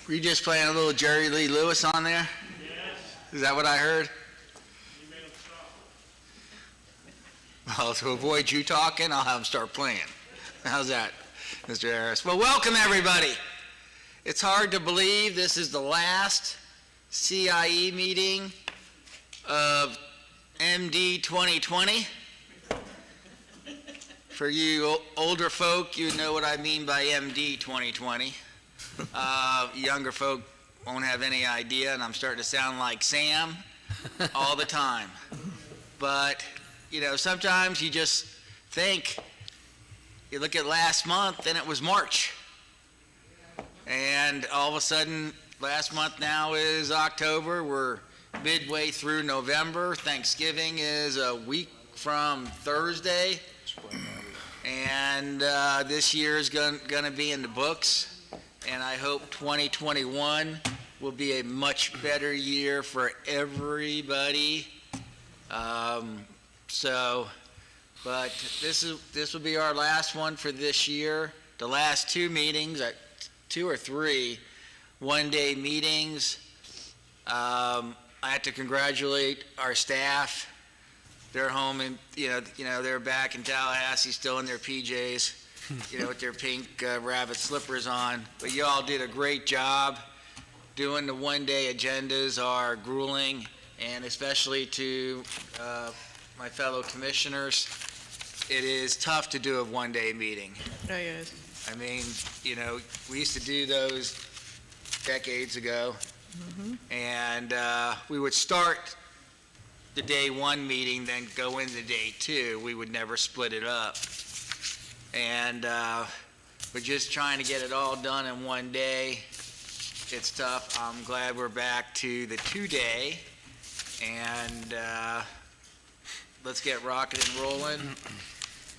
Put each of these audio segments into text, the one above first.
Were you just playing a little Jerry Lee Lewis on there? Yes. Is that what I heard? You made him stop. Well, to avoid you talking, I'll have him start playing. How's that, Mr. Harris? Well, welcome everybody. It's hard to believe this is the last CIE meeting of MD 2020. For you older folk, you know what I mean by MD 2020. Younger folk won't have any idea, and I'm starting to sound like Sam all the time. But, you know, sometimes you just think, you look at last month and it was March. And all of a sudden, last month now is October. We're midway through November. Thanksgiving is a week from Thursday. And this year is going to be in the books. And I hope 2021 will be a much better year for everybody. But this will be our last one for this year. The last two meetings, 2 or 3 one-day meetings. I have to congratulate our staff. They're home and they're back in Tallahassee, still in their PJs, with their pink rabbit slippers on. But you all did a great job. Doing the one-day agendas are grueling, and especially to my fellow commissioners, it is tough to do a one-day meeting. Oh, yes. I mean, we used to do those decades ago, and we would start the day one meeting, then go into day two. We would never split it up. And we're just trying to get it all done in one day. It's tough. I'm glad we're back to the 2-day, and let's get rocking and rolling.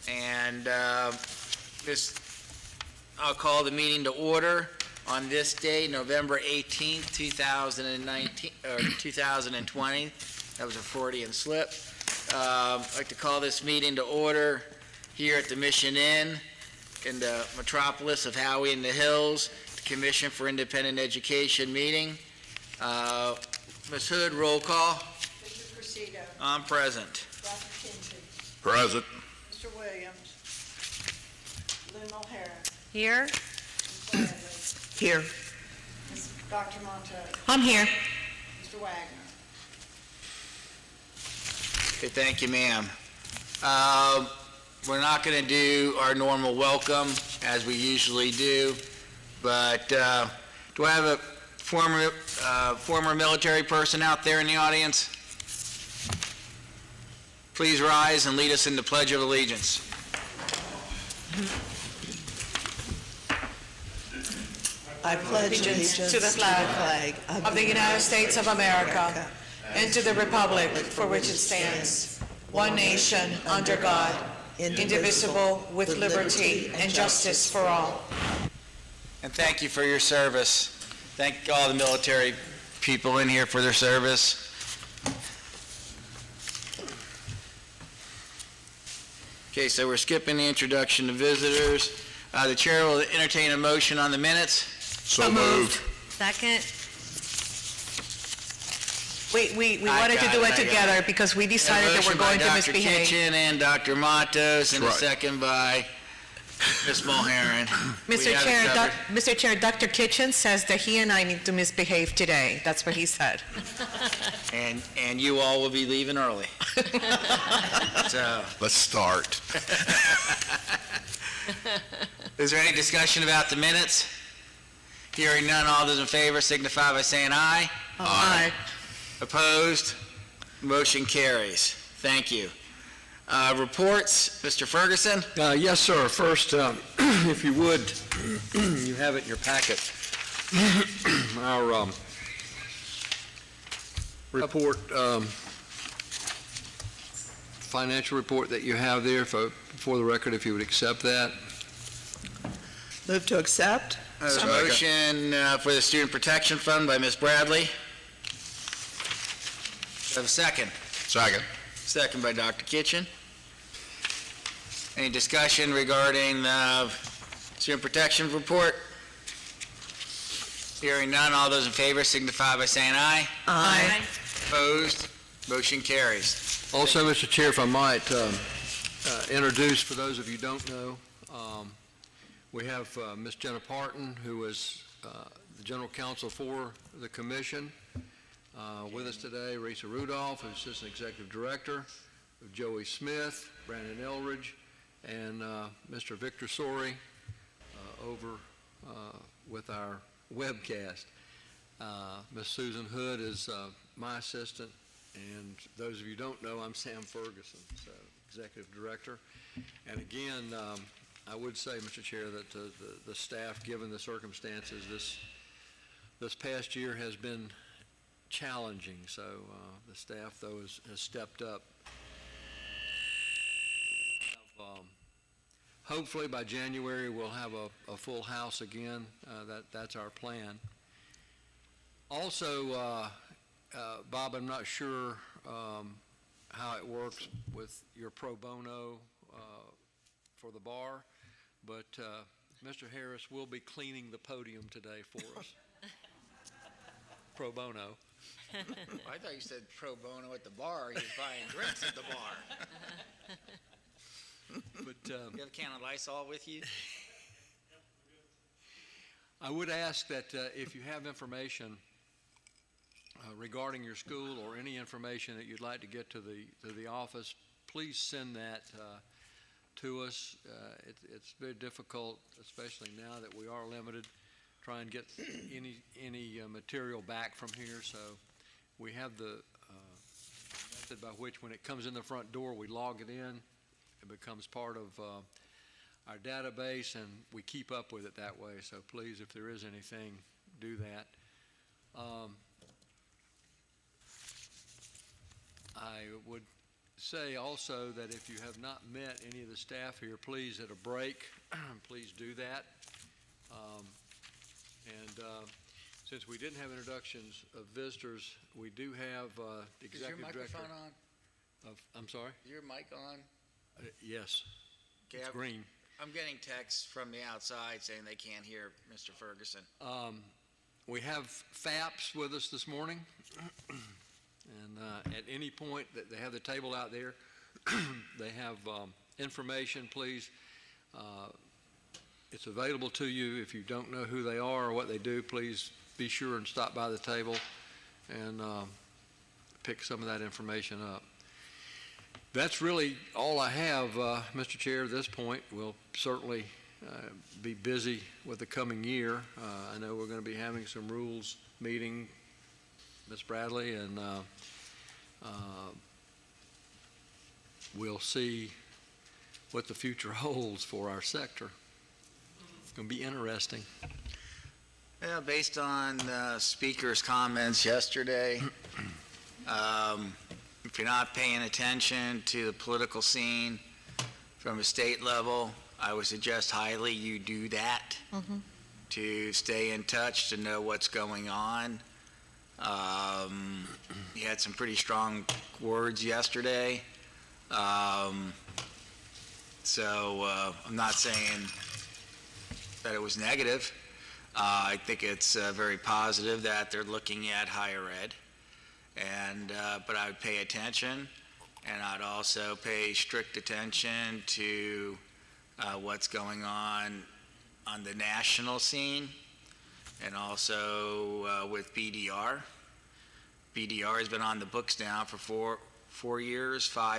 And I'll call the meeting to order on this day, November 18th, 2020. That was a Freudian slip. I'd like to call this meeting to order here at the Mission Inn in the metropolis of Howey in the Hills, the Commission for Independent Education meeting. Ms. Hood, roll call. Mr. Cressida. I'm present. Dr. Kinsey. Present. Mr. Williams. Lynn O'Hara. Here? Ms. Bradley. Here. Dr. Monte. I'm here. Mr. Wagner. Okay, thank you, ma'am. We're not going to do our normal welcome as we usually do, but do I have a former military person out there in the audience? Please rise and lead us in the Pledge of Allegiance. I pledge allegiance to the flag of the United States of America and to the republic for which it stands, one nation, under God, indivisible, with liberty and justice for all. And thank you for your service. Thank all the military people in here for their service. Okay, so we're skipping the introduction to visitors. The chair will entertain a motion on the minutes. So moved. Second. We wanted to do it together because we decided that we're going to misbehave. Dr. Kitchen and Dr. Matos, and a second by Ms. Mulheron. Mr. Chair, Dr. Kitchen says that he and I need to misbehave today. That's what he said. And you all will be leaving early. So, Let's start. is there any discussion about the minutes? Hearing none, all those in favor signify by saying aye. Aye. Opposed? Motion carries. Thank you. Reports, Mr. Ferguson? Yes, sir. First, if you would, you have it in your packet. Our report, financial report that you have there for the record, if you would accept that. Move to accept. A motion for the Student Protection Fund by Ms. Bradley. Have a second. Second. Second by Dr. Kitchen. Any discussion regarding the Student Protection Report? Hearing none, all those in favor signify by saying aye. Aye. Opposed? Motion carries. Also, Mr. Chair, if I might introduce, for those of you who don't know, we have Ms. Jenna Parton, who is the general counsel for the commission, with us today. Risa Rudolph, who's assistant executive director, Joey Smith, Brandon Elridge, and Mr. Victor Sori over with our webcast. Ms. Susan Hood is my assistant, and those of you who don't know, I'm Sam Ferguson, so executive director. And again, I would say, Mr. Chair, that the staff, given the circumstances, this past year has been challenging. So the staff, though, has stepped up. Hopefully by January we'll have a full house again. That's our plan. Also, Bob, I'm not sure how it works with your pro bono for the bar, but Mr. Harris will be cleaning the podium today for us. Pro bono. I thought you said pro bono at the bar. He was buying drinks at the bar. But You have a can of Lysol with you? I would ask that if you have information regarding your school or any information that you'd like to get to the office, please send that to us. It's very difficult, especially now that we are limited, try and get any material back from here. So we have the method by which, when it comes in the front door, we log it in. It becomes part of our database, and we keep up with it that way. So please, if there is anything, do that. I would say also that if you have not met any of the staff here, please, at a break, please do that. Since we didn't have introductions of visitors, we do have the Is your executive director microphone on? I'm sorry? Is your mic on? Yes, Okay, it's green. I'm getting texts from the outside saying they can't hear Mr. Ferguson. We have FAPS with us this morning, and at any point that they have the table out there, they have information, please. It's available to you. If you don't know who they are or what they do, please be sure and stop by the table and pick some of that information up. That's really all I have, Mr. Chair, at this point. We'll certainly be busy with the coming year. I know we're going to be having some rules meeting, Ms. Bradley, and we'll see what the future holds for our sector. It's going to be interesting. Yeah, based on the speaker's comments yesterday, if you're not paying attention to the political scene from a state level, I would suggest highly you do that to stay in touch, to know what's going on. You had some pretty strong words yesterday. So I'm not saying that it was negative. I think it's very positive that they're looking at higher ed. But I would pay attention, and I'd also pay strict attention to what's going on the national scene, and also with BDR. BDR has been on the books now for 5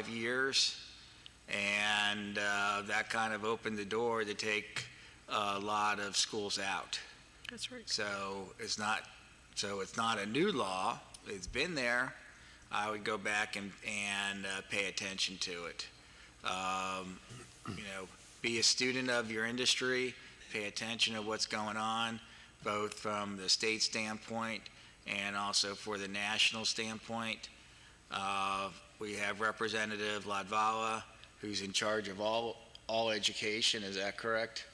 years, and that kind of opened the door to take a lot of schools out. That's right. So it's not a new law. It's been there. I would go back and pay attention to it. Be a student of your industry, pay attention to what's going on, both from the state standpoint and also for the national standpoint. We have Representative Latvala, who's in charge of all education. Is that correct?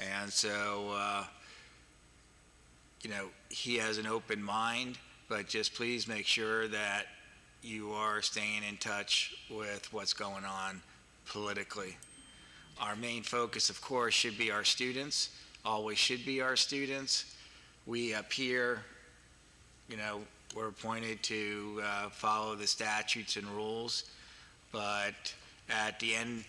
And so, he has an open mind, but just please make sure that you are staying in touch with what's going on politically. Our main focus, of course, should be our students, always should be our students, We up here, we're appointed to follow the statutes and rules, but at the end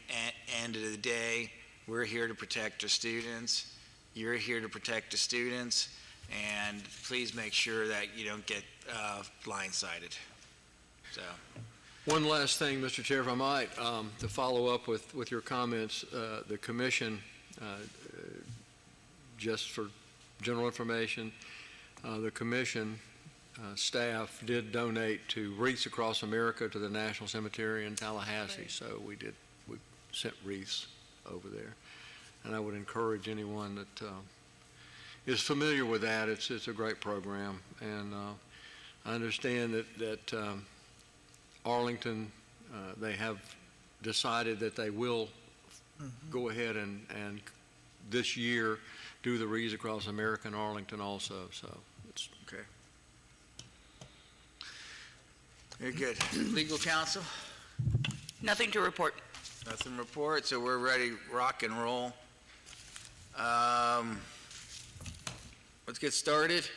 of the day, we're here to protect our students. You're here to protect the students, and please make sure that you don't get blindsided. So, One last thing, Mr. Chair, if I might, to follow up with your comments, the commission, just for general information, the commission staff did donate to Wreaths Across America to the National Cemetery in Tallahassee, so we sent wreaths over there. And I would encourage anyone that is familiar with that. It's a great program, and I understand that Arlington, they have decided that they will go ahead and this year do the Wreaths Across America in Arlington also. So it's okay. Very good. Legal counsel? Nothing to report. Nothing to report, so we're ready to rock and roll. Let's get started.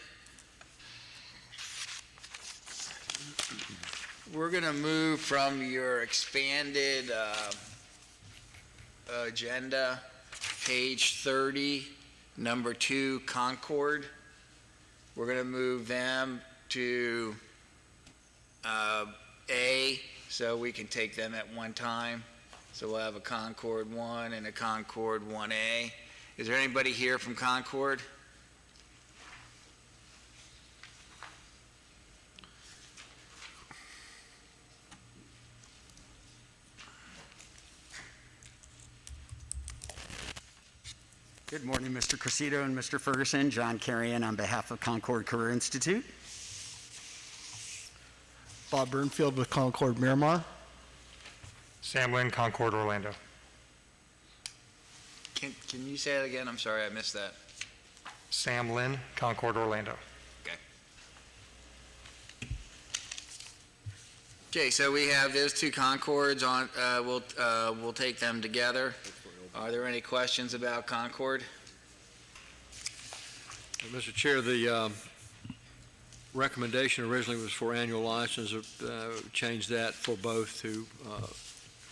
We're going to move from your expanded agenda, page 30, number 2, Concord. We're going to move them to A, so we can take them at one time. So we'll have a Concord 1 and a Concord 1A. Is there anybody here from Concord? Good morning, Mr. Cressito and Mr. Ferguson. John Carrion on behalf of Concord Career Institute. Bob Burnfield with Concord Miramar. Sam Lynn, Concord, Orlando. Can you say that again? I'm sorry, I missed that. Sam Lynn, Concord, Orlando. Okay, so we have those two Concords on, we'll take them together. Are there any questions about Concord? Mr. Chair, the recommendation originally was for annual license. Changed that for both to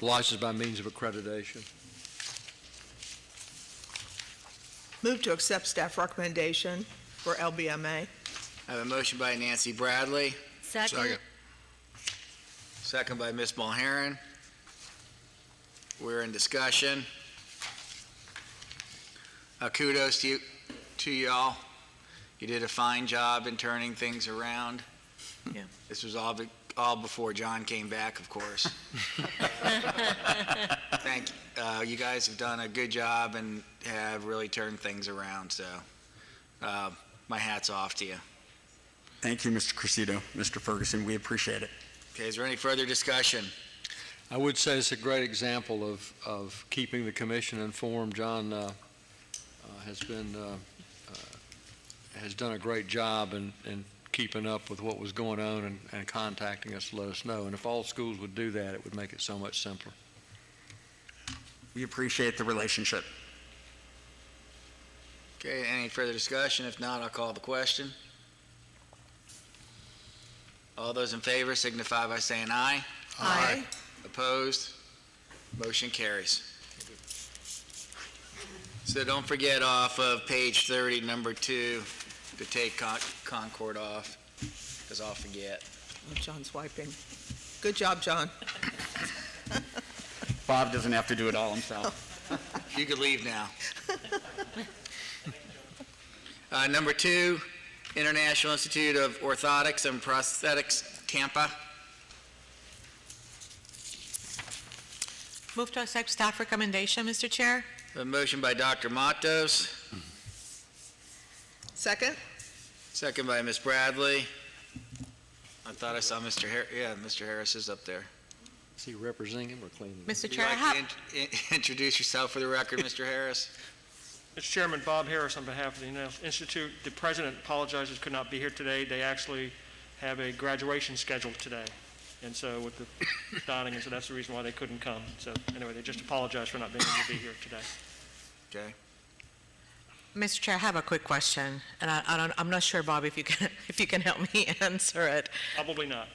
license by means of accreditation. Move to accept staff recommendation for LBMA. I have a motion by Nancy Bradley, Second. second by Ms. Mulheron. We're in discussion. Kudos to y'all. You did a fine job in turning things around. Yeah. This was all before John came back, of course. Thank you. You guys have done a good job and have really turned things around, so my hat's off to you. Thank you, Mr. Cressito, Mr. Ferguson. We appreciate it. Okay, is there any further discussion? I would say it's a great example of keeping the commission informed. John has done a great job in keeping up with what was going on and contacting us to let us know. And if all schools would do that, it would make it so much simpler. We appreciate the relationship. Okay, any further discussion? If not, I'll call the question. All those in favor signify by saying aye. Aye. Opposed? Motion carries. So don't forget off of page 30, number 2, to take Concord off, because I'll forget. Oh, John's wiping. Good job, John. Bob doesn't have to do it all himself. You can leave now. Number 2, International Institute of Orthotics and Prosthetics, Tampa. Move to accept staff recommendation, Mr. Chair. A motion by Dr. Matos, Second? second by Ms. Bradley. I thought I saw Mr. Harris. Yeah, Mr. Harris is up there. Is he representing him or cleaning? Mr. Would you Chair, I like have, to introduce yourself for the record, Mr. Harris? Mr. Chairman, Bob Harris on behalf of the International Institute. The president apologizes, could not be here today. They actually have a graduation scheduled today. And so with the dining, and so that's the reason why they couldn't come. So anyway, they just apologize for not being able to be here today. Okay. Mr. Chair, I have a quick question, and I'm not sure, Bob, if you can, if you can help me answer it. Probably not.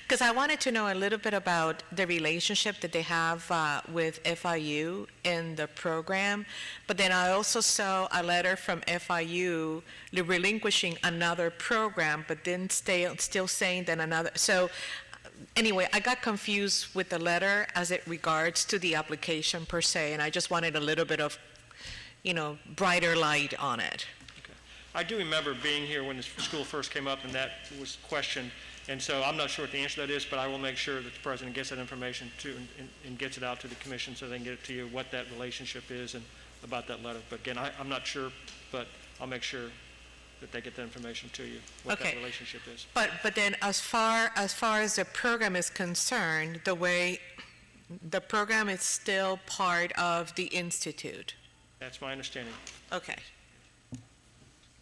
Because I wanted to know a little bit about the relationship that they have with FIU in the program, but then I also saw a letter from FIU relinquishing another program, but then still saying that another, so anyway, I got confused with the letter as it regards to the application per se, and I just wanted a little bit of, brighter light on it. I do remember being here when the school first came up and that was questioned, and so I'm not sure what the answer to that is, but I will make sure that the president gets that information too and gets it out to the commission so they can get it to you, what that relationship is and about that letter. But again, I'm not sure, but I'll make sure that they get that information to you, what that Okay. relationship is. But then as far as the program is concerned, the program is still part of the institute. That's my understanding. Okay.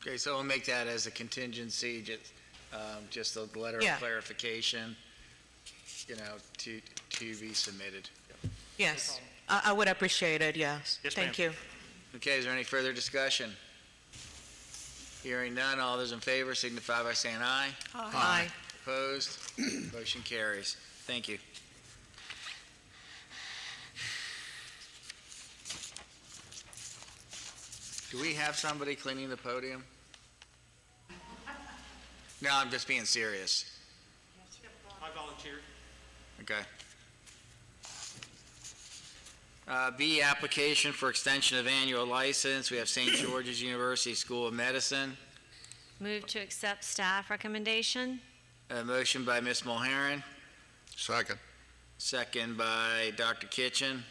Okay, so we'll make that as a contingency, just a letter of Yeah. clarification, to be submitted. Yes. I would appreciate it, yes. Yes, ma'am. Thank you. Okay, is there any further discussion? Hearing none, all those in favor signify by saying aye. Aye. Opposed? Motion carries. Thank you. Do we have somebody cleaning the podium? No, I'm just being serious. I volunteered. Okay. B, application for extension of annual license. We have St. George's University School of Medicine. Move to accept staff recommendation. A motion by Ms. Mulheren, Second. second by Dr. Kitchen.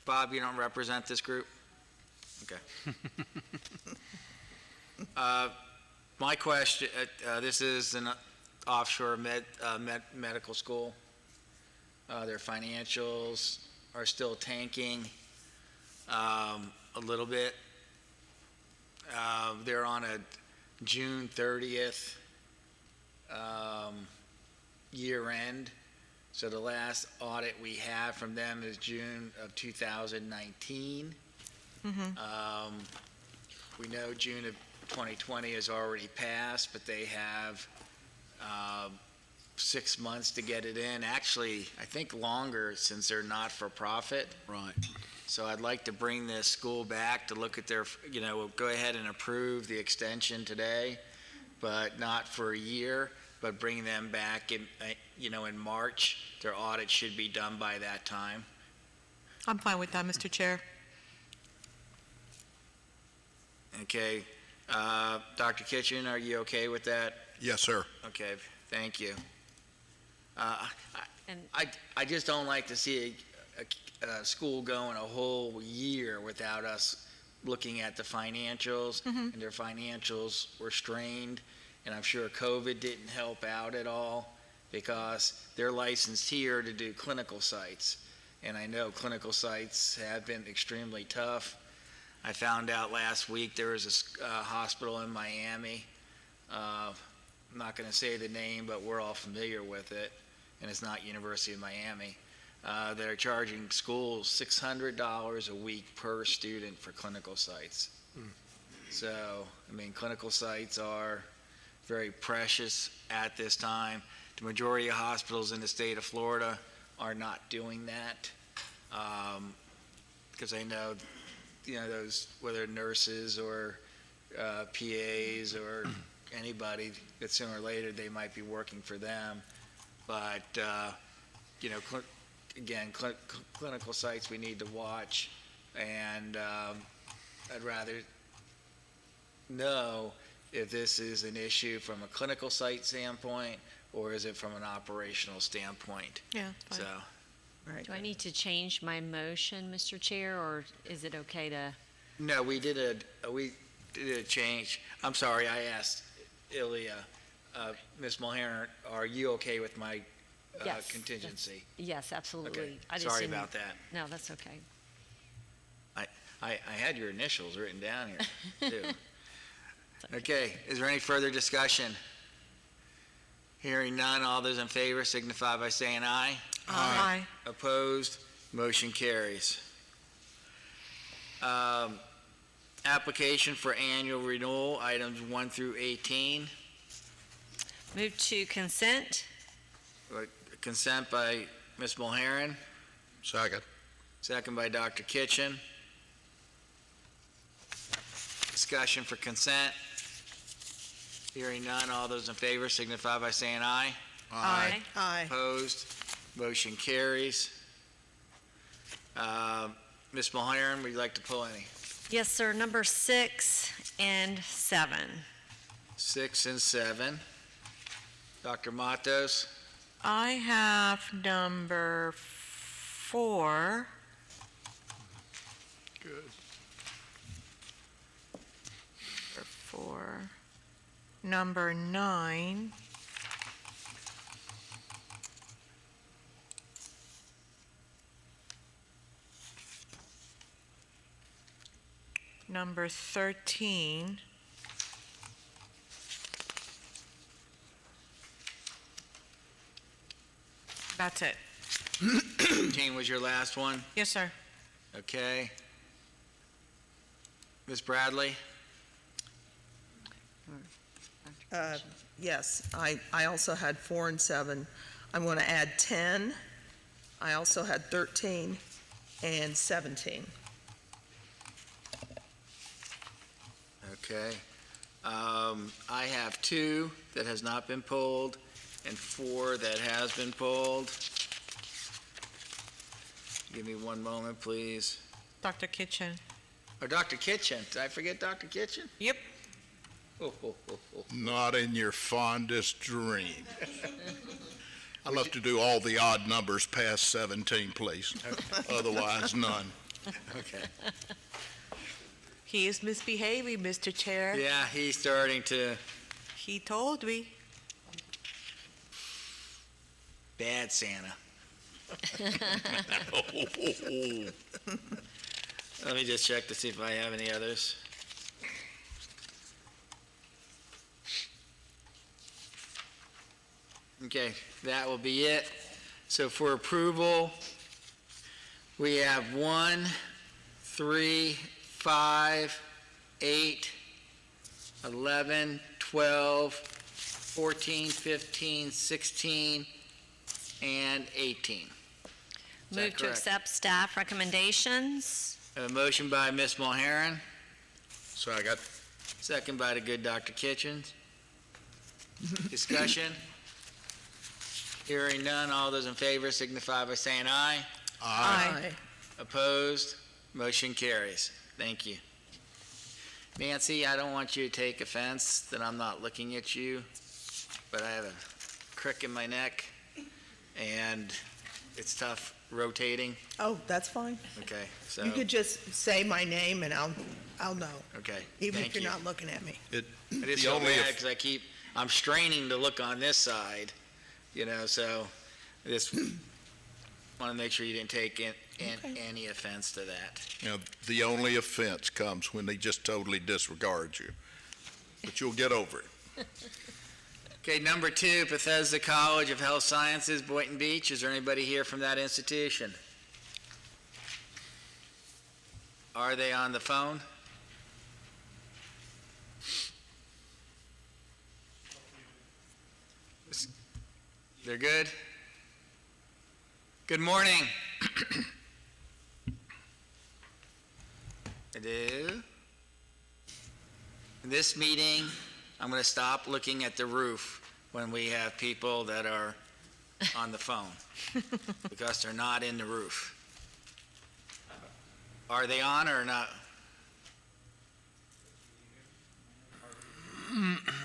Bob, you don't represent this group? Okay. My question, this is an offshore medical school. Their financials are still tanking a little bit. They're on a June 30th year end. So the last audit we have from them is June of 2019. We know June of 2020 has already passed, but they have 6 months to get it in. Actually, I think longer since they're not-for-profit. Right. So I'd like to bring this school back to look at their, we'll go ahead and approve the extension today, but not for a year, but bring them back in, in March. Their audit should be done by that time. I'm fine with that, Mr. Chair. Okay. Dr. Kitchen, are you okay with that? Yes, sir. Okay, thank you. And I just don't like to see a school going a whole year without us looking at the financials, and their financials were strained, and I'm sure COVID didn't help out at all because they're licensed here to do clinical sites, and I know clinical sites have been extremely tough. I found out last week there was a hospital in Miami. I'm not going to say the name, but we're all familiar with it, and it's not University of Miami. They're charging schools $600 a week per student for clinical sites. So, clinical sites are very precious at this time. The majority of hospitals in the state of Florida are not doing that because I know, those, whether nurses or PAs or anybody, that sooner or later they might be working for them. But, again, clinical sites we need to watch, and I'd rather know if this is an issue from a clinical site standpoint, or is it from an operational standpoint? Yeah, fine. So, Right. do I need to change my motion, Mr. Chair, or is it okay to? no, we did a change. I'm sorry, I asked Ilya, Ms. Mulheren, are you okay with my Yes, contingency? Yes, absolutely. Okay, I just sorry didn't- about that. No, that's okay. I had your initials written down here, too. Okay, is there any further discussion? Hearing none, all those in favor signify by saying aye. Aye. Opposed, motion carries. Application for annual renewal, items 1 through 18. Move to consent. Consent by Ms. Mulheren, Second. second by Dr. Kitchen. Discussion for consent. Hearing none, all those in favor signify by saying aye. Aye. Opposed? Motion carries. Ms. Mulheren, would you like to pull any? Yes, sir. Number 6 and 7. 6 and 7. Dr. Matos? I have number 4. Good. Number 4. Number 9. Number 13. That's it. 13 was your last one? Yes, sir. Okay. Ms. Bradley? Yes, I also had 4 and 7. I'm going to add 10. I also had 13 and 17. Okay. I have 2 that has not been pulled and 4 that has been pulled. Give me one moment, please. Dr. Kitchen. Oh, Dr. Kitchen. Did I forget Dr. Kitchen? Yep. Not in your fondest dream. I'd love to do all the odd numbers past 17, please. Otherwise, none. Okay. He is misbehaving, Mr. Chair. Yeah, he's starting to. He told me. Bad Santa. Let me just check to see if I have any others. Okay, that will be it. So for approval, we have 1, 3, 5, 8, 11, 12, 14, 15, 16, and 18. Is that Move to correct? accept staff recommendations. A motion by Ms. Mulheren, Second. second by the good Dr. Kitchens. Discussion? Hearing none, all those in favor signify by saying aye. Aye. Opposed? Motion carries. Thank you. Nancy, I don't want you to take offense that I'm not looking at you, but I have a crick in my neck, and it's tough rotating. Oh, that's fine. Okay, so, You could just say my name and I'll know, okay, even thank if you're you. not looking at me. I just The feel only bad because I'm straining to look on this side, so I just want to make sure you didn't take any offense to that. The only offense comes when they just totally disregard you. But you'll get over it. Okay, number 2, Bethesda College of Health Sciences, Boynton Beach. Is there anybody here from that institution? Are they on the phone? They're good? Good morning. I do. In this meeting, I'm going to stop looking at the roof when we have people that are on the phone because they're not in the roof. Are they on or not?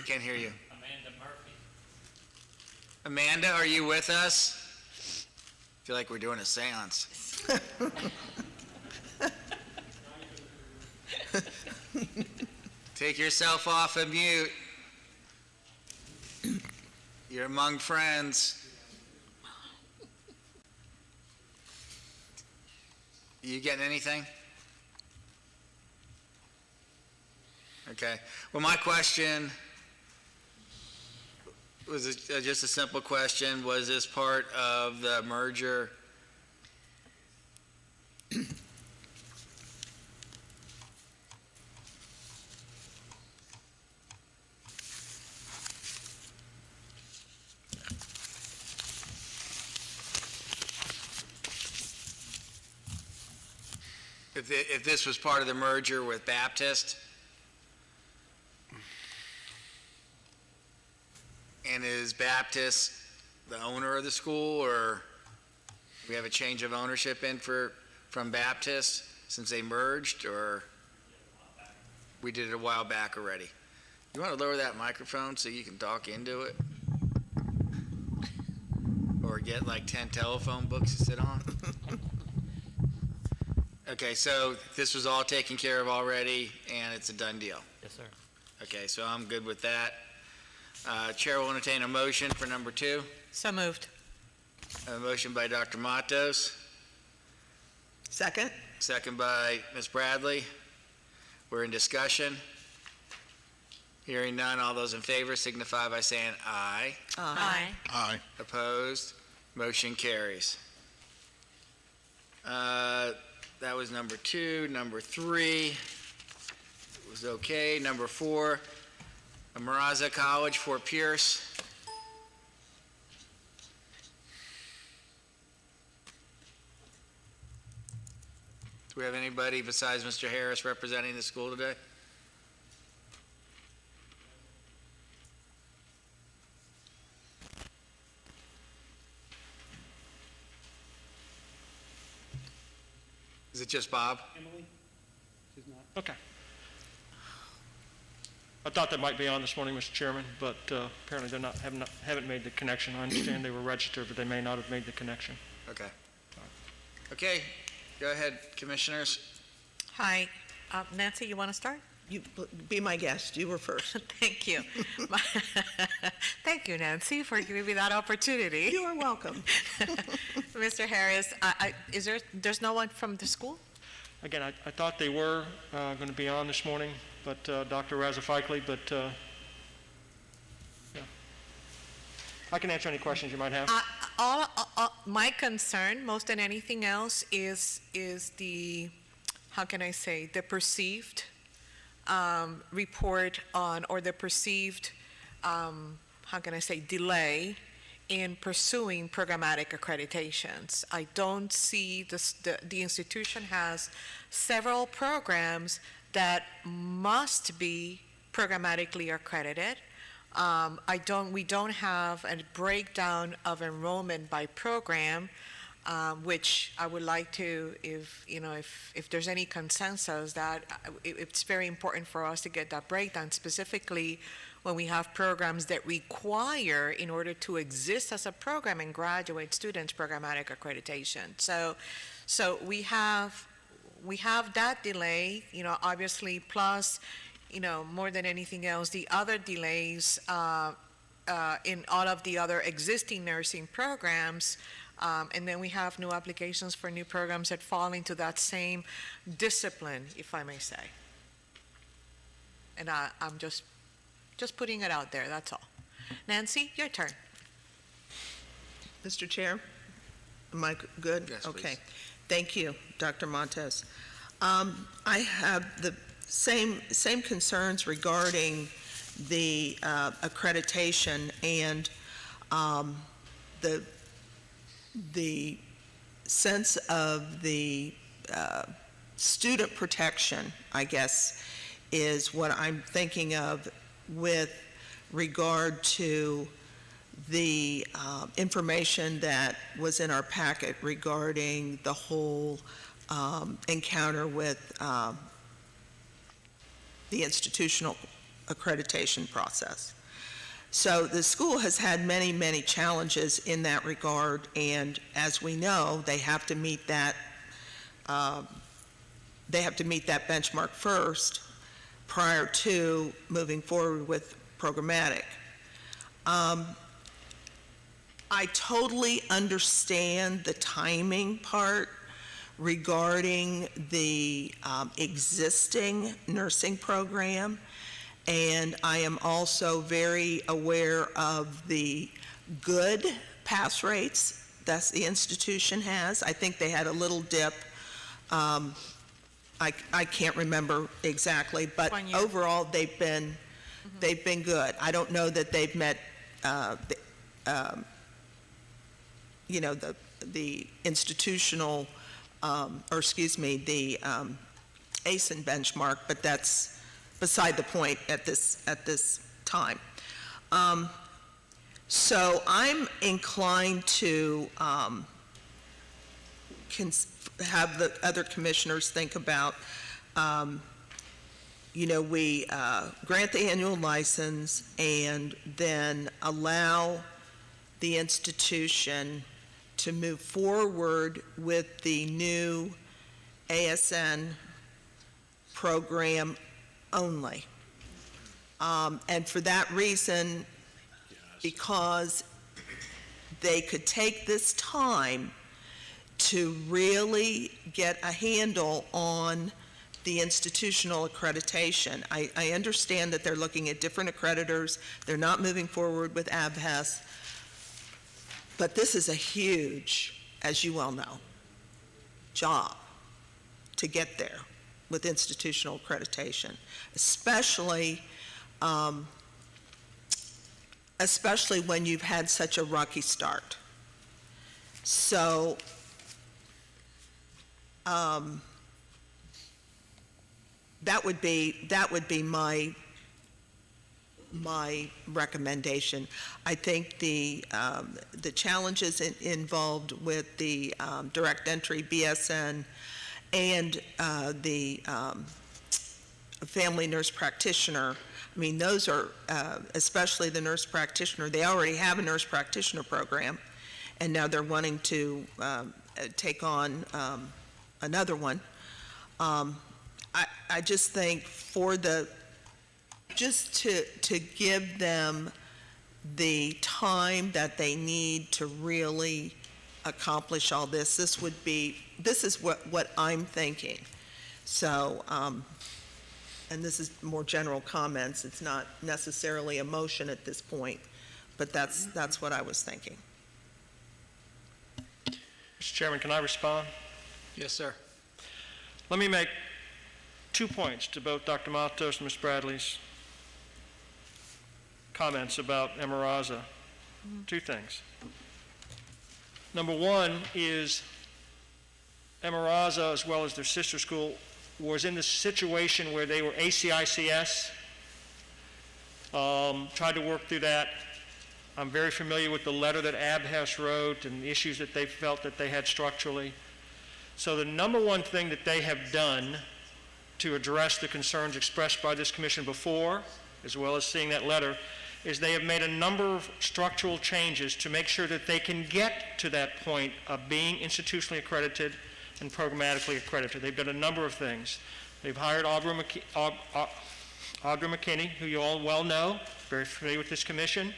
Can't hear you. Amanda Murphy. Amanda, are you with us? I feel like we're doing a seance. Take yourself off of mute. You're among friends. You getting anything? Okay. Well, my question was just a simple question. Was this part of the merger if this was part of the merger with Baptist? And is Baptist the owner of the school, or we have a change of ownership from Baptist since they merged, or we did it a while back already? You want to lower that microphone so you can talk into it? Or get like 10 telephone books to sit on? Okay, so this was all taken care of already, and it's a done deal? Yes, sir. Okay, so I'm good with that. Chair will entertain a motion for number 2. So moved. A motion by Dr. Matos, Second? second by Ms. Bradley. We're in discussion. Hearing none, all those in favor signify by saying aye. Aye. Aye. Opposed? Motion carries. That was number 2. Number 3 was okay. Number 4, Maraza College, Fort Pierce. Do we have anybody besides Mr. Harris representing the school today? Is it just Bob? Okay. I thought that might be on this morning, Mr. Chairman, but apparently haven't made the connection. I understand they were registered, but they may not have made the connection. Okay. Okay, go ahead, commissioners. Hi, Nancy, you want to start? You, be my guest, you were first. Thank you. Thank you, Nancy, for giving me that opportunity. You are welcome. Mr. Harris, there's no one from the school? Again, I thought they were going to be on this morning, but Dr. Razafikli, but yeah. I can answer any questions you might have. My concern, most than anything else, is the, how can I say, the perceived report on, or the perceived, how can I say, delay in pursuing programmatic accreditations. I don't see the institution has several programs that must be programmatically accredited. We don't have a breakdown of enrollment by program, which I would like to, if there's any consensus that it's very important for us to get that breakdown, specifically when we have programs that require, in order to exist as a program and graduate students, programmatic accreditation. So we have that delay, obviously, plus, more than anything else, the other delays in all of the other existing nursing programs. And then we have new applications for new programs that fall into that same discipline, if I may say. And I'm just putting it out there, that's all. Nancy, your turn. Mr. Chair, am I good? Yes, Okay. please. Thank you, Dr. Montes. I have the same concerns regarding the accreditation and the sense of the student protection, I guess, is what I'm thinking of with regard to the information that was in our packet regarding the whole encounter with the institutional accreditation process. So the school has had many, many challenges in that regard, and as we know, they have to meet that benchmark first prior to moving forward with programmatic. I totally understand the timing part regarding the existing nursing program, and I am also very aware of the good pass rates that the institution has. I think they had a little dip. I can't remember exactly, but 1 year. overall they've been good. I don't know that they've met the institutional the ASIN benchmark, but that's beside the point at this time. So I'm inclined to have the other commissioners think about, we grant the annual license and then allow the institution to move forward with the new ASN program only. And for that reason, because they could take this time to really get a handle on the institutional accreditation. I understand that they're looking at different accreditors. They're not moving forward with ABHES. But this is a huge, as you well know, job to get there with institutional accreditation, especially when you've had such a rocky start. So that would be my recommendation. I think the challenges involved with the direct entry BSN and the family nurse practitioner, I mean, those are, especially the nurse practitioner, they already have a nurse practitioner program, and now they're wanting to take on another one. I just think just to give them the time that they need to really accomplish all this, this is what I'm thinking. So, and this is more general comments, it's not necessarily a motion at this point, but that's what I was thinking. Mr. Chairman, can I respond? Yes, sir. Let me make 2 points to both Dr. Matos and Ms. Bradley's comments about Emiraza. 2 things. Number 1 is Emiraza, as well as their sister school, was in the situation where they were ACICS, tried to work through that. I'm very familiar with the letter that ABHES wrote and the issues that they felt that they had structurally. So the number 1 thing that they have done to address the concerns expressed by this commission before, as well as seeing that letter, is they have made a number of structural changes to make sure that they can get to that point of being institutionally accredited and programmatically accredited. They've done a number of things. They've hired Audra McKinney, who you all well know, very familiar with this commission,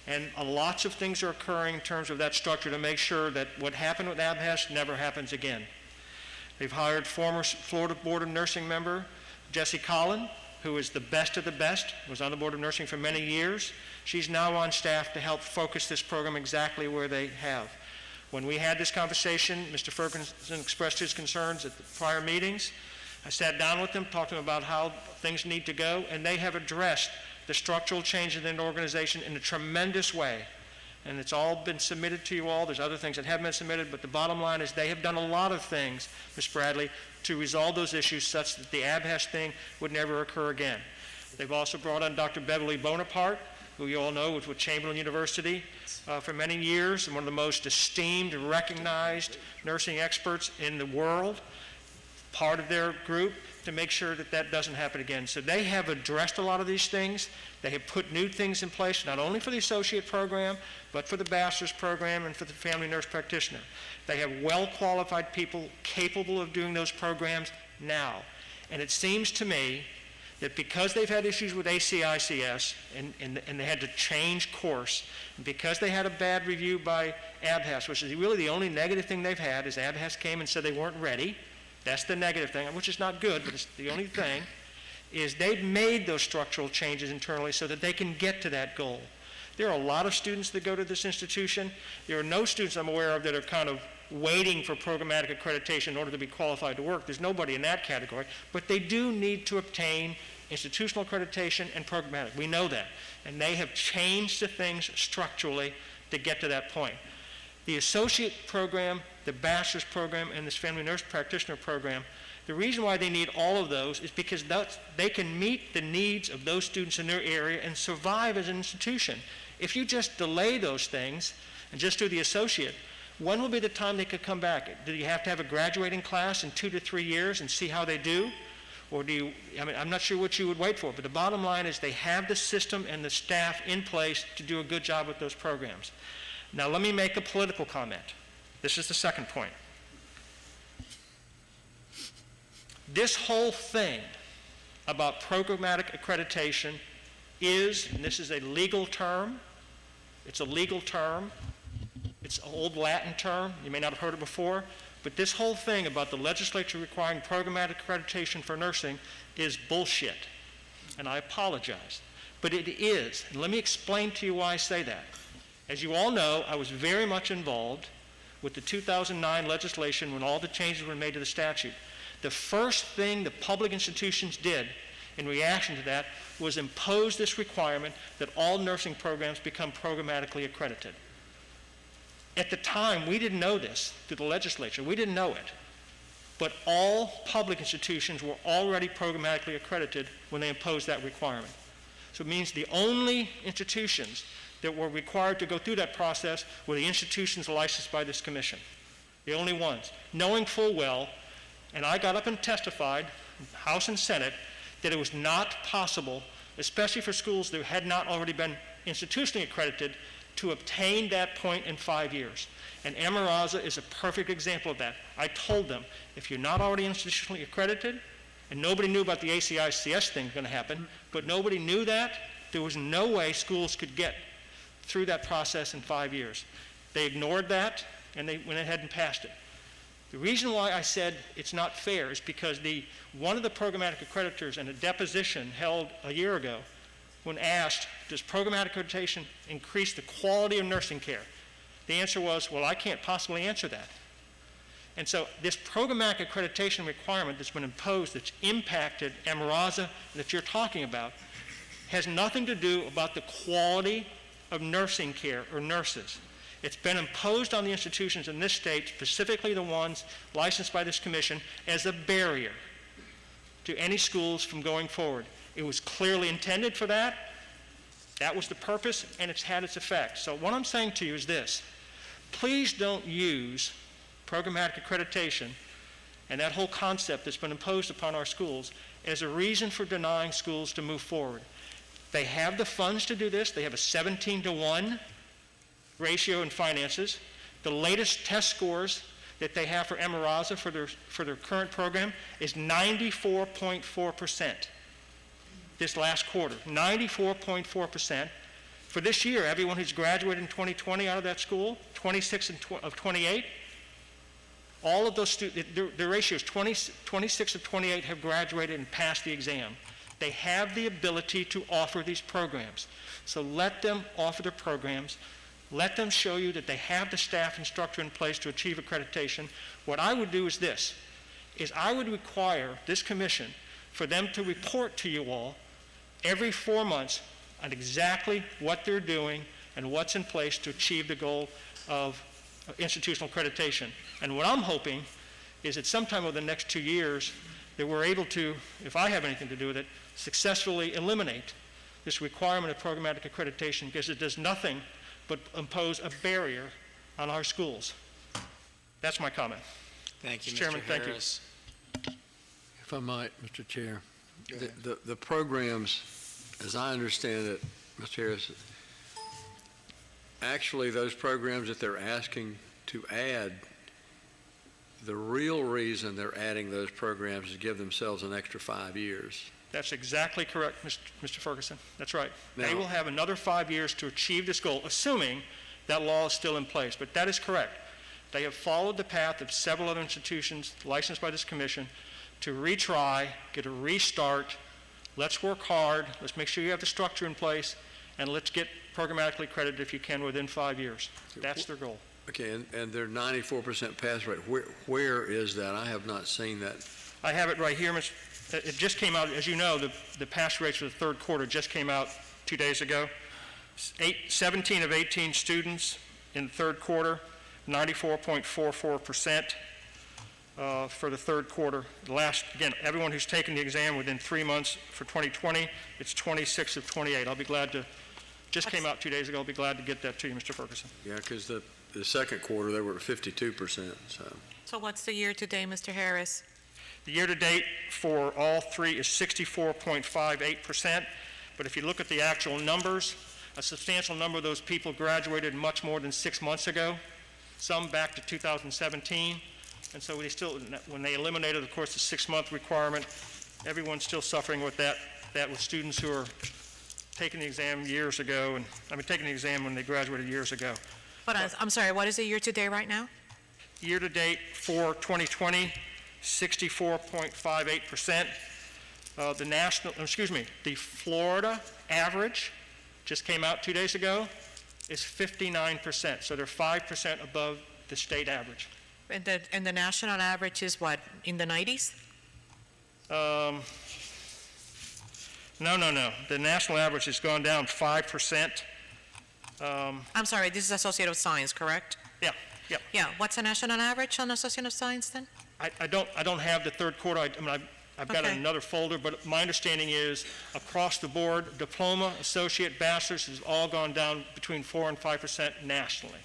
and lots of things are occurring in terms of that structure to make sure that what happened with ABHES never happens again. They've hired former Florida Board of Nursing member Jessie Collin, who is the best of the best, was on the Board of Nursing for many years. She's now on staff to help focus this program exactly where they have. When we had this conversation, Mr. Ferguson expressed his concerns at the prior meetings. I sat down with them, talked to them about how things need to go, and they have addressed the structural changes in the organization in a tremendous way. And it's all been submitted to you all. There's other things that haven't been submitted, but the bottom line is they have done a lot of things, Ms. Bradley, to resolve those issues such that the ABHES thing would never occur again. They've also brought on Dr. Beverly Bonaparte, who you all know was with Chamberlain University for many years, and one of the most esteemed, recognized nursing experts in the world, part of their group, to make sure that that doesn't happen again. So they have addressed a lot of these things. They have put new things in place, not only for the associate program, but for the bachelor's program and for the family nurse practitioner. They have well-qualified people capable of doing those programs now. And it seems to me that because they've had issues with ACICS and they had to change course, and because they had a bad review by ABHES, which is really the only negative thing they've had, is ABHES came and said they weren't ready. That's the negative thing, which is not good, but it's the only thing, is they've made those structural changes internally so that they can get to that goal. There are a lot of students that go to this institution. There are no students I'm aware of that are kind of waiting for programmatic accreditation in order to be qualified to work. There's nobody in that category, but they do need to obtain institutional accreditation and programmatic. We know that, and they have changed the things structurally to get to that point. The associate program, the bachelor's program, and this family nurse practitioner program, the reason why they need all of those is because they can meet the needs of those students in their area and survive as an institution. If you just delay those things and just do the associate, when will be the time they could come back? Do you have to have a graduating class in 2 to 3 years and see how they do? Or do you, I'm not sure what you would wait for, but the bottom line is they have the system and the staff in place to do a good job with those programs. Now let me make a political comment. This is the second point. This whole thing about programmatic accreditation is, and this is a legal term, it's a legal term, it's an old Latin term, you may not have heard it before, but this whole thing about the legislature requiring programmatic accreditation for nursing is bullshit, and I apologize, but it is, and let me explain to you why I say that. As you all know, I was very much involved with the 2009 legislation when all the changes were made to the statute. The first thing the public institutions did in reaction to that was impose this requirement that all nursing programs become programmatically accredited. At the time, we didn't know this through the legislature. We didn't know it. But all public institutions were already programmatically accredited when they imposed that requirement. So it means the only institutions that were required to go through that process were the institutions licensed by this commission. The only ones. Knowing full well, and I got up and testified, House and Senate, that it was not possible, especially for schools that had not already been institutionally accredited, to obtain that point in 5 years. And Amaraza is a perfect example of that. I told them, if you're not already institutionally accredited, and nobody knew about the ACICS thing going to happen, but nobody knew that, there was no way schools could get through that process in 5 years. They ignored that, and they went ahead and passed it. The reason why I said it's not fair is because one of the programmatic accreditors in a deposition held a year ago, when asked, does programmatic accreditation increase the quality of nursing care? The answer was, well, I can't possibly answer that. And so this programmatic accreditation requirement that's been imposed, that's impacted Amaraza, that you're talking about, has nothing to do about the quality of nursing care or nurses. It's been imposed on the institutions in this state, specifically the ones licensed by this commission, as a barrier to any schools from going forward. It was clearly intended for that. That was the purpose, and it's had its effect. So what I'm saying to you is this. Please don't use programmatic accreditation and that whole concept that's been imposed upon our schools as a reason for denying schools to move forward. They have the funds to do this. They have a 17-to-1 ratio in finances. The latest test scores that they have for Amaraza for their current program is 94.4%. This last quarter, 94.4%. For this year, everyone who's graduated in 2020 out of that school, 26 of 28, all of those students, their ratio is 26 of 28 have graduated and passed the exam. They have the ability to offer these programs. So let them offer their programs. Let them show you that they have the staff and structure in place to achieve accreditation. What I would do is this, is I would require this commission for them to report to you all every 4 months on exactly what they're doing and what's in place to achieve the goal of institutional accreditation. And what I'm hoping is that sometime over the next 2 years that we're able to, if I have anything to do with it, successfully eliminate this requirement of programmatic accreditation, because it does nothing but impose a barrier on our schools. That's my comment. Thank you, Mr. Mr. Chairman, thank you. Harris. If I might, Mr. Chair, the programs, as I understand it, Mr. Harris, actually those programs that they're asking to add, the real reason they're adding those programs is to give themselves an extra 5 years. That's exactly correct, Mr. Ferguson. That's right. They Now- will have another 5 years to achieve this goal, assuming that law is still in place. But that is correct. They have followed the path of several other institutions licensed by this commission to retry, get a restart. Let's work hard. Let's make sure you have the structure in place, and let's get programmatically accredited if you can within 5 years. That's their goal. Okay, and their 94% pass rate, where is that? I have not seen that. I have it right here, It just came out, as you know, the pass rates for the third quarter just came out 2 days ago. 17 of 18 students in the third quarter 94.44% for the third quarter. Again, everyone who's taken the exam within 3 months for 2020, it's 26 of 28. I'll be glad to, just came out 2 days ago, I'll be glad to get that to you, Mr. Ferguson. Yeah, because the second quarter, they were at 52%, so. So what's the year to date, Mr. Harris? The year-to-date for all three is 64.58%, but if you look at the actual numbers, a substantial number of those people graduated much more than 6 months ago, some back to 2017, and so when they eliminated, of course, the 6-month requirement, everyone's still suffering with that with students who are taking the exam years ago, taking the exam when they graduated years ago. But I'm sorry, what is the year to date right now? Year-to-date for 2020, 64.58%. The Florida average, just came out 2 days ago, is 59%. So they're 5% above the state average. And the national average is what, in the 90s? No. The national average has gone down 5%. I'm sorry, this is Associated of Science, correct? Yeah. Yeah, what's the national average on Associated of Science then? I don't have the third quarter. I've got Okay. another folder, but my understanding is across the board, diploma, associate, bachelor's has all gone down between 4 and 5% nationally.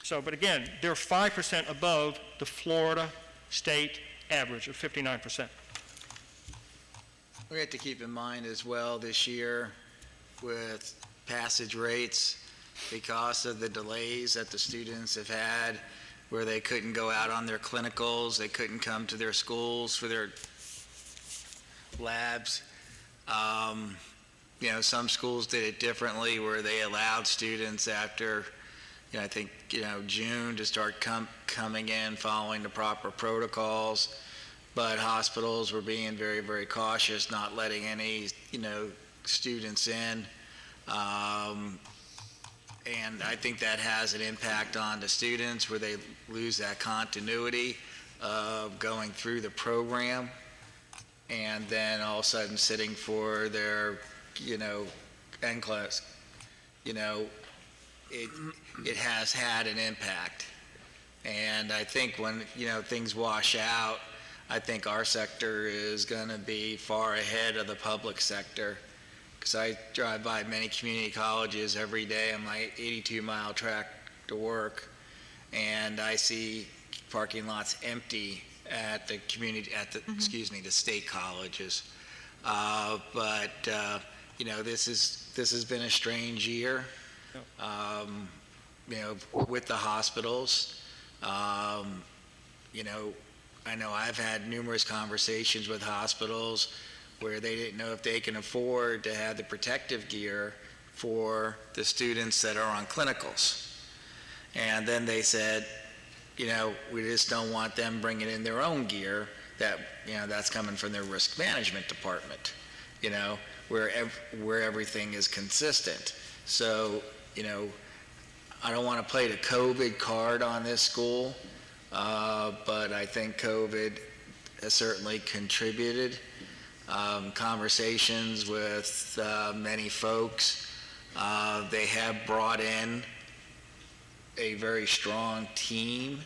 So, but again, they're 5% above the Florida state average of 59%. We have to keep in mind as well this year with passage rates, because of the delays that the students have had where they couldn't go out on their clinicals, they couldn't come to their schools for their labs. Some schools did it differently where they allowed students after, I think, June to start coming in following the proper protocols. But hospitals were being very, very cautious, not letting any, students in. And I think that has an impact on the students where they lose that continuity of going through the program and then all of a sudden sitting for their, end class. It has had an impact. And I think when, things wash out, I think our sector is going to be far ahead of the public sector. Because I drive by many community colleges every day on my 82-mile track to work, and I see parking lots empty at the the state colleges. This has been a strange year, with the hospitals. I know I've had numerous conversations with hospitals where they didn't know if they can afford to have the protective gear for the students that are on clinicals. And then they said, we just don't want them bringing in their own gear that's coming from their risk management department, where everything is consistent. So, I don't want to play the COVID card on this school, but I think COVID has certainly contributed. Conversations with many folks, they have brought in a very strong team,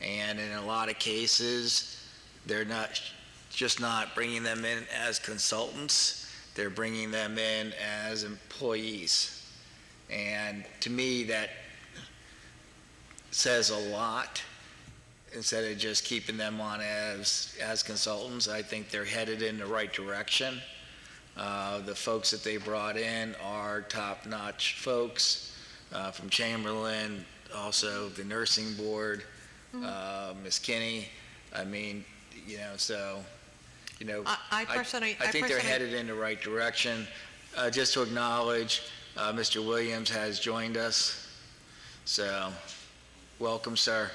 and in a lot of cases, they're not bringing them in as consultants, they're bringing them in as employees. And to me, that says a lot. Instead of just keeping them on as consultants, I think they're headed in the right direction. The folks that they brought in are top-notch folks from Chamberlain, also the nursing board, Ms. Kinney. I think they're headed in the right direction. Just to acknowledge, Mr. Williams has joined us. So, welcome, sir.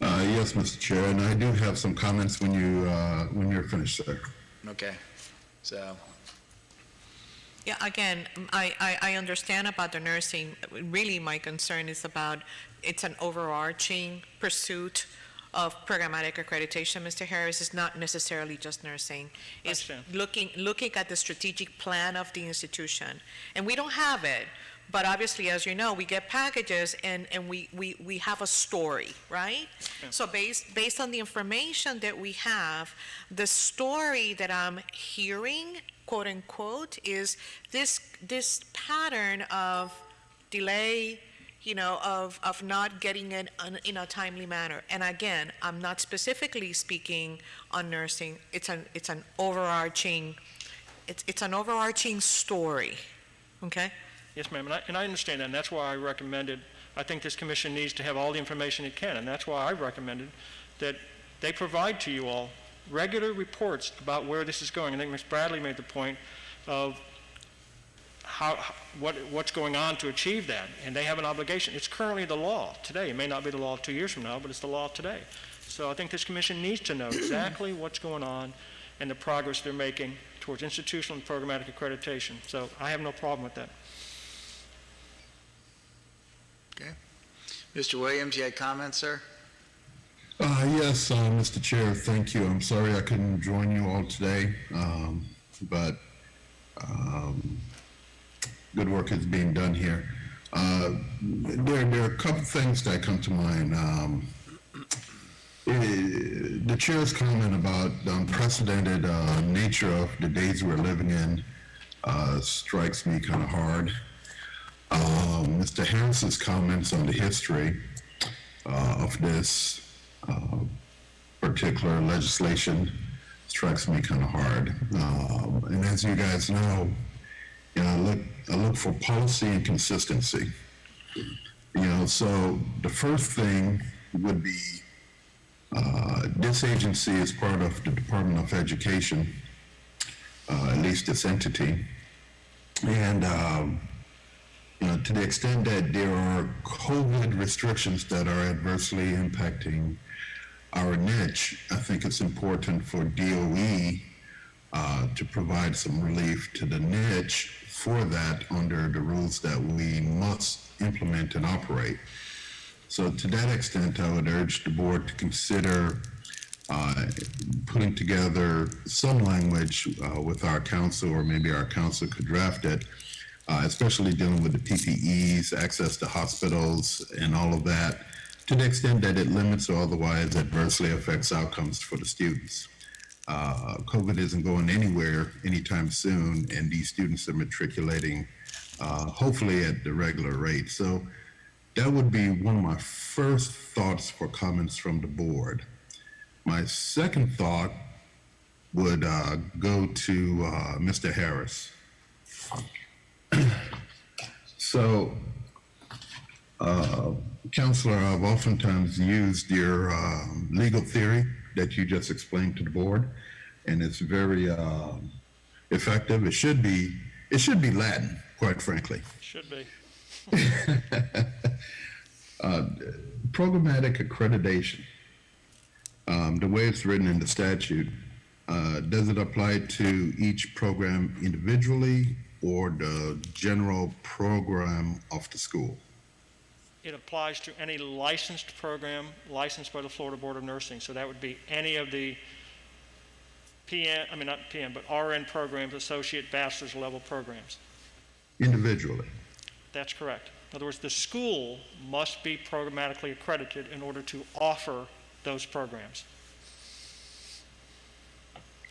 Yes, Mr. Chair, and I do have some comments when you're finished, sir. Okay, so. Yeah, again, I understand about the nursing. Really, my concern is about, it's an overarching pursuit of programmatic accreditation, Mr. Harris. It's not necessarily just nursing. It's looking at the strategic plan of the institution. And we don't have it, But obviously, as you know, we get packages and we have a story, right? So based on the information that we have, the story that I'm hearing, quote unquote, is this pattern of delay, of not getting it in a timely manner. And again, I'm not specifically speaking on nursing. It's an overarching story, okay? Yes, ma'am, and I understand that, and that's why I recommended, I think this commission needs to have all the information it can, and that's why I recommended that they provide to you all regular reports about where this is going. I think Ms. Bradley made the point of what's going on to achieve that, and they have an obligation. It's currently the law today. It may not be the law 2 years from now, but it's the law today. So I think this commission needs to know exactly what's going on and the progress they're making towards institutional and programmatic accreditation. So I have no problem with that. Okay. Mr. Williams, you had comments, sir? Yes, Mr. Chair, thank you. I'm sorry I couldn't join you all today, but good work is being done here. There are a couple things that come to mind. The chair's comment about the unprecedented nature of the days we're living in strikes me kind of hard. Mr. Harris's comments on the history of this particular legislation strikes me kind of hard. And as you guys know, I look for policy and consistency. So the first thing would be this agency is part of the Department of Education, at least this entity, and to the extent that there are COVID restrictions that are adversely impacting our niche, I think it's important for DOE to provide some relief to the niche for that under the rules that we must implement and operate. So to that extent, I would urge the board to consider putting together some language with our council, or maybe our council could draft it, especially dealing with the PPEs, access to hospitals, and all of that, to the extent that it limits or otherwise adversely affects outcomes for the students. COVID isn't going anywhere anytime soon, and these students are matriculating hopefully at the regular rate. So that would be one of my first thoughts for comments from the board. My second thought would go to Mr. Harris. So, Counselor, I've oftentimes used your legal theory that you just explained to the board, and it's very effective. It should be Latin, quite frankly. Should be. Programmatic accreditation, the way it's written in the statute, does it apply to each program individually or the general program of the school? It applies to any licensed program licensed by the Florida Board of Nursing. So that would be any of the RN programs, associate, bachelor's level programs. Individually? That's correct. In other words, the school must be programmatically accredited in order to offer those programs.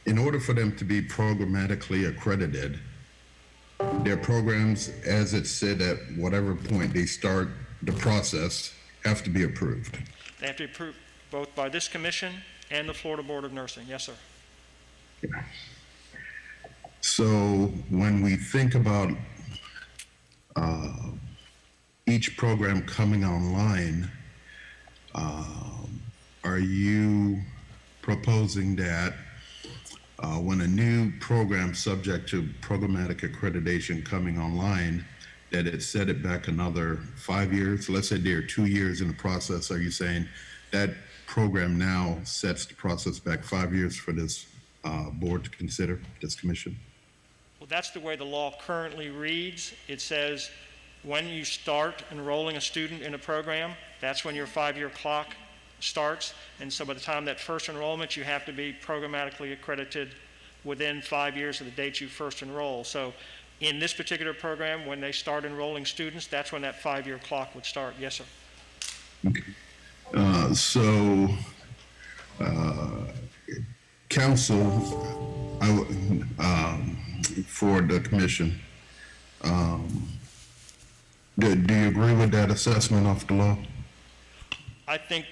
In order for them to be programmatically accredited, their programs, as it's said at whatever point they start the process, have to be approved. They have to be approved both by this commission and the Florida Board of Nursing. Yes, sir. Yeah. So when we think about each program coming online, are you proposing that when a new program subject to programmatic accreditation coming online, that it set it back another 5 years? Let's say they're 2 years in the process. Are you saying that program now sets the process back 5 years for this board to consider, this commission? Well, that's the way the law currently reads. It says when you start enrolling a student in a program, that's when your 5-year clock starts. And so by the time that first enrollment, you have to be programmatically accredited within 5 years of the date you first enroll. So in this particular program, when they start enrolling students, that's when that 5-year clock would start. Yes, sir. So, council, for the commission, do you agree with that assessment of the law? I think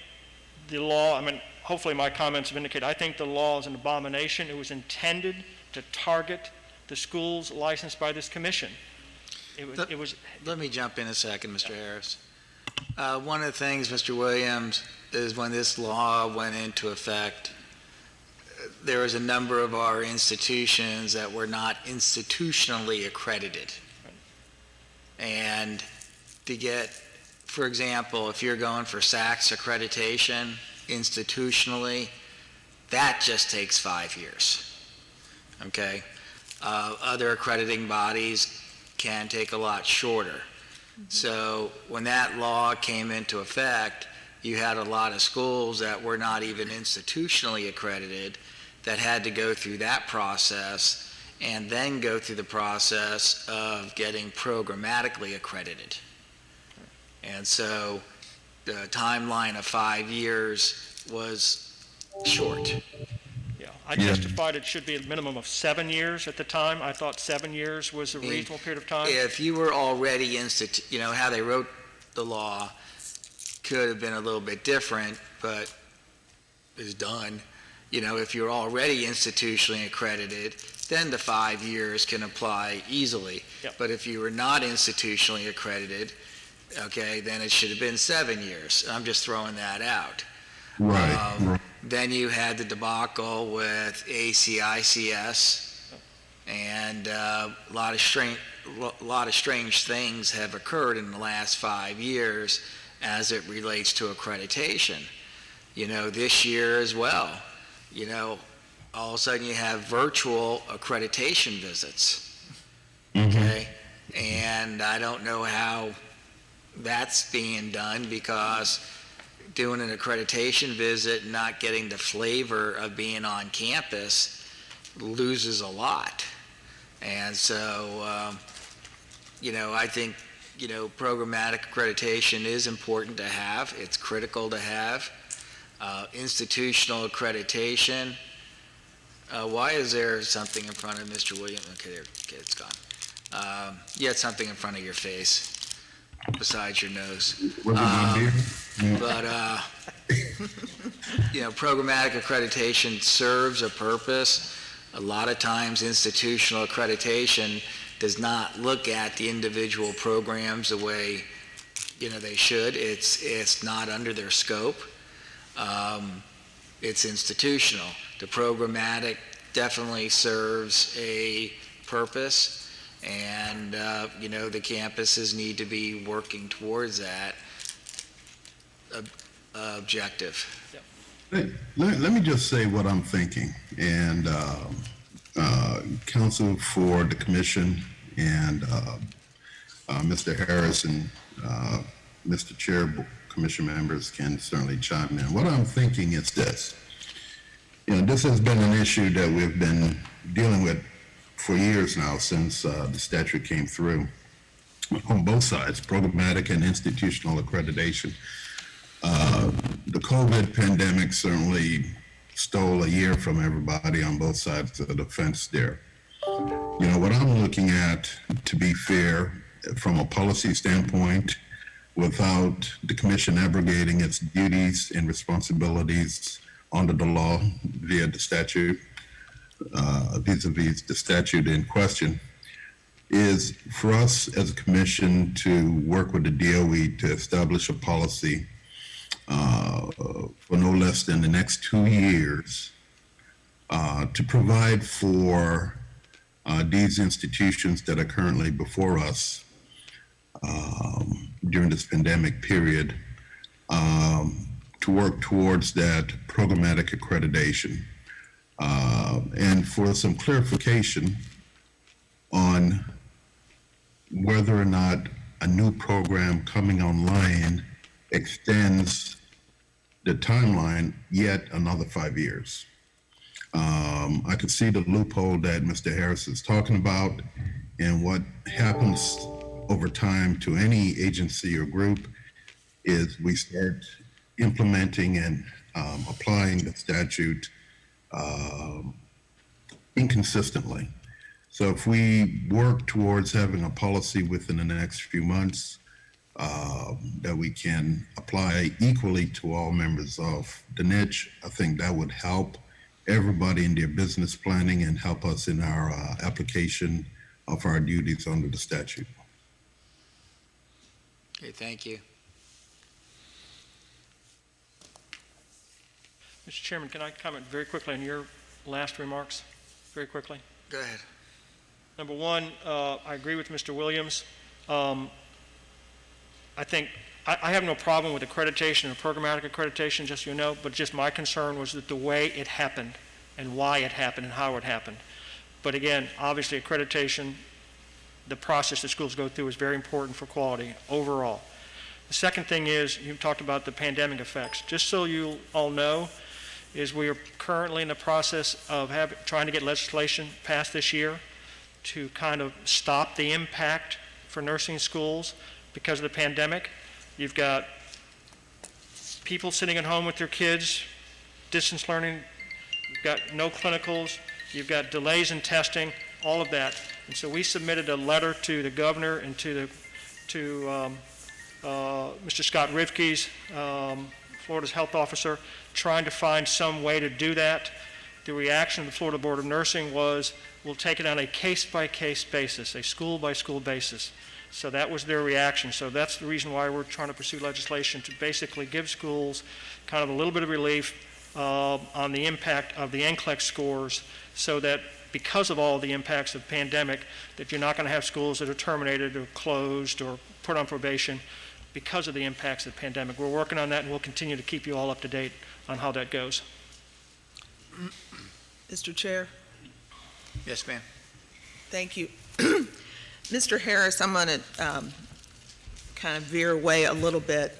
the law, I mean, hopefully my comments have indicated, I think the law is an abomination. It was intended to target the schools licensed by this commission. It was. Let me jump in a second, Mr. Harris. One of the things, Mr. Williams, is when this law went into effect, there was a number of our institutions that were not institutionally accredited. And to get, for example, if you're going for SACS accreditation institutionally, that just takes 5 years, okay? Other accrediting bodies can take a lot shorter. So when that law came into effect, you had a lot of schools that were not even institutionally accredited that had to go through that process and then go through the process of getting programmatically accredited. And so the timeline of 5 years was short. Yeah, I justified it should be a minimum of 7 years at the time. I thought 7 years was a reasonable period of time. If you were already how they wrote the law could have been a little bit different, but is done. If you're already institutionally accredited, then the 5 years can apply easily. Yep. But if you were not institutionally accredited, okay, then it should have been 7 years. I'm just throwing that out. Right. Then you had the debacle with ACICS, and a lot of strange things have occurred in the last 5 years as it relates to accreditation. This year as well. All of a sudden you have virtual accreditation visits, okay? And I don't know how that's being done, because doing an accreditation visit and not getting the flavor of being on campus loses a lot. And so, I think, programmatic accreditation is important to have. It's critical to have. Institutional accreditation. Why is there something in front of Mr. Williams? Okay, it's gone. You had something in front of your face besides your nose. But, programmatic accreditation serves a purpose. A lot of times institutional accreditation does not look at the individual programs the way, they should. It's not under their scope. It's institutional. The programmatic definitely serves a purpose, and, the campuses need to be working towards that objective. Let me just say what I'm thinking, and counsel for the commission and Mr. Harris and Mr. Chair, commission members can certainly chime in. What I'm thinking is this. This has been an issue that we've been dealing with for years now, since the statute came through on both sides, programmatic and institutional accreditation. The COVID pandemic certainly stole a year from everybody on both sides of the fence there. What I'm looking at, to be fair, from a policy standpoint, without the commission abrogating its duties and responsibilities under the law via the statute, vis-a-vis the statute in question, is for us as a commission to work with the DOE to establish a policy for no less than the next 2 years to provide for these institutions that are currently before us during this pandemic period to work towards that programmatic accreditation. And for some clarification on whether or not a new program coming online extends the timeline yet another 5 years. I could see the loophole that Mr. Harris is talking about, And what happens over time to any agency or group is we start implementing and applying the statute inconsistently. So if we work towards having a policy within the next few months that we can apply equally to all members of the niche, I think that would help everybody in their business planning and help us in our application of our duties under the statute. Okay, thank you. Mr. Chairman, can I comment very quickly on your last remarks? Very quickly. Go ahead. Number one, I agree with Mr. Williams. I think I have no problem with accreditation or programmatic accreditation, just so you know, but just my concern was that the way it happened and why it happened and how it happened. But again, obviously accreditation, the process that schools go through is very important for quality overall. The second thing is, you talked about the pandemic effects. Just so you all know, is we are currently in the process of trying to get legislation passed this year to kind of stop the impact for nursing schools because of the pandemic. You've got people sitting at home with their kids, distance learning, you've got no clinicals, you've got delays in testing, all of that. And so we submitted a letter to the governor and to Mr. Scott Rivke's, Florida's health officer, trying to find some way to do that. The reaction of the Florida Board of Nursing was, we'll take it on a case-by-case basis, a school-by-school basis. So that was their reaction. So that's the reason why we're trying to pursue legislation to basically give schools kind of a little bit of relief on the impact of the NCLEX scores, so that because of all the impacts of the pandemic, that you're not going to have schools that are terminated or closed or put on probation because of the impacts of the pandemic. We're working on that, and we'll continue to keep you all up to date on how that goes. Mr. Chair, Yes, ma'am. thank you. Mr. Harris, I'm going to kind of veer away a little bit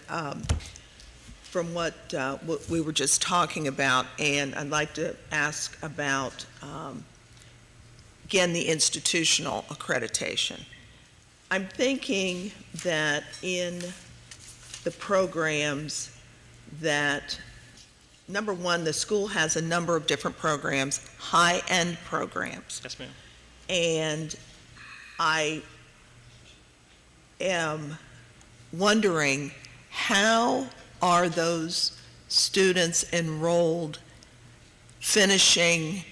from what we were just talking about, and I'd like to ask about, again, the institutional accreditation. I'm thinking that in the programs that, number one, the school has a number of different programs, high-end programs. Yes, ma'am. And I am wondering, how are those students enrolled finishing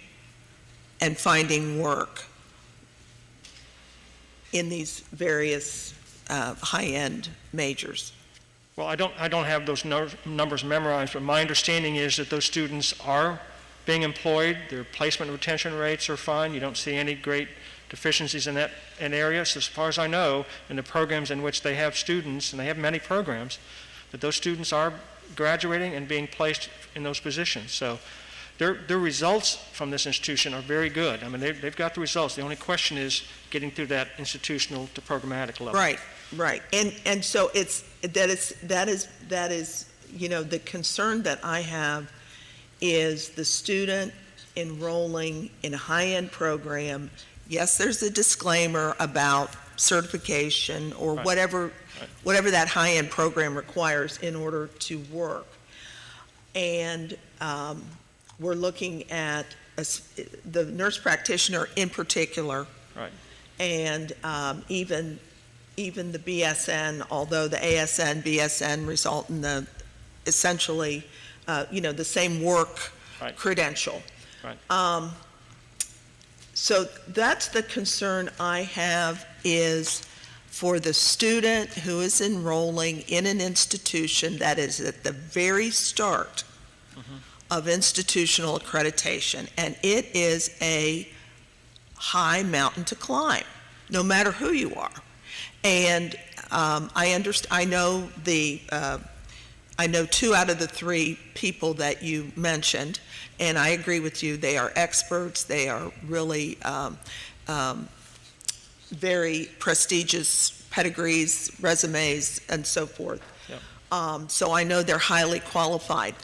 and finding work in these various high-end majors? Well, I don't have those numbers memorized, but my understanding is that those students are being employed. Their placement and retention rates are fine. You don't see any great deficiencies in that area. So as far as I know, in the programs in which they have students, and they have many programs, that those students are graduating and being placed in those positions. So their results from this institution are very good. I mean, they've got the results. The only question is getting through that institutional to programmatic level. Right, right. And so that is, you know, the concern that I have is the student enrolling in a high-end program. Yes, there's a disclaimer about certification or Right. whatever that high-end program requires in order to work. And we're looking at the nurse practitioner in particular. Right. And even the BSN, although the ASN, BSN result in the essentially, the same work Right. credential. Right. So that's the concern I have, is for the student who is enrolling in an institution that is at the very start of institutional accreditation, and it is a high mountain to climb, no matter who you are. And I know 2 out of the 3 people that you mentioned, and I agree with you. They are experts. They are really very prestigious pedigrees, resumes, and so forth. Yep. So I know they're highly qualified.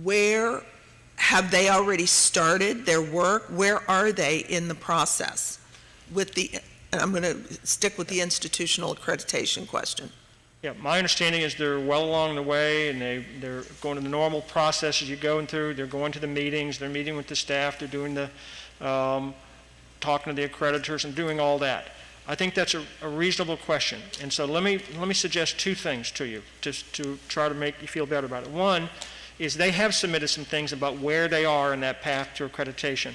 Where have they already started their work? Where are they in the process? with the, and I'm going to stick with the institutional accreditation question. Yeah, my understanding is they're well along the way, and they're going to the normal processes you're going through. They're going to the meetings, they're meeting with the staff, they're doing the, talking to the accreditors and doing all that. I think that's a reasonable question. And so let me suggest two things to you, just to try to make you feel better about it. One is they have submitted some things about where they are in that path to accreditation.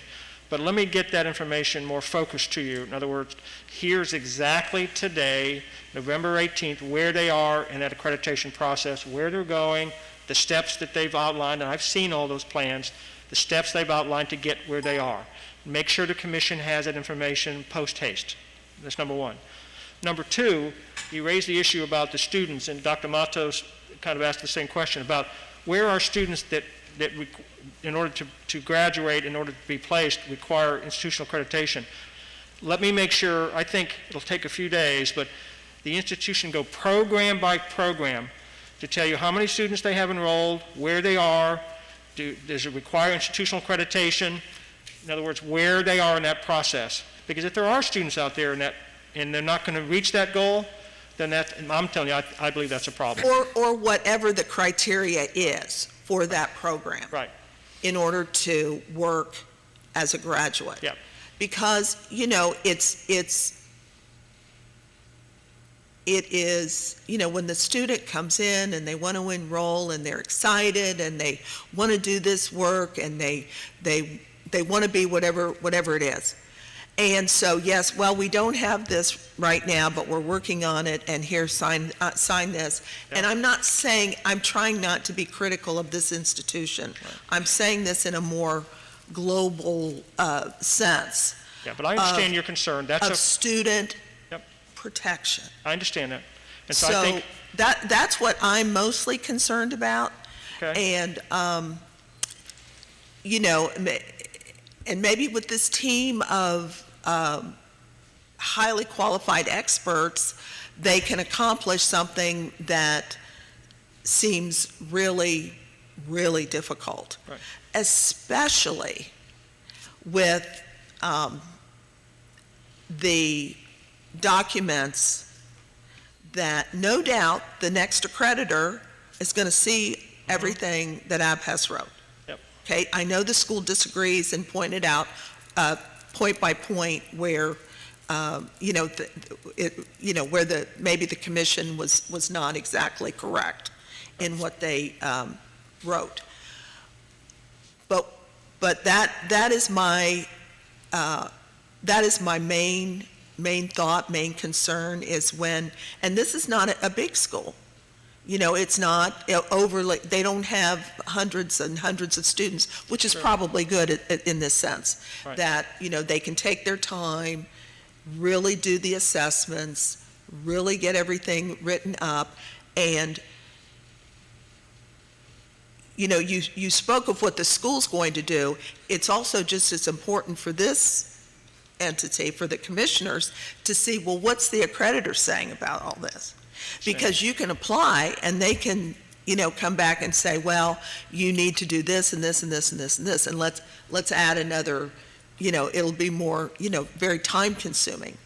But let me get that information more focused to you. In other words, here's exactly today, November 18th, where they are in that accreditation process, where they're going, the steps that they've outlined, and I've seen all those plans, the steps they've outlined to get where they are. Make sure the commission has that information post-haste. That's number one. Number two, you raised the issue about the students, and Dr. Matos kind of asked the same question about where are students that in order to graduate, in order to be placed, require institutional accreditation. Let me make sure, I think it'll take a few days, but the institution go program by program to tell you how many students they have enrolled, where they are, does it require institutional accreditation, in other words, where they are in that process. Because if there are students out there and they're not going to reach that goal, then I'm telling you, I believe that's a problem. Or whatever the criteria is for that program. Right. In order to work as a graduate. Yeah. Because, you know, it is, you know, when the student comes in and they want to enroll and they're excited and they want to do this work and they want to be whatever it is. And so, yes, well, we don't have this right now, but we're working on it, and here, sign this. Yeah. And I'm not saying, I'm trying not to be critical of this institution. Right. I'm saying this in a more global sense. Yeah, but I understand your concern. That's Of student Yep. protection. I understand that. And so I think, that's what I'm mostly concerned about. okay, And, you know, and maybe with this team of highly qualified experts, they can accomplish something that seems really, really difficult. Right. Especially with the documents that no doubt the next accreditor is going to see everything that ABHES wrote. Yep. Okay, I know the school disagrees and pointed out point by point where, you know, where maybe the commission was not exactly correct in what they wrote. But that is my main thought, main concern is when, and this is not a big school. You know, it's not overly, they don't have hundreds and hundreds of students, which is Sure. probably good in this sense. Right. That, you know, they can take their time, really do the assessments, really get everything written up, and, you know, you spoke of what the school's going to do. It's also just as important for this entity, for the commissioners, to see, well, what's the accreditor saying about all this? Because you can apply and they can, you know, come back and say, well, you need to do this and this and this and this and this, and let's add another, you know, it'll be more, you know, very time consuming.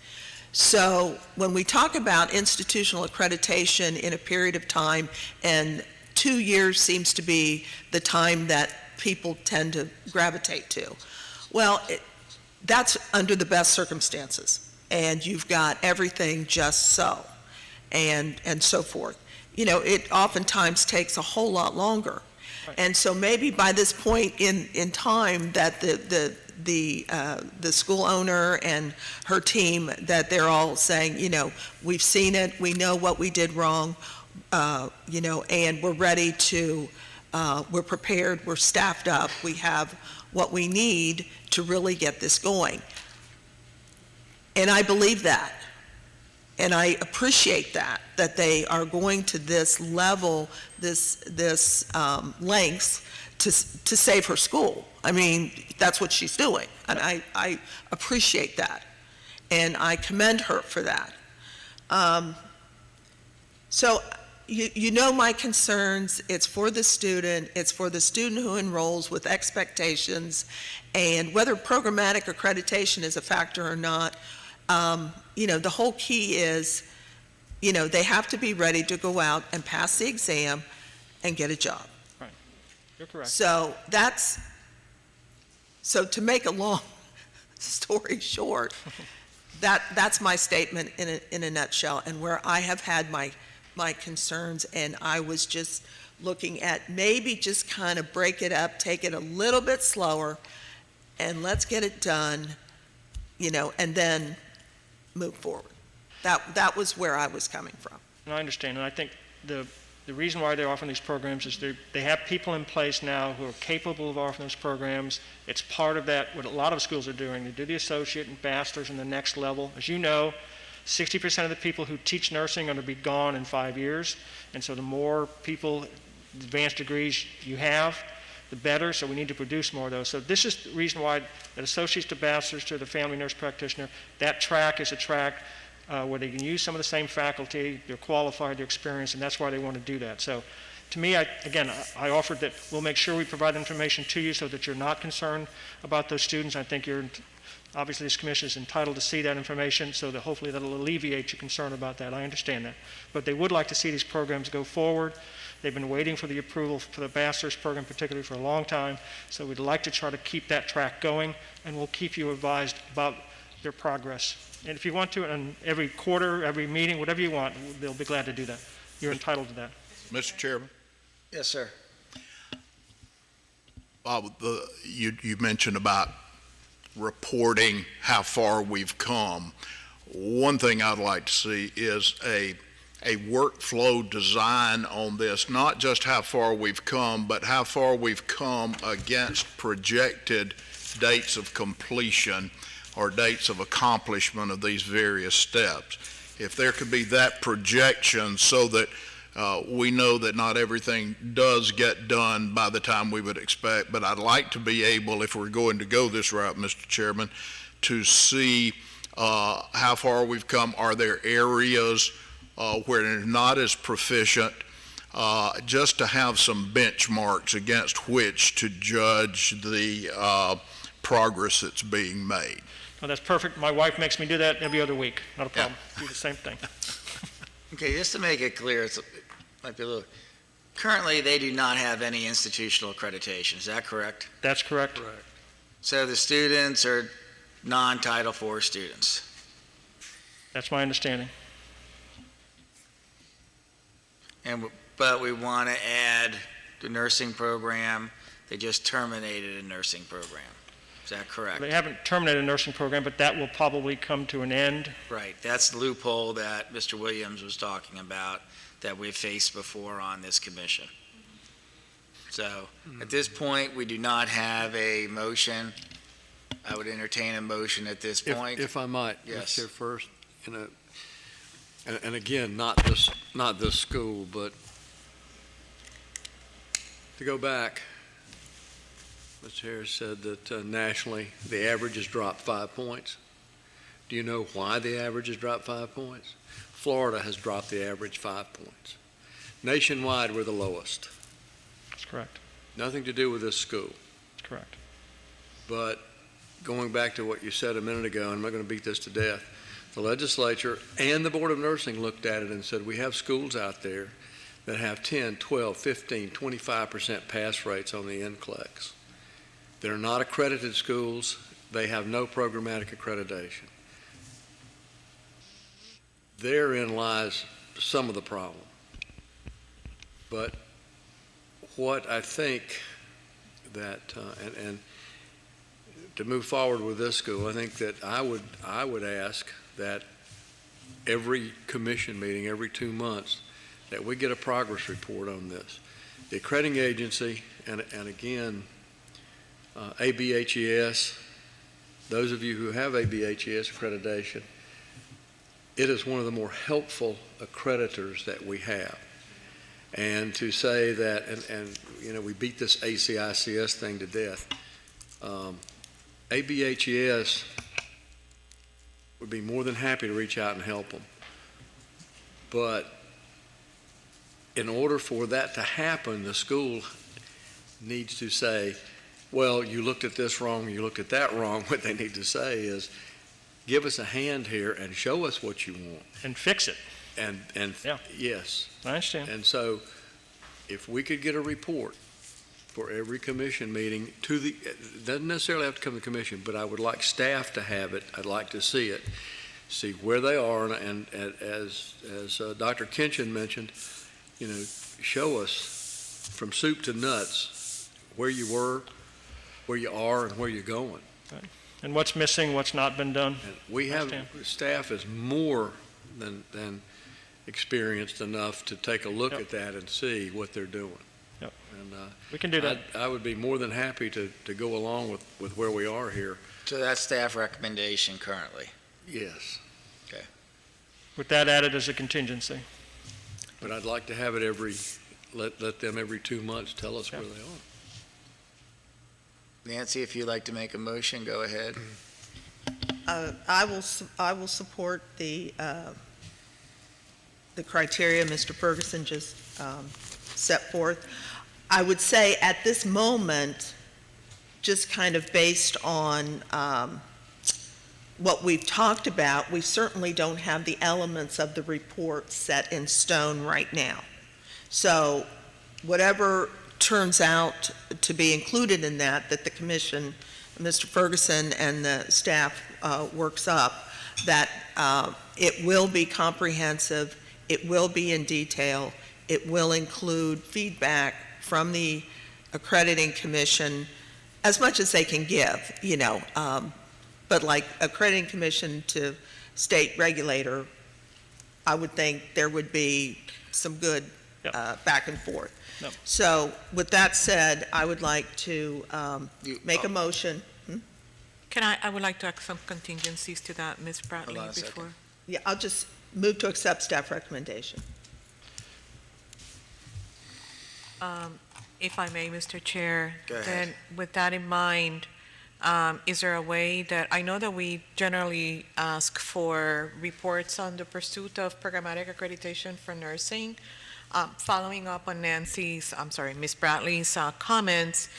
So when we talk about institutional accreditation in a period of time, and 2 years seems to be the time that people tend to gravitate to. Well, that's under the best circumstances, and you've got everything just so. And so forth. You know, it oftentimes takes a whole lot longer. Right. And so maybe by this point in time that the school owner and her team, that they're all saying, you know, we've seen it, we know what we did wrong, you know, and we're ready to, we're prepared, we're staffed up, we have what we need to really get this going. And I believe that. And I appreciate that they are going to this level, this lengths to save her school. I mean, that's what she's doing, and I appreciate that, and I commend her for that. So you know my concerns. It's for the student. It's for the student who enrolls with expectations, and whether programmatic accreditation is a factor or not, The whole key is, they have to be ready to go out and pass the exam and get a job. You're correct. So to make a long story short, that's my statement in a nutshell, and where I have had my concerns, and I was just looking at maybe just kind of break it up, take it a little bit slower, and let's get it done, and then move forward. That was where I was coming from. And I understand, and I think the reason why they're offering these programs is they have people in place now who are capable of offering those programs. It's part of that, what a lot of schools are doing. They do the associate and bachelor's and the next level. As you know, 60% of the people who teach nursing are going to be gone in 5 years, and so the more people, advanced degrees you have, the better, so we need to produce more of those. So this is the reason why that associates to bachelor's to the family nurse practitioner, that track is a track where they can use some of the same faculty, they're qualified, they're experienced, and that's why they want to do that. So to me, I offered that we'll make sure we provide information to you so that you're not concerned about those students. I think obviously this commission is entitled to see that information, so that hopefully that'll alleviate your concern about that. I understand that. But they would like to see these programs go forward. They've been waiting for the approval for the bachelor's program particularly for a long time, so we'd like to try to keep that track going, and we'll keep you advised about their progress. And if you want to, and every quarter, every meeting, whatever you want, they'll be glad to do that. You're entitled to that. Mr. Chairman, Yes, sir. Bob, you mentioned about reporting how far we've come. One thing I'd like to see is a workflow design on this, not just how far we've come, but how far we've come against projected dates of completion or dates of accomplishment of these various steps. If there could be that projection so that we know that not everything does get done by the time we would expect, but I'd like to be able, if we're going to go this route, Mr. Chairman, to see how far we've come. Are there areas where they're not as proficient, just to have some benchmarks against which to judge the progress that's being made? No, that's perfect. My wife makes me do that every other week. Not a problem. Do the same thing. Okay, just to make it clear, it might be a little, currently, they do not have any institutional accreditation, is that correct? That's correct. So the students are non-Title IV students. That's my understanding. But we want to add the nursing program. They just terminated a nursing program. Is that correct? They haven't terminated a nursing program, but that will probably come to an end. Right. That's the loophole that Mr. Williams was talking about that we've faced before on this commission. So at this point, we do not have a motion. I would entertain a motion at this point. If I might, Yes. Mr. First, and again, not this school, but to go back, Mr. Harris said that nationally, the average has dropped 5 points. Do you know why the average has dropped 5 points? Florida has dropped the average 5 points. Nationwide, we're the lowest. That's correct. Nothing to do with this school. That's correct. But going back to what you said a minute ago, and I'm not going to beat this to death, the legislature and the Board of Nursing looked at it and said, we have schools out there that have 10, 12, 15, 25% pass rates on the NCLEX. They're not accredited schools. They have no programmatic accreditation. Therein lies some of the problem. But what I think that, and to move forward with this school, I think that I would ask that every commission meeting, every 2 months, that we get a progress report on this. The accrediting agency, and again, ABHES, those of you who have ABHES accreditation, it is one of the more helpful accreditors that we have. And to say that, and we beat this ACICS thing to death, ABHES would be more than happy to reach out and help them. But in order for that to happen, the school needs to say, well, you looked at this wrong, you looked at that wrong. What they need to say is, give us a hand here and show us what you want. And fix it. And, Yeah. yes. I understand. And so if we could get a report for every commission meeting it doesn't necessarily have to come to the commission, but I would like staff to have it. I'd like to see it, see where they are. And as Dr. Kinchin mentioned, show us from soup to nuts where you were, where you are, and where you're going. And what's missing, what's not been done. And we have, staff is more than experienced enough to take a look at that and see what they're doing. Yep. And We can do that. I would be more than happy to go along with where we are here. So that's staff recommendation currently. Yes, With that added as a contingency. but I'd like to have it let them every 2 months tell us where they are. Nancy, if you'd like to make a motion, go ahead. I will support the criteria Mr. Ferguson just set forth. I would say at this moment, just kind of based on what we've talked about, we certainly don't have the elements of the report set in stone right now. So whatever turns out to be included in that the commission, Mr. Ferguson and the staff works up, that it will be comprehensive, it will be in detail, it will include feedback from the accrediting commission as much as they can give, but like accrediting commission to state regulator, I would think there would be some good back and forth. Yep. So with that said, I would like to make a motion. I would like to add some contingencies to that, Ms. Bradley, Hold on a second. before. Yeah, I'll just move to accept staff recommendation. If I may, Mr. Chair. Go ahead. Then with that in mind, is there a way that, I know that we generally ask for reports on the pursuit of programmatic accreditation for nursing. Following up on Ms. Bradley's comments,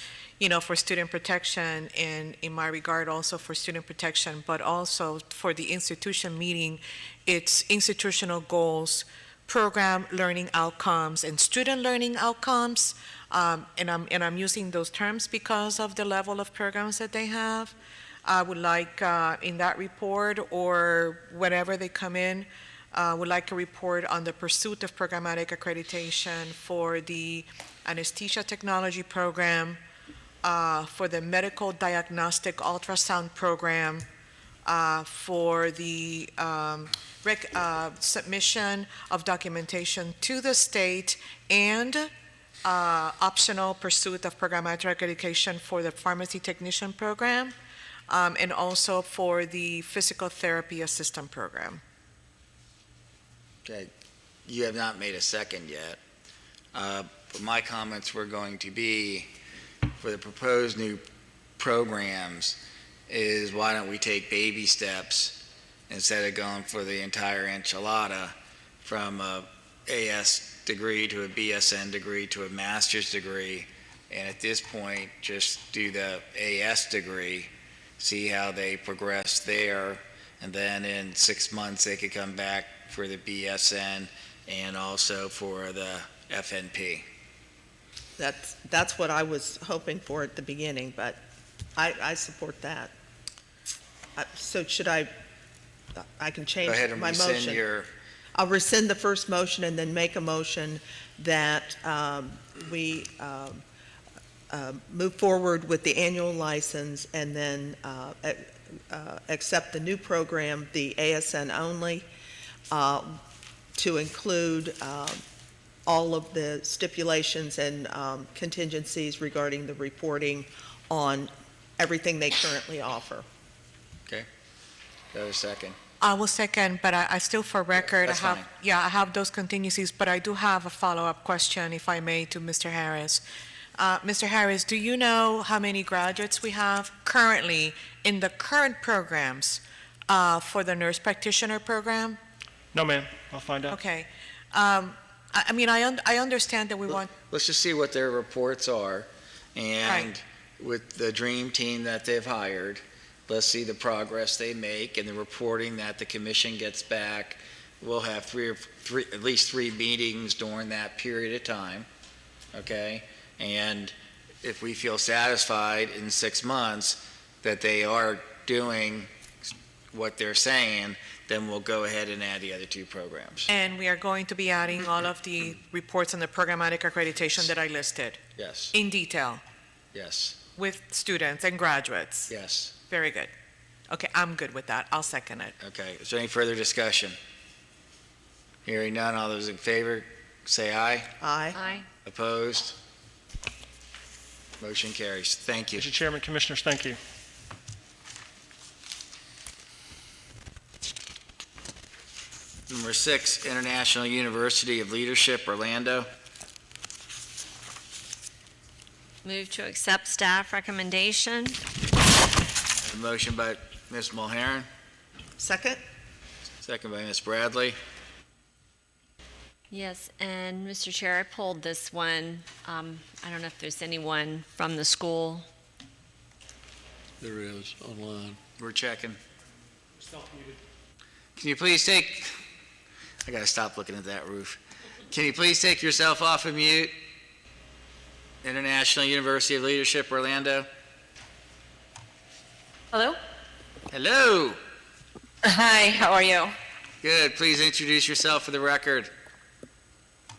for student protection, and in my regard also for student protection, but also for the institution meeting, its institutional goals, program learning outcomes, and student learning outcomes. And I'm using those terms because of the level of programs that they have. I would like in that report or whenever they come in, would like a report on the pursuit of programmatic accreditation for the anesthesia technology program, for the medical diagnostic ultrasound program, for the submission of documentation to the state, and optional pursuit of programmatic accreditation for the pharmacy technician program, and also for the physical therapy assistant program. Okay, you have not made a second yet. But my comments were going to be, for the proposed new programs, is why don't we take baby steps instead of going for the entire enchilada from a AS degree to a BSN degree to a master's degree, and at this point, just do the AS degree, see how they progress there, and then in 6 months, they could come back for the BSN and also for the FNP. That's what I was hoping for at the beginning, but I support that. So should I can change Go ahead and my rescind motion. your, I'll rescind the first motion and then make a motion that we move forward with the annual license and then accept the new program, the ASN only, to include all of the stipulations and contingencies regarding the reporting on everything they currently offer. go a second. I will second, but I still, for record, That's fine. I have those contingencies, but I do have a follow-up question, if I may, to Mr. Harris. Mr. Harris, do you know how many graduates we have currently in the current programs for the nurse practitioner program? No, ma'am. I'll find out. Okay. I mean, I understand that we want, Let's just see what their reports are, and Right. with the dream team that they've hired, Let's see the progress they make and the reporting that the commission gets back. We'll have at least three meetings during that period of time, okay? And if we feel satisfied in 6 months that they are doing what they're saying, then we'll go ahead and add the other two programs. And we are going to be adding all of the reports on the programmatic accreditation that I listed Yes, in detail yes, with students and graduates. yes. Very good. Okay, I'm good with that. I'll second it. Okay, is there any further discussion? Hearing none, all those in favor, say aye. Aye. Aye. Opposed? Motion carries. Thank you. Mr. Chairman, Commissioners, thank you. Number 6, International University of Leadership, Orlando. Move to accept staff recommendation. A motion by Ms. Mulhern, Second? second by Ms. Bradley. Yes, and Mr. Chair, I pulled this one. I don't know if there's anyone from the school. There is, online. We're checking. Can you please take, I gotta stop looking at that roof. Can you please take yourself off of mute? International University of Leadership, Orlando. Hello? Hello. Hi, how are you? Good. Please introduce yourself for the record.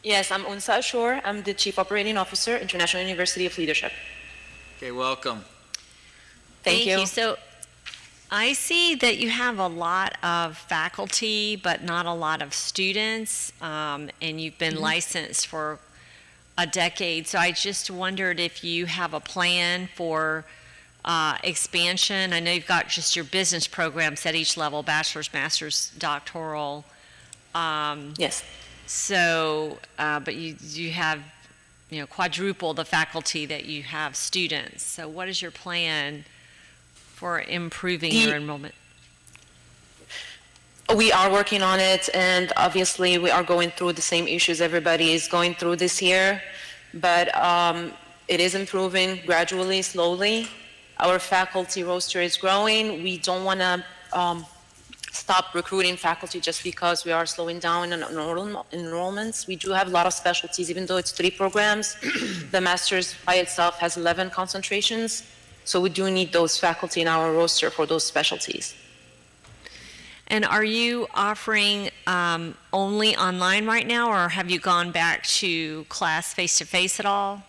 Yes, I'm Unsa Ashur. I'm the Chief Operating Officer, International University of Leadership. Okay, welcome. Thank you. So I see that you have a lot of faculty, but not a lot of students, and you've been licensed for a decade. So I just wondered if you have a plan for expansion. I know you've got just your business programs at each level, bachelor's, master's, doctoral. Yes. So, but you have, quadruple the faculty that you have students. So what is your plan for improving your enrollment? We are working on it, and obviously we are going through the same issues everybody is going through this year, but it is improving gradually, slowly. Our faculty roster is growing. We don't want to stop recruiting faculty just because we are slowing down in enrollments. We do have a lot of specialties, even though it's 3 programs. The master's by itself has 11 concentrations, so we do need those faculty in our roster for those specialties. And are you offering only online right now, or have you gone back to class face-to-face at all?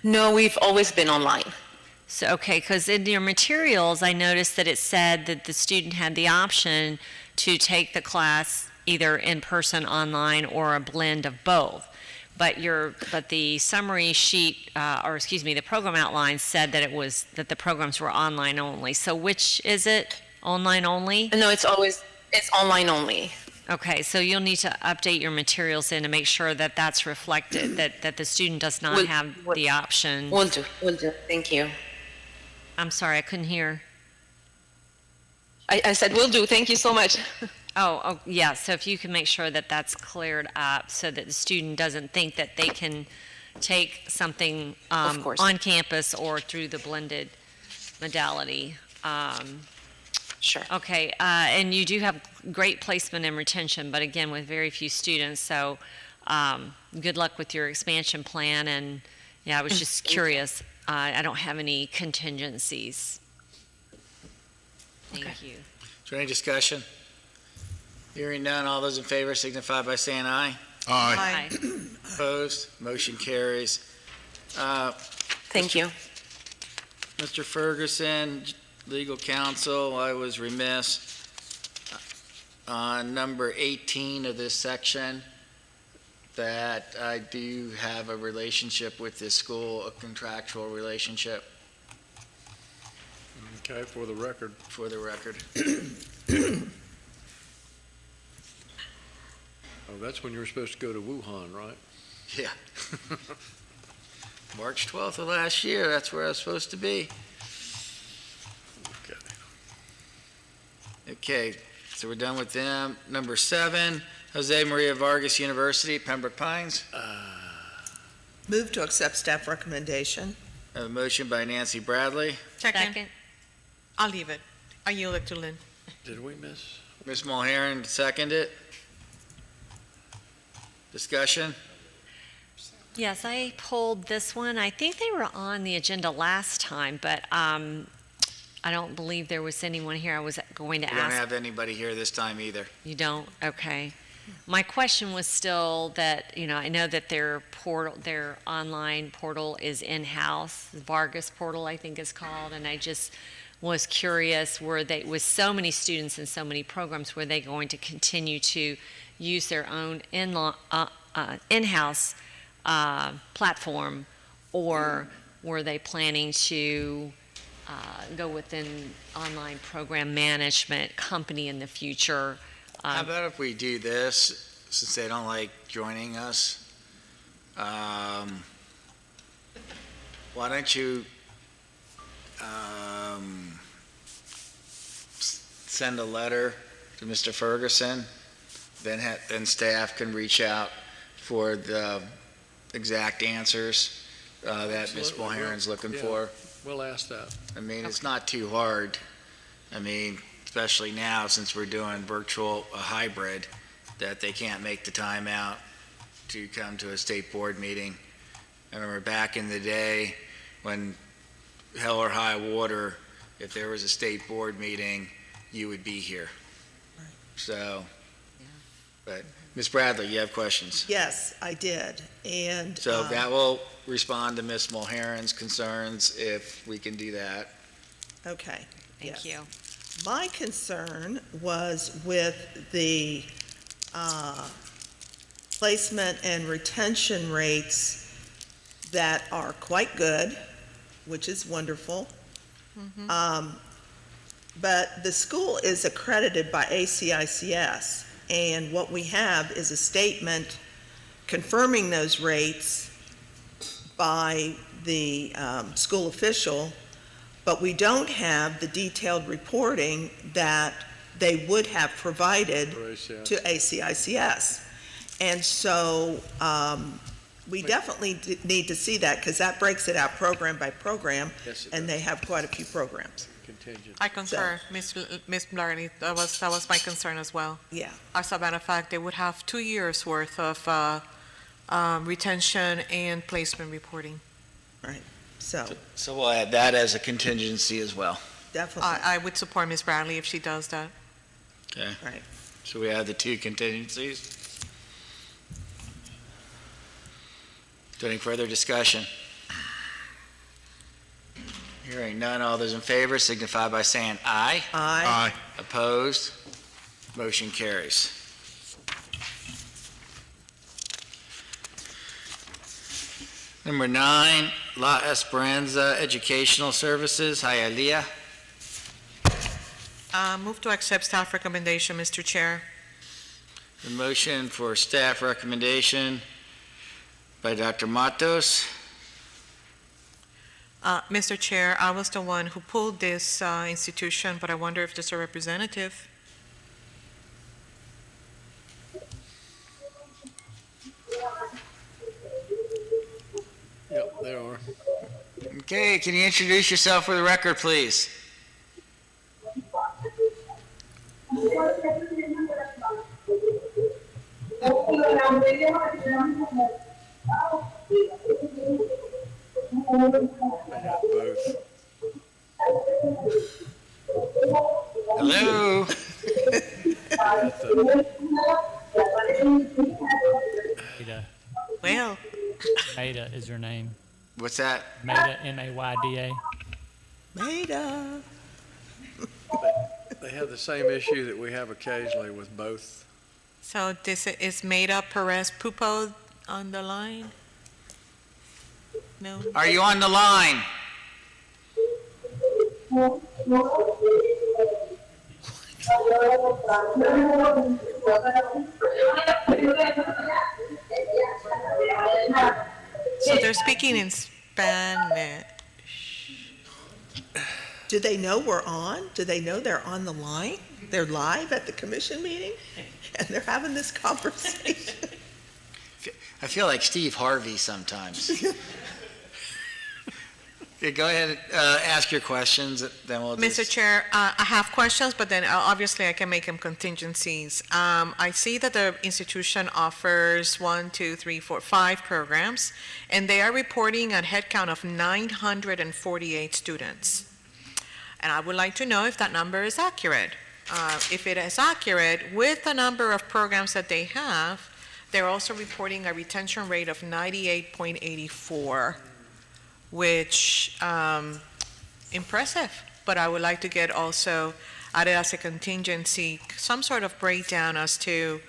No, we've always been online. So, okay, because in your materials, I noticed that it said that the student had the option to take the class either in person, online, or a blend of both. But the summary sheet, the program outline said that the programs were online only. So which is it? Online only? No, it's online only. Okay, so you'll need to update your materials in to make sure that that's reflected, that the student does not have the option. Will do. Thank you. I'm sorry, I couldn't hear. I said will do. Thank you so much. Oh, yeah, so if you can make sure that that's cleared up so that the student doesn't think that they can take something Of course. on campus or through the blended modality. Sure. Okay, and you do have great placement and retention, but again, with very few students, so good luck with your expansion plan, and yeah, I was just curious. I don't have any contingencies. Thank you. Is there any discussion? Hearing none, all those in favor signify by saying aye. Aye. Aye. Opposed? Motion carries. Thank you. Mr. Ferguson, legal counsel, I was remiss on number 18 of this section that I do have a relationship with this school, a contractual relationship, Okay, for the record. for the record. Oh, that's when you were supposed to go to Wuhan, right? Yeah. March 12th of last year, that's where I was supposed to be. Okay. Okay, so we're done with them. Number 7, Jose Maria Vargas University, Pembroke Pines. Move to accept staff recommendation. A motion by Nancy Bradley, Second. I'll leave it. I yield it to Lynn. Did we miss? Ms. Mulheren, second it. Discussion? Yes, I pulled this one. I think they were on the agenda last time, but I don't believe there was anyone here. I was going to We don't ask. have anybody here this time either. You don't? Okay. My question was still that, I know that their portal, their online portal is in-house, the Vargas portal, I think is called, and I just was curious, with so many students and so many programs, were they going to continue to use their own in-house platform, or were they planning to go with an online program management company in the future? How about if we do this, since they don't like joining us? Why don't you send a letter to Mr. Ferguson, then staff can reach out for the exact answers that Ms. Absolutely. Mulheren's looking Yeah. for. We'll ask that. I mean, it's not too hard. I mean, especially now, since we're doing virtual, a hybrid, that they can't make the time out to come to a state board meeting. I remember back in the day, when hell or high water, if there was a state board meeting, you would be here. So, but, Ms. Bradley, you have questions? Yes, I did, and. So that will respond to Ms. Mulheren's concerns if we can do that. Okay. Thank yes. you. My concern was with the placement and retention rates that are quite good, which is wonderful. But the school is accredited by ACICS, and what we have is a statement confirming those rates by the school official, but we don't have the detailed reporting that they would have provided to ACICS. And so we definitely need to see that, because that breaks it out program by program, Yes, it and does. they have quite a few programs. Contingent. I concur, Ms. Blarney. That was my concern as well. Yeah. As a matter of fact, they would have 2 years' worth of retention and placement reporting. So So we'll add that as a contingency as well. definitely, I would support Ms. Bradley if she does that. Okay? right. So we add the two contingencies? Is there any further discussion? Hearing none, all those in favor signify by saying aye. Aye. Opposed? Motion carries. Number 9, La Esperanza Educational Services, Hialeah. Move to accept staff recommendation, Mr. Chair. The motion for staff recommendation by Dr. Matos. Mr. Chair, I was the one who pulled this institution, but I wonder if there's a representative. Yep, there are. Okay, can you introduce yourself for the record, please? I have both. Hello? Maida. Well, Maida is her name. What's that? Maida, M-A-Y-D-A. Maida. They have the same issue that we have occasionally with both. so this is Maida Perez Pupo on the line? No? Are you on the line? So they're speaking in Spanish. Do they know we're on? Do they know they're on the line? They're live at the commission meeting, and they're having this conversation? I feel like Steve Harvey sometimes. Yeah, go ahead, ask your questions, then we'll Mr. just... Chair, I have questions, but then obviously I can make them contingencies. I see that the institution offers 5 programs, and they are reporting a headcount of 948 students. And I would like to know if that number is accurate. If it is accurate, with the number of programs that they have, they're also reporting a retention rate of 98.84, which, impressive. But I would like to get also added as a contingency, some sort of breakdown as to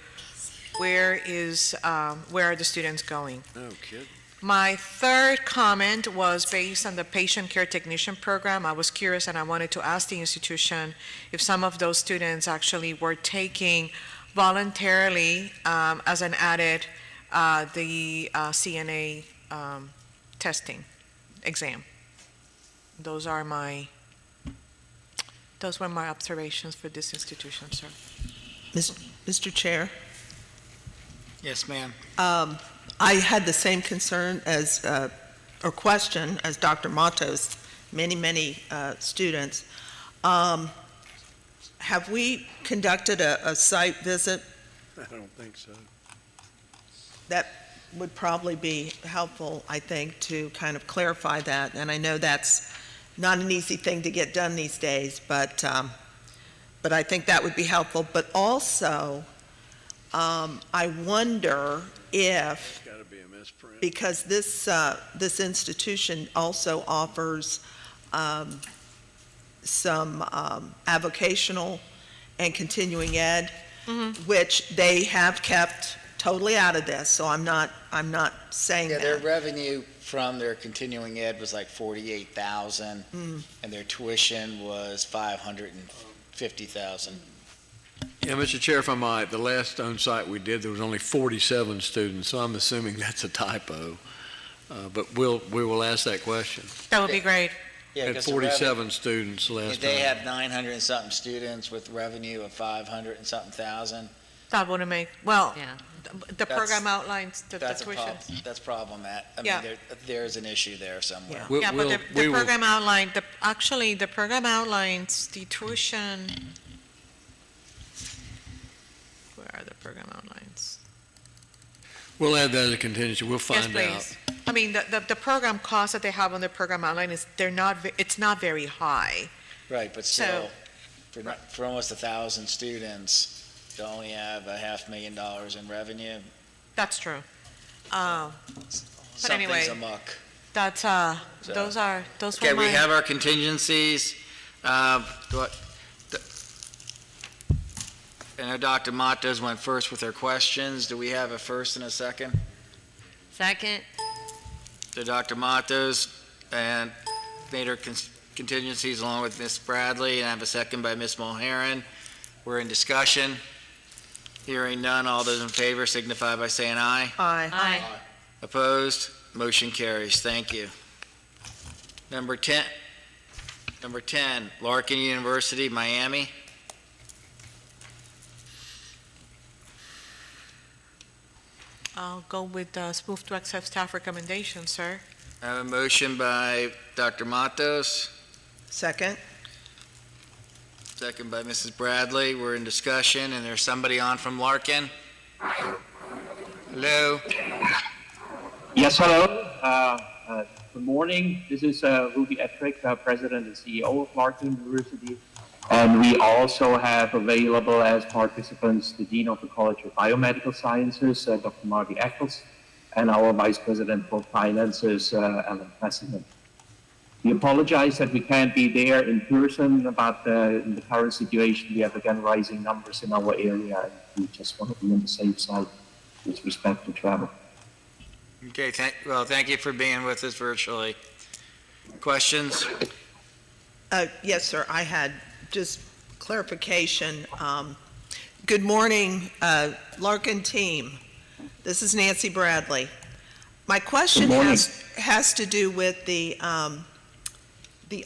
where are the students going. No kidding. My third comment was based on the patient care technician program. I was curious and I wanted to ask the institution if some of those students actually were taking voluntarily, as an added, the CNA testing exam. Those were my observations for this institution, sir. Mr. Chair, Yes, ma'am. I had the same concern as, or question as Dr. Matos, many students. Have we conducted a site visit? I don't think so. That would probably be helpful, I think, to kind of clarify that. And I know that's not an easy thing to get done these days, but I think that would be helpful. But also, I wonder if, Got to be a misprint. because this institution also offers some avocational and continuing ed, which they have kept totally out of this, so I'm not saying Yeah, their that. revenue from their continuing ed was like 48,000, and their tuition was 550,000. Yeah, Mr. Chair, if I might, the last on-site we did, there was only 47 students, so I'm assuming that's a typo. But we will ask that question. That would be great. Yeah, Had 47 students last They time. had 900 and something students with revenue of 500 and something thousand. That wouldn't make, well, Yeah. the program outlines the That's a tuition. problem. That's problematic. I Yeah. mean, there's an issue there somewhere. Yeah. Yeah, but the we will- program outline, actually, the program outlines the tuition. Where are the program outlines? We'll add that as a contingency. We'll Yes, find out. please. I mean, the program costs that they have on the program outline it's not very high. Right, but still, for almost 1,000 students, to only have $500,000 in revenue, That's true. But something's anyway, amok. that's, those were Okay, we my, have our contingencies. I know Dr. Matos went first with her questions. Do we have a first and a second? Second? So Dr. Matos and made her contingencies along with Ms. Bradley, and I have a second by Ms. Mulheron. We're in discussion. Hearing none, all those in favor signify by saying aye. Aye. Opposed? Motion carries. Thank you. Number 10, Larkin University, Miami. I'll go with move to accept staff recommendation, sir. I have a motion by Dr. Matos, Second? second by Mrs. Bradley. We're in discussion, and there's somebody on from Larkin. Hello? Yes, hello. Good morning. This is Ruby Ettrick, President and CEO of Larkin University. And we also have available as participants the Dean of the College of Biomedical Sciences, Dr. Marty Eccles, and our Vice President for Finances, Alan Fessenden. We apologize that we can't be there in person, but in the current situation, we have again rising numbers in our area, and we just want to be on the safe side with respect to travel. Okay, thank you for being with us virtually. Questions? Yes, sir, I had just clarification. Good morning, Larkin team. This is Nancy Bradley. My question has to do with the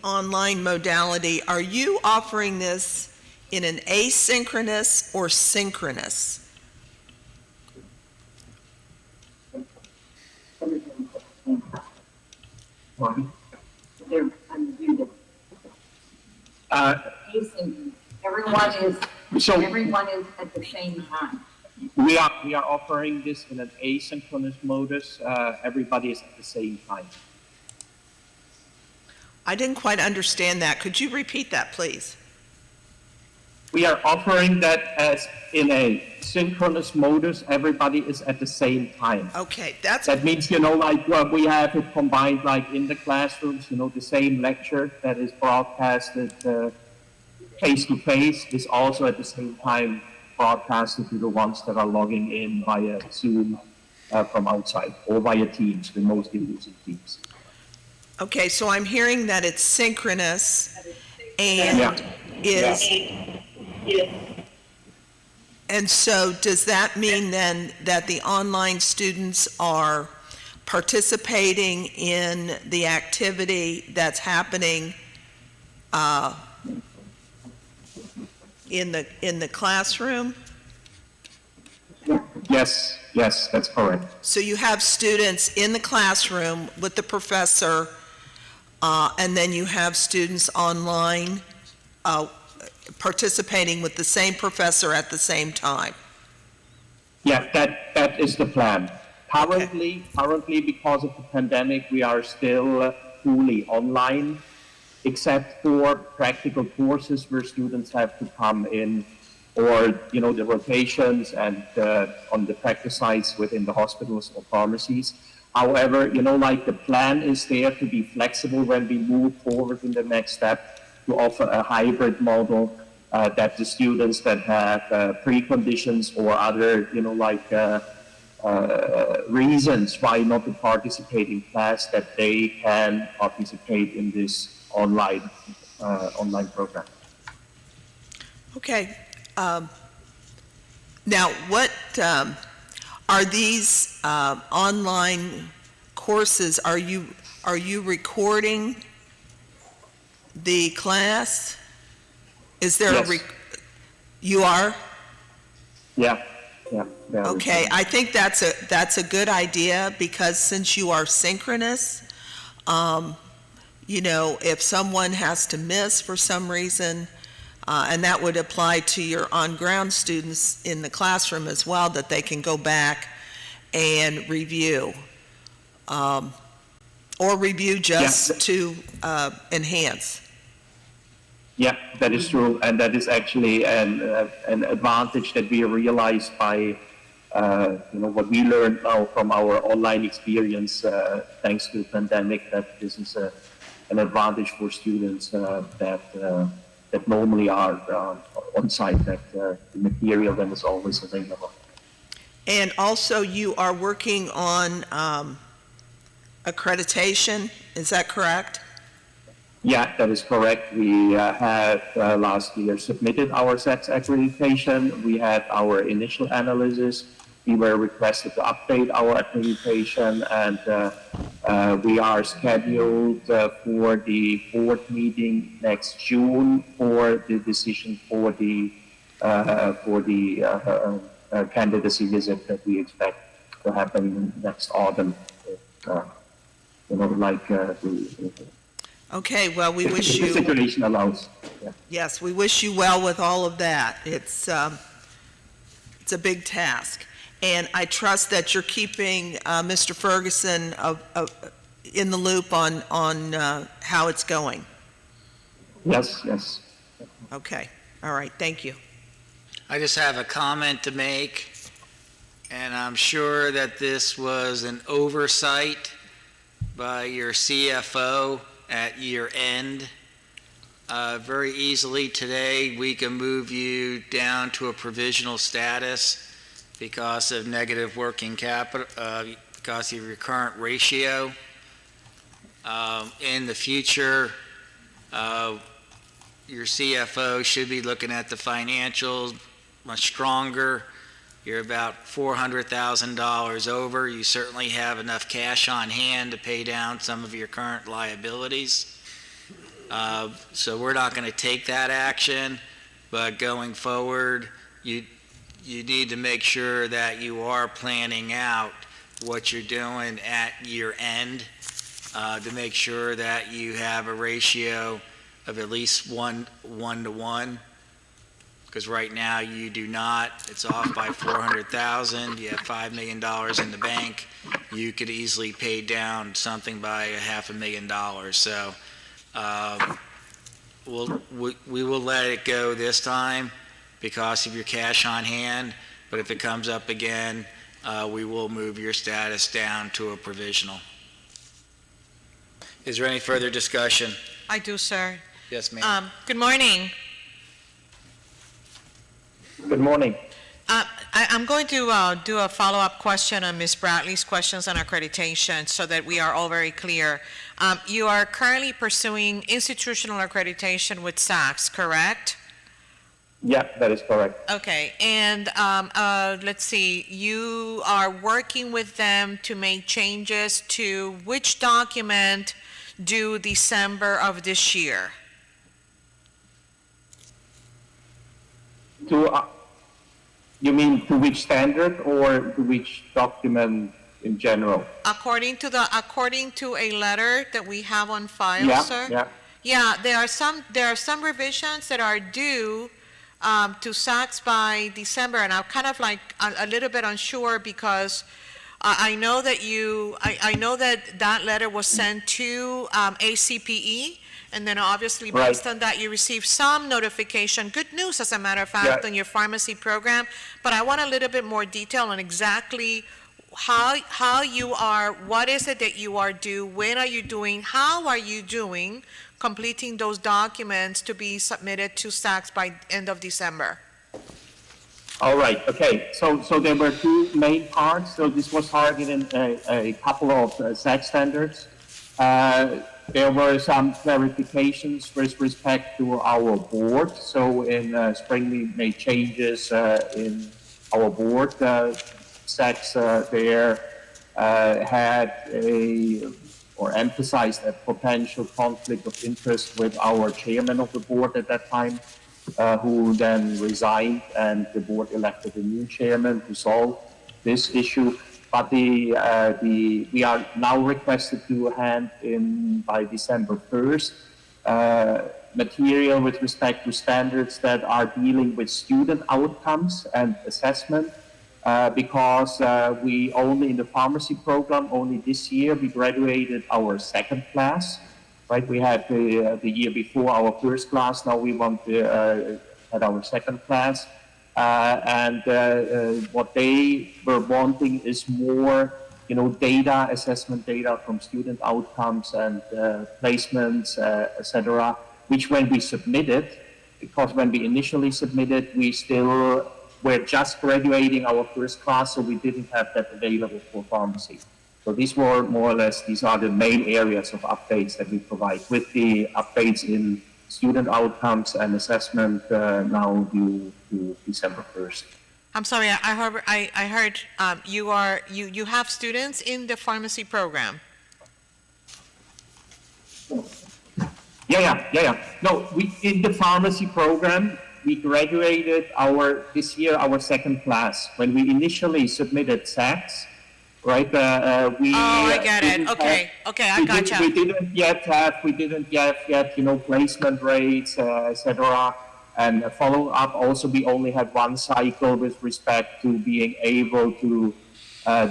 online modality. Are you offering this in an asynchronous or synchronous? they're unmuted. Asynchronous. Everyone is at the same time. We are offering this in an asynchronous modus. Everybody is at the same time. I didn't quite understand that. Could you repeat that, please? We are offering that as in a synchronous modus. Everybody is at the same time. Okay, that means, like we have it combined, like in the classrooms, the same lecture that is broadcasted face to face is also at the same time broadcasted to the ones that are logging in via Zoom from outside or via Teams. We're mostly using Teams. Okay, so I'm hearing that it's synchronous and and so does that mean then that the online students are participating in the activity that's happening in the classroom? Yes, that's correct. So you have students in the classroom with the professor, and then you have students online participating with the same professor at the same time? Yeah, that is the plan. Currently, because of the pandemic, we are still fully online, except for practical courses where students have to come in, or the rotations and on the practice sites within the hospitals or pharmacies. However, like the plan is there to be flexible when we move forward in the next step to offer a hybrid model that the students that have preconditions or other reasons why not to participate in class, that they can participate in this online program. Okay. Now, what are these online courses? Are you recording the class? Is there Yes. You are? Yeah. Okay, I think that's a good idea, because since you are synchronous, if someone has to miss for some reason, and that would apply to your on-ground students in the classroom as well, that they can go back and review, or review just to enhance. Yeah, that is true, and that is actually an advantage that we realized by what we learned now from our online experience, thanks to the pandemic, that this is an advantage for students that normally are on site, that the material then is always available. And also, you are working on accreditation, is that correct? Yeah, that is correct. We had last year submitted our SETS accreditation. We had our initial analysis. We were requested to update our accreditation, and we are scheduled for the board meeting next June for the decision for the candidacy visit that we expect to happen next autumn. Okay, well, we wish you... The situation allows. Yeah. Yes, we wish you well with all of that. It's a big task. And I trust that you're keeping Mr. Ferguson in the loop on how it's going. Yes. Okay, all right, thank you. I just have a comment to make, and I'm sure that this was an oversight by your CFO at year end. Very easily today, we can move you down to a provisional status because of negative working capital, because of your current ratio. In the future, your CFO should be looking at the financials much stronger. You're about $400,000 over. You certainly have enough cash on hand to pay down some of your current liabilities. So we're not going to take that action, but going forward, you need to make sure that you are planning out what you're doing at year end. to make sure that you have a ratio of at least 1 to 1. Because right now you do not. It's off by 400,000. You have $5 million in the bank. You could easily pay down something by $500,000. So we will let it go this time because of your cash on hand. But if it comes up again, we will move your status down to a provisional. Is there any further discussion? I do, sir. Yes, ma'am. Good morning. Good morning. I'm going to do a follow-up question on Ms. Bradley's questions on accreditation so that we are all very clear. You are currently pursuing institutional accreditation with SACS, correct? Yeah, that is correct. Okay, and let's see, you are working with them to make changes to which document due December of this year? You mean to which standard or to which document in general? According to a letter that we have on file, Yeah, sir? yeah. Yeah, there are some revisions that are due to SACS by December, and I'm kind of like a little bit unsure because I know that I know that letter was sent to ACPE, and then obviously based on that, you received some notification, good news as a matter of fact, on your pharmacy program, but I want a little bit more detail on exactly how you are, what is it that you are due, when are you doing, how are you doing completing those documents to be submitted to SACS by end of December? All right, okay. So there were two main parts. So this was targeting a couple of SAC standards. There were some clarifications with respect to our board. So in spring, we made changes in our board. SACS there had or emphasized a potential conflict of interest with our chairman of the board at that time, who then resigned, and the board elected a new chairman to solve this issue. But we are now requested to hand in by December 1st material with respect to standards that are dealing with student outcomes and assessment, because we only in the pharmacy program, only this year, we graduated our second class. Right, we had the year before our first class. Now we want to had our second class, and what they were wanting is more, data, assessment data from student outcomes and placements, etc. Which when we submitted, because when we initially submitted, we still were just graduating our first class, so we didn't have that available for pharmacy. So these were more or less, these are the main areas of updates that we provide, with the updates in student outcomes and assessment now due to December 1st. I'm sorry, I heard you have students in the pharmacy program. Yeah. No, in the pharmacy program, we graduated this year our second class. When we initially submitted SACS, right? I get it. Okay, I gotcha. We didn't yet have placement rates, etc. And follow up. Also, we only had one cycle with respect to being able to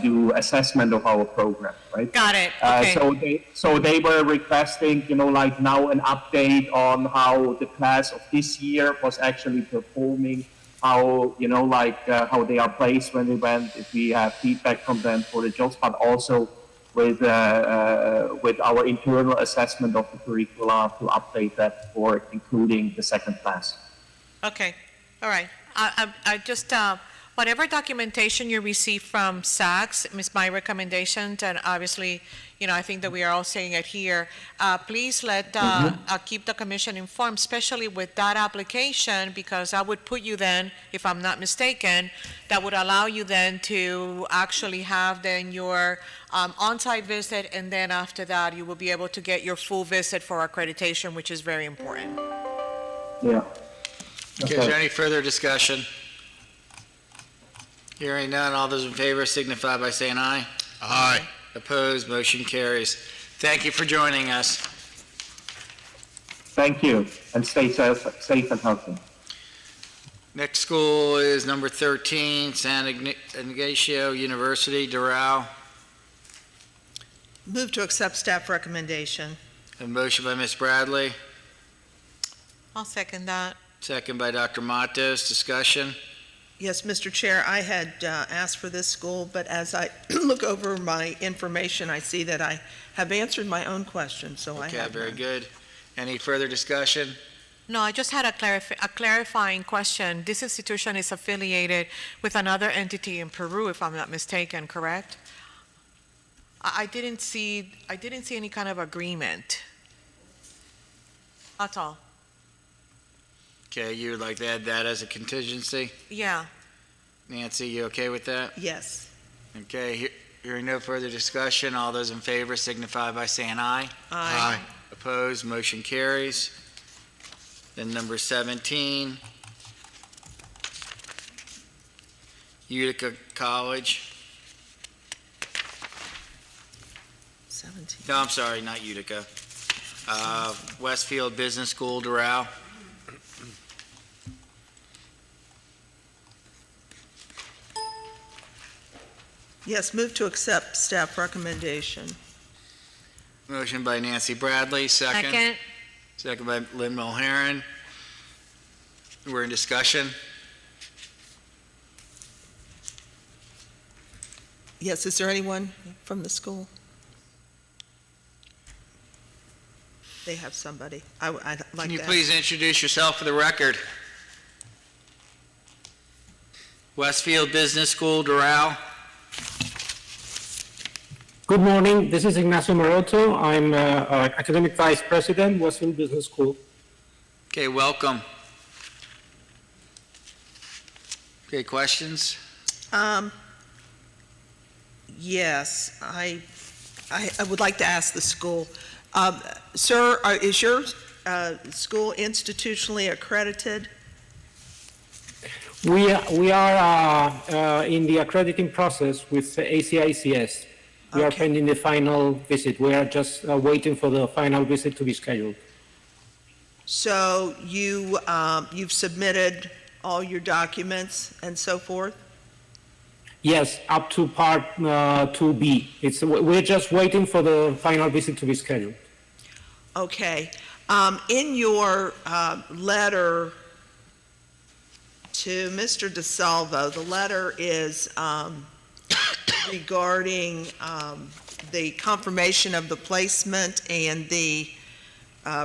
do assessment of our program, right? Got it. Okay. So they were requesting, like now an update on how the class of this year was actually performing. How how they are placed when they went, if we have feedback from them for the jobs, but also with our internal assessment of the curricula to update that for including the second class. Okay, all right. I just whatever documentation you receive from SACS, my recommendations, and obviously, I think that we are all saying it here, please keep the commission informed, especially with that application, because that would put you then, if I'm not mistaken, that would allow you then to actually have then your on-site visit, and then after that, you will be able to get your full visit for accreditation, which is very important. Yeah. Okay, is there any further discussion? Hearing none, all those in favor signify by saying aye. Aye. Opposed, motion carries. Thank you for joining us. Thank you, and stay safe and healthy. Next school is number 13, San Ignacio University, Doral. Move to accept staff recommendation. A motion by Ms. Bradley, I'll second that. second by Dr. Matos. Discussion? Yes, Mr. Chair, I had asked for this school, but as I look over my information, I see that I have answered my own question, so I Okay, have very none. good. Any further discussion? No, I just had a clarifying question. This institution is affiliated with another entity in Peru, if I'm not mistaken, correct? I didn't see any kind of agreement. That's all. Okay, you would like to add that as a contingency? Yeah. Nancy, you okay with that? Yes. Okay, hearing no further discussion, all those in favor signify by saying aye. Aye. Opposed, motion carries. Then number 17, Utica College. 17. No, I'm sorry, not Utica. Westfield Business School, Doral. Yes, move to accept staff recommendation. Motion by Nancy Bradley, second. Second. Second by Lynn Mulheron. We're in discussion. Yes, is there anyone from the school? They have somebody. I'd like Can you that. please introduce yourself for the record? Westfield Business School, Doral. Good morning. This is Ignacio Maroto. I'm Academic Vice President, Westfield Business School. Okay, welcome. Okay, questions? Yes, I would like to ask the school. Sir, is your school institutionally accredited? We are in the accrediting process with ACICS. We are pending the final visit. We are just waiting for the final visit to be scheduled. So you've submitted all your documents and so forth? Yes, up to part 2B. We're just waiting for the final visit to be scheduled. Okay. In your letter to Mr. DeSalvo, the letter is regarding the confirmation of the placement and the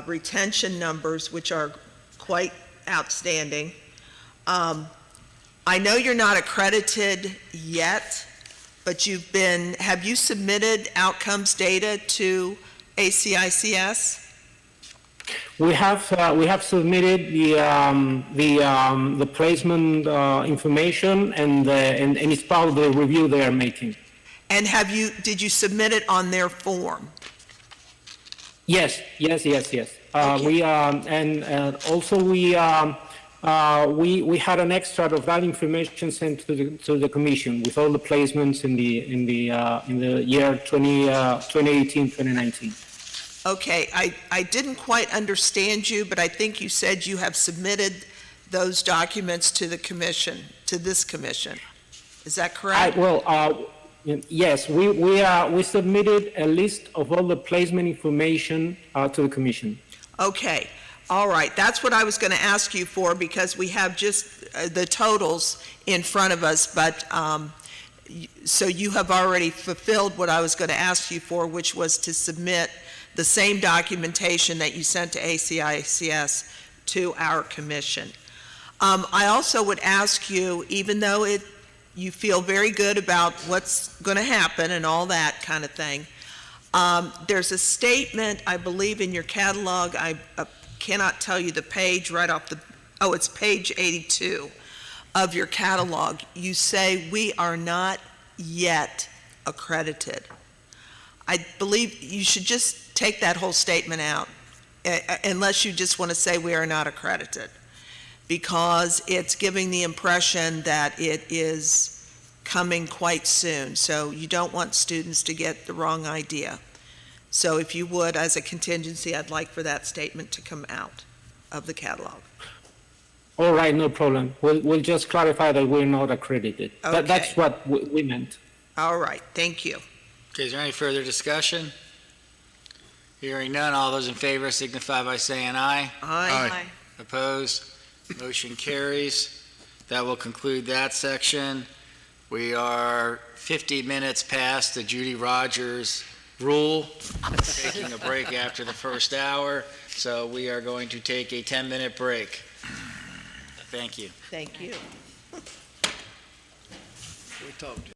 retention numbers, which are quite outstanding. I know you're not accredited yet, but have you submitted outcomes data to ACICS? We have submitted the placement information and it's part of the review they are making. And did you submit it on their form? Yes. Okay. We and also we had an extract of that information sent to the commission with all the placements in the year 2018, 2019. Okay, I didn't quite understand you, but I think you said you have submitted those documents to the commission, to this commission. Is that correct? Yes, we submitted a list of all the placement information to the commission. Okay, all right. That's what I was going to ask you for because we have just the totals in front of us, but so you have already fulfilled what I was going to ask you for, which was to submit the same documentation that you sent to ACICS to our commission. I also would ask you, even though you feel very good about what's going to happen and all that kind of thing, there's a statement, I believe, in your catalog. I cannot tell you the page right off it's page 82 of your catalog. You say, "We are not yet accredited." I believe you should just take that whole statement out, unless you just want to say we are not accredited, because it's giving the impression that it is coming quite soon. So you don't want students to get the wrong idea So if you would, as a contingency, I'd like for that statement to come out of the catalog. All right, no problem. We'll just clarify that we're not accredited. That's Okay. what we meant. All right, thank you. Okay, is there any further discussion? Hearing none, all those in favor signify by saying aye. Aye. Opposed? Motion carries. That will conclude that section. We are 50 minutes past the Judy Rogers rule, taking a break after the first hour, so we are going to take a 10-minute break. Thank you. Thank you. We talked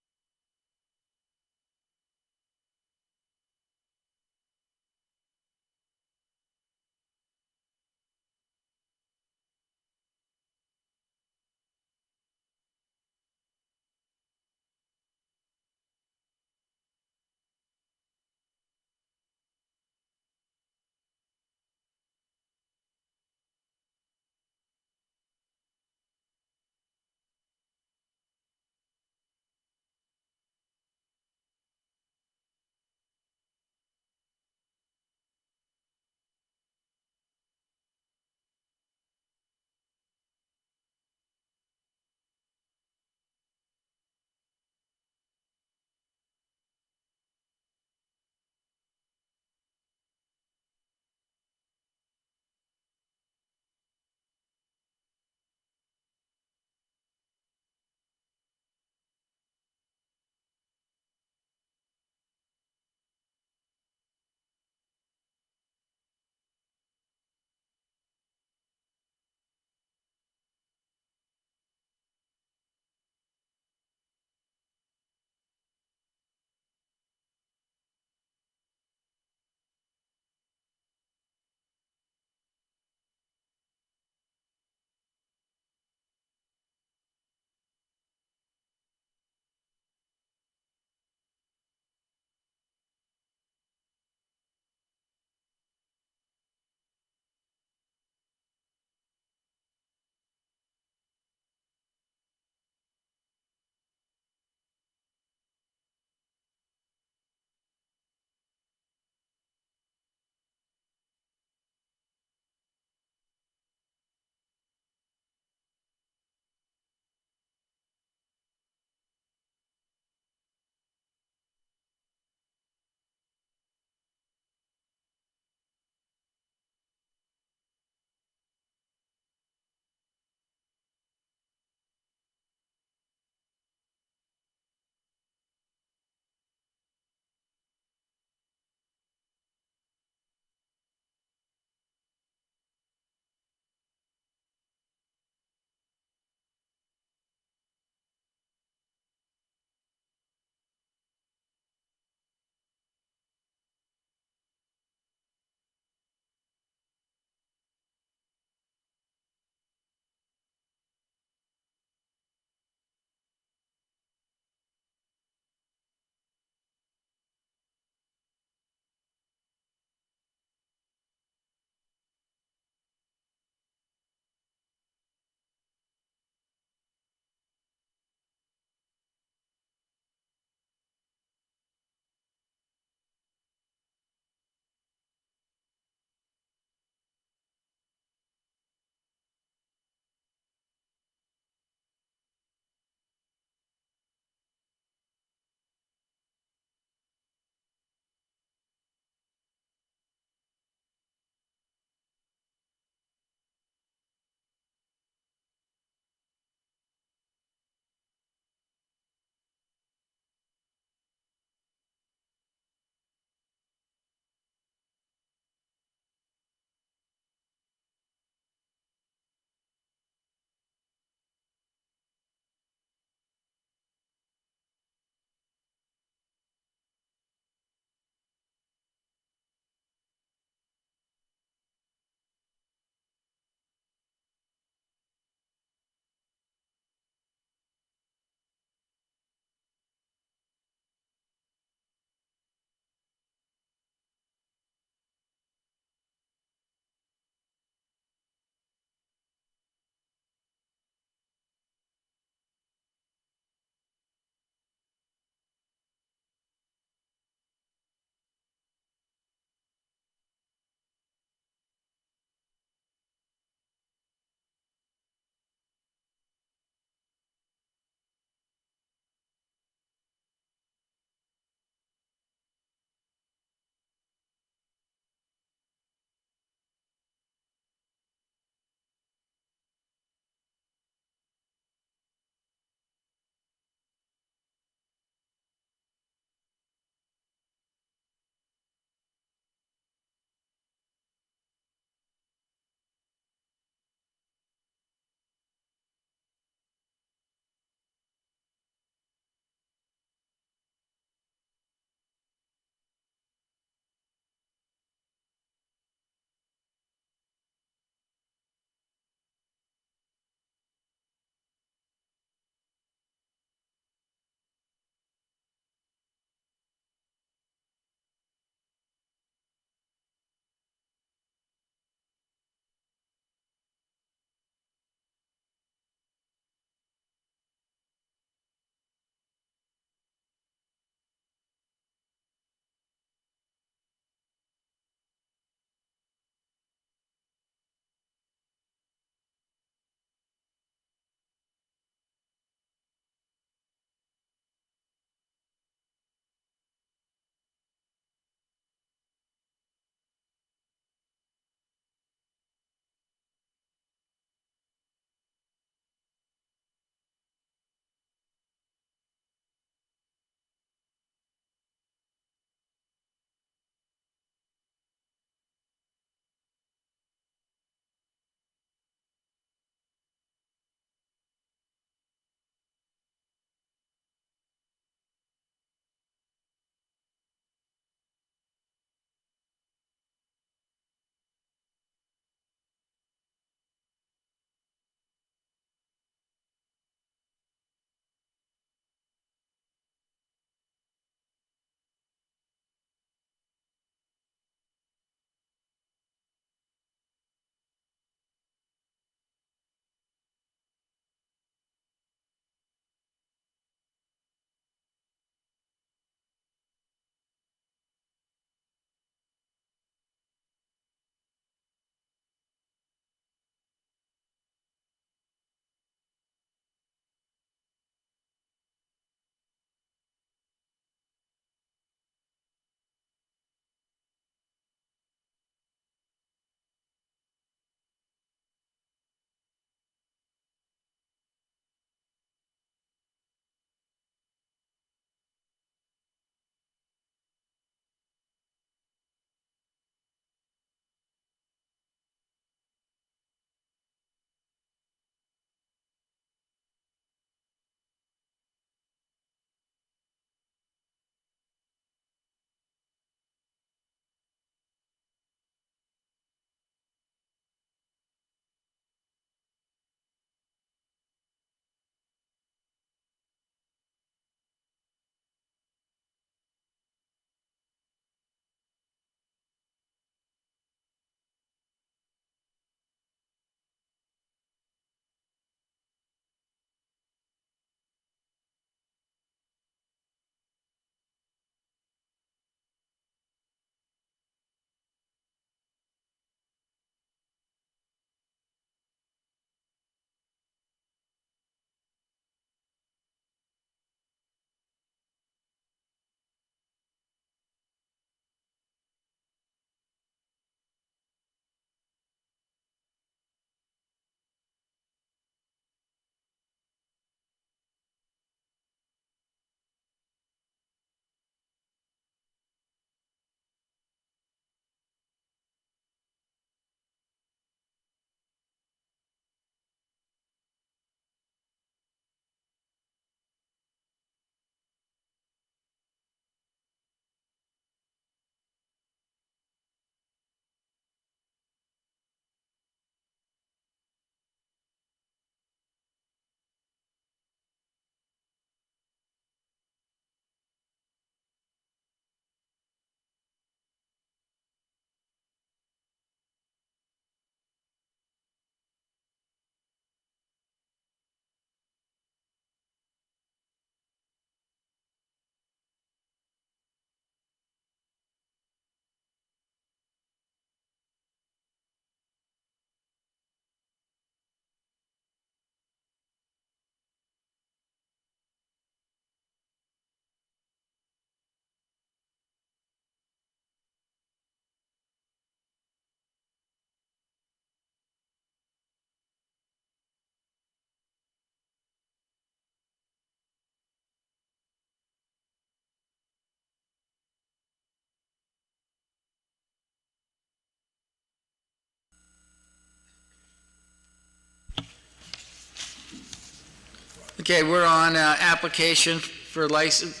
Okay, we're on application for license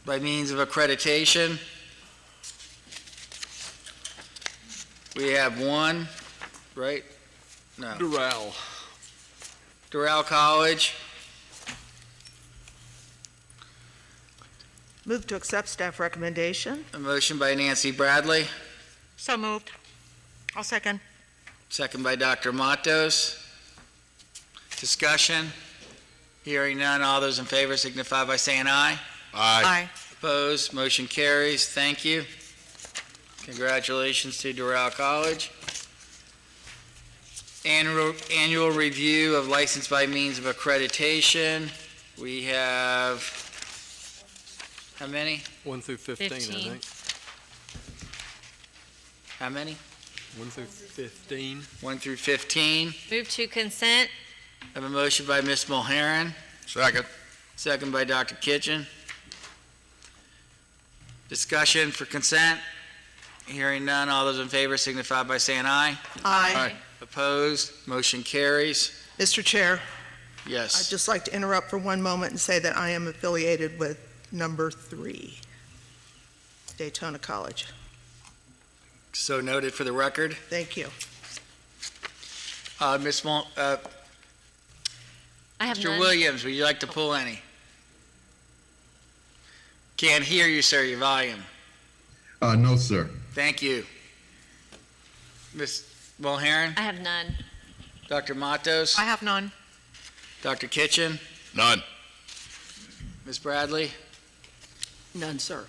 by means of accreditation. We have one, right? No. Doral College. Move to accept staff recommendation. A motion by Nancy Bradley, So moved. I'll second. second by Dr. Matos. Discussion? Hearing none, all those in favor signify by saying aye. Aye. Opposed, motion carries. Thank you. Congratulations to Doral College. Annual review of license by means of accreditation. We have, how many? 1 through 15, I 15. think. How many? 1 through 15. 1 through 15. Move to consent. I have a motion by Ms. Mulharen, Second. second by Dr. Kitchen. Discussion for consent? Hearing none, all those in favor signify by saying aye. Aye. Opposed, motion carries. Mr. Chair, I'd Yes. just like to interrupt for one moment and say that I am affiliated with number 3, Daytona College. So noted for the record. Thank you. Ms. I have Mr. none. Williams, would you like to pull any? Can't hear you, sir, your volume. No, sir. Thank you. Ms. Mulharen, I have none. Dr. Matos, I have none. Dr. Kitchen, None. Ms. Bradley, None, sir.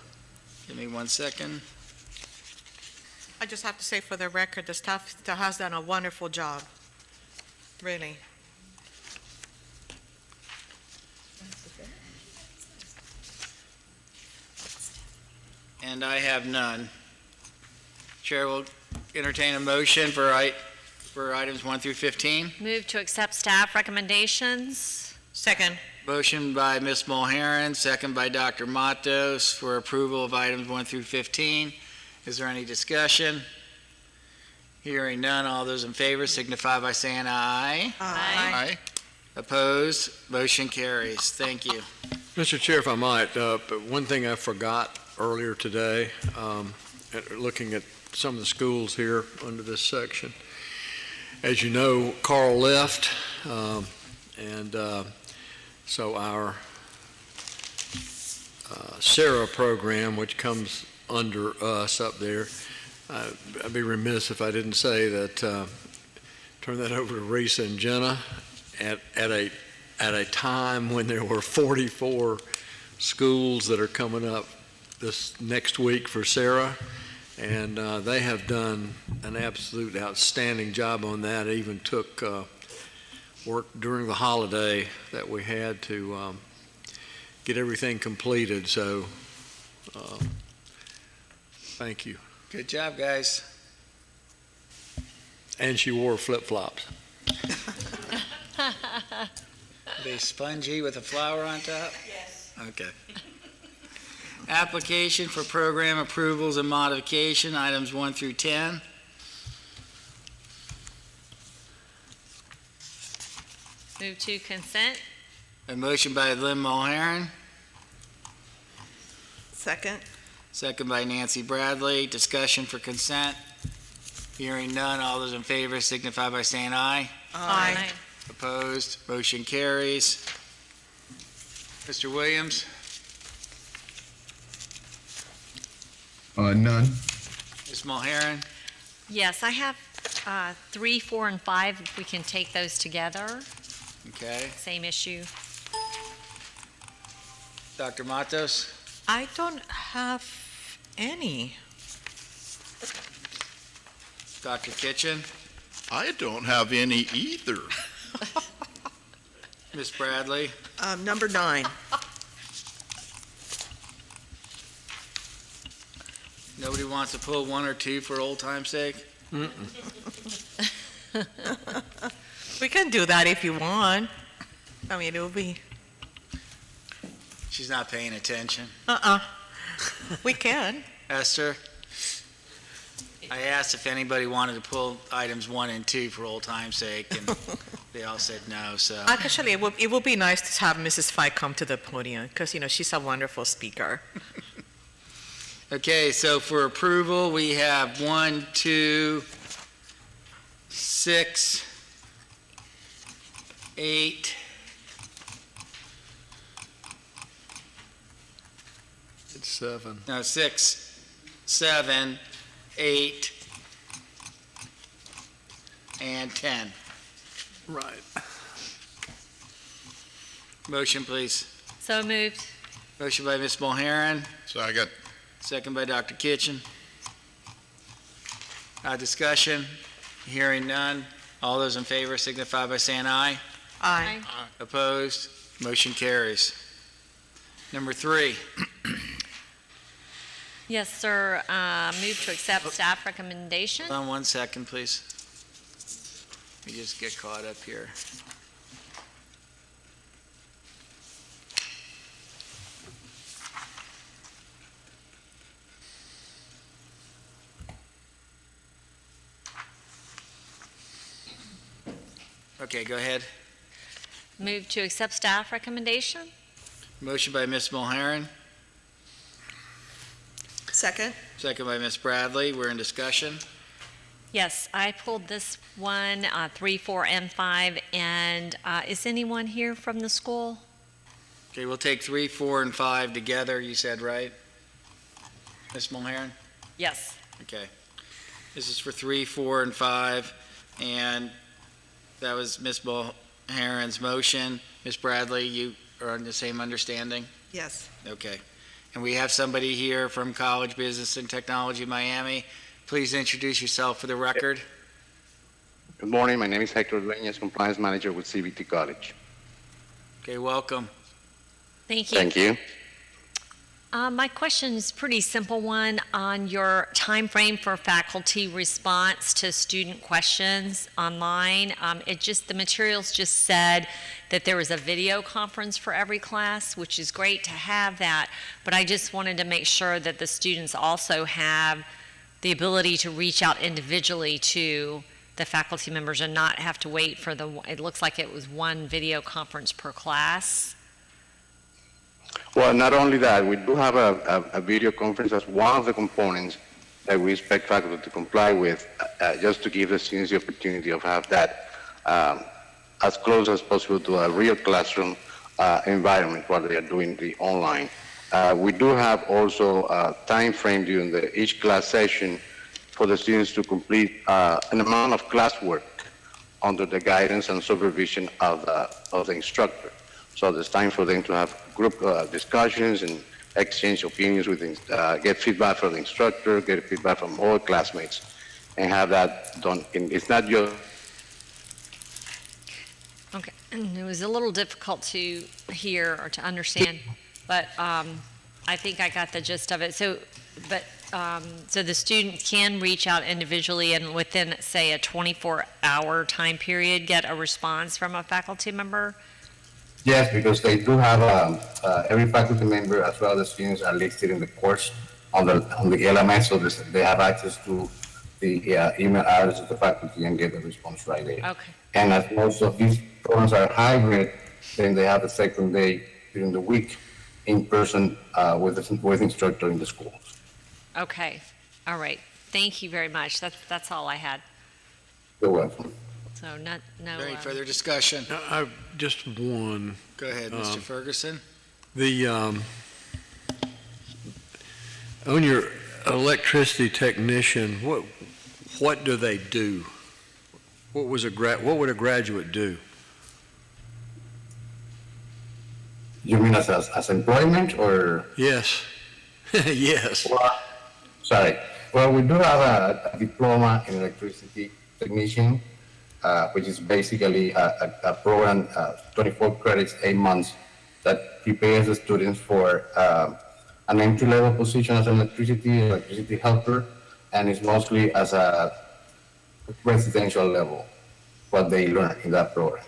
give me 1 second. I just have to say for the record, the staff has done a wonderful job. Really. And I have none. Chair will entertain a motion for items 1 through 15. Move to accept staff recommendations. Second. Motion by Ms. Mulharen, second by Dr. Matos for approval of items 1 through 15. Is there any discussion? Hearing none, all those in favor signify by saying aye. Aye. Opposed, motion carries. Thank you. Mr. Chair, if I might, but one thing I forgot earlier today, looking at some of the schools here under this section. As you know, Carl left, and so our Sarah program, which comes under us up there, I'd be remiss if I didn't say that, turn that over to Risa and Jenna at a time when there were 44 schools that are coming up this next week for Sarah, and they have done an absolute outstanding job on that. It even took work during the holiday that we had to get everything completed, so thank you. Good job, guys. And she wore flip-flops. They spongy with a flower on top? Yes. Okay. Application for program approvals and modification, items 1 through 10. Move to consent. A motion by Lynn Mulharen, Second. second by Nancy Bradley. Discussion for consent. Hearing none, all those in favor signify by saying aye. Aye. Opposed, motion carries. Mr. Williams, None. Ms. Mulharen, Yes, I have 3, 4, and 5, if we can take those together. okay. Same issue. Dr. Matos, I don't have any. Dr. Kitchen, I don't have any either. Ms. Bradley, Number 9. nobody wants to pull 1 or 2 for old time's sake? We can do that if you want. I mean, it will be, She's not paying attention. we can. Esther, I asked if anybody wanted to pull items 1 and 2 for old time's sake, and They all said no, so. Actually, it would be nice to have Mrs. Fike come to the podium, because, she's a wonderful speaker. Okay, so for approval, we have 1, 2, 6, 8, It's 7. no, 6, 7, 8, and 10. Right. Motion, please. So moved. Motion by Ms. Mulheren, Second. second by Dr. Kitchen. Discussion, hearing none. All those in favor signify by saying aye. Aye. Opposed? Motion carries. Number 3, Yes, sir. Move to accept staff recommendation. hold on 1 second, please. Let me just get caught up here. Okay, go ahead. Move to accept staff recommendation. Motion by Ms. Mulheren, Second? second by Ms. Bradley. We're in discussion. Yes, I pulled this one, 3, 4, and 5, and is anyone here from the school? Okay, we'll take 3, 4, and 5 together, you said, right? Ms. Mulheren? Yes. Okay. This is for 3, 4, and 5, and that was Ms. Mulheren's motion. Ms. Bradley, you are on the same understanding? Yes. Okay. And we have somebody here from College Business and Technology Miami. Please introduce yourself for the record. Good morning. My name is Hector Dueñas, Compliance Manager with CBT College. Okay, welcome. Thank you. Thank you. My question is a pretty simple one on your time frame for faculty response to student questions online. The materials just said that there was a video conference for every class, which is great to have that, but I just wanted to make sure that the students also have the ability to reach out individually to the faculty members and not have to wait for it looks like it was one video conference per class. Well, not only that, we do have a video conference as one of the components that we expect faculty to comply with, just to give the students the opportunity of have that as close as possible to a real classroom environment while they are doing the online. We do have also a time frame during each class session for the students to complete an amount of classwork under the guidance and supervision of the instructor. So there's time for them to have group discussions and exchange opinions with, get feedback from the instructor, get feedback from all classmates, and have that done. It's not just. Okay, it was a little difficult to hear or to understand, but I think I got the gist of it. So the student can reach out individually and within, say, a 24-hour time period, get a response from a faculty member? Yes, because they do have every faculty member as well as students are listed in the course on the LMS, so they have access to the email address of the faculty and get the response right there. Okay. And as most of these programs are hybrid, then they have a second day during the week in person with instructor in the schools. Okay, all right. Thank you very much. That's all I had. You're welcome. So no. Any further discussion? Just one. Go ahead, Mr. Ferguson. The, on your electricity technician, what do they do? What would a graduate do? You mean as employment or? Yes. Yes. Well, sorry. Well, we do have a diploma in electricity technician, which is basically a program, 24 credits, 8 months, that prepares the students for an entry-level position as an electricity helper, and it's mostly as a residential level, what they learn in that program.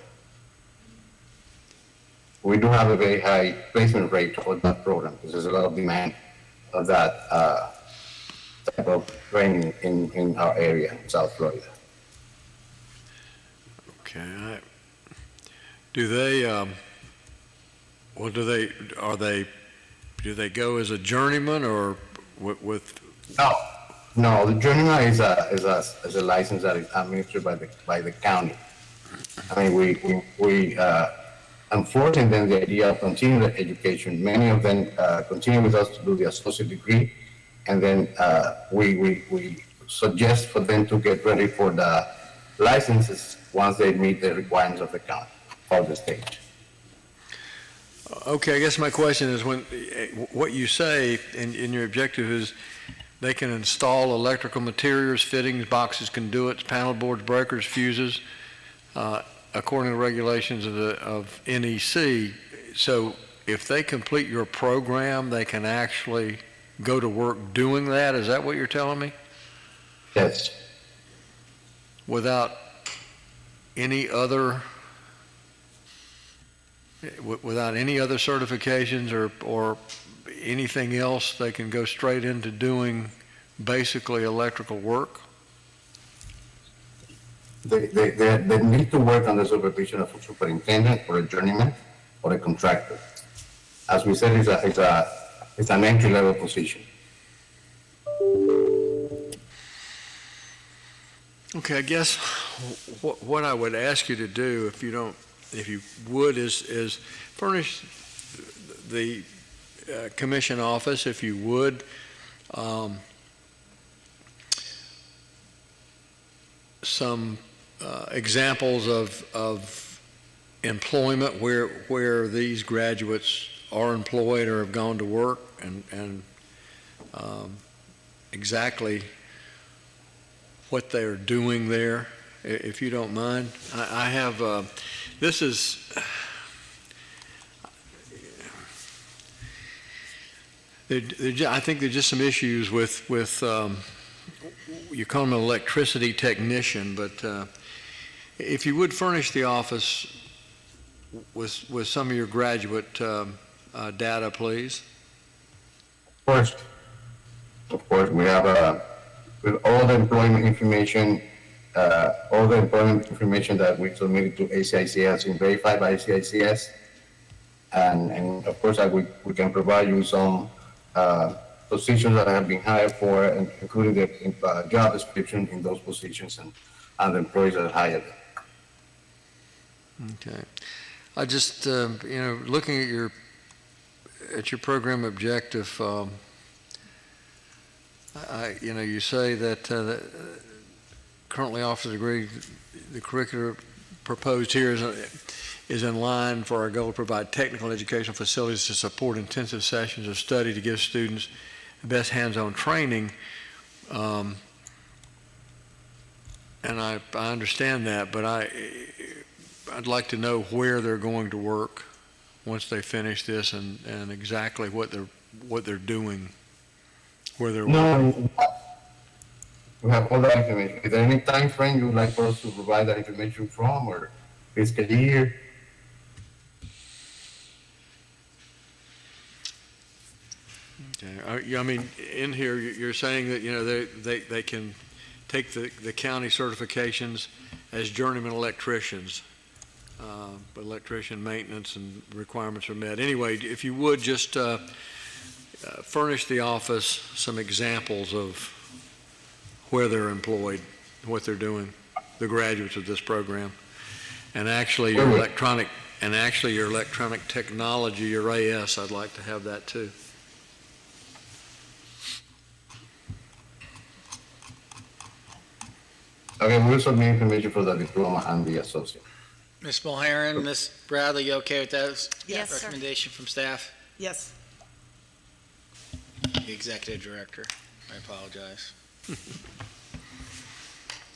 We do have a very high placement rate for that program, because there's a lot of demand of that type of training in our area, in South Florida. Okay. Do they, do they go as a journeyman or with? No, the journeyman is a license that is administered by the county. I mean, we enforcing them the idea of continuing the education. Many of them continue with us to do the associate degree, and then we suggest for them to get ready for the licenses once they meet the requirements of the county or the state. Okay, I guess my question is what you say in your objective is they can install electrical materials, fittings, boxes, conduits, panel boards, breakers, fuses, according to regulations of NEC. So if they complete your program, they can actually go to work doing that? Is that what you're telling me? Yes. Without any other certifications or anything else, they can go straight into doing basically electrical work? They need to work under supervision of a superintendent or a journeyman or a contractor. As we said, it's an entry-level position. Okay, I guess what I would ask you to do, if you would, is furnish the commission office, if you would, some examples of employment where these graduates are employed or have gone to work, and exactly what they're doing there, if you don't mind. I have, this is, I think there's just some issues with you call them an electricity technician, but if you would furnish the office with some of your graduate data, please. Of course, we have with all the employment information that we submitted to ACICS and verified by ACICS, and of course, we can provide you some positions that have been hired for, including the job description in those positions and the employees that hired them. Okay. I just, looking at your program objective, you say that currently offers a degree, the curriculum proposed here is in line for our goal to provide technical and educational facilities to support intensive sessions of study to give students the best hands-on training. And I understand that, but I'd like to know where they're going to work once they finish this and exactly what they're doing, where they're working. We have all that information. Is there any time frame you would like for us to provide that information from, or fiscal year? Okay. I mean, in here, you're saying that, they can take the county certifications as journeyman electricians, but electrician maintenance and requirements are met. Anyway, if you would just furnish the office some examples of where they're employed, what they're doing, the graduates of this program, and actually your electronic technology, your AS, I'd like to have that too. Okay, we'll submit information for the diploma and the associate. Ms. Mulheron, Ms. Bradley, you okay with those? Yes, sir. Recommendation from staff? Yes. The executive director, I apologize.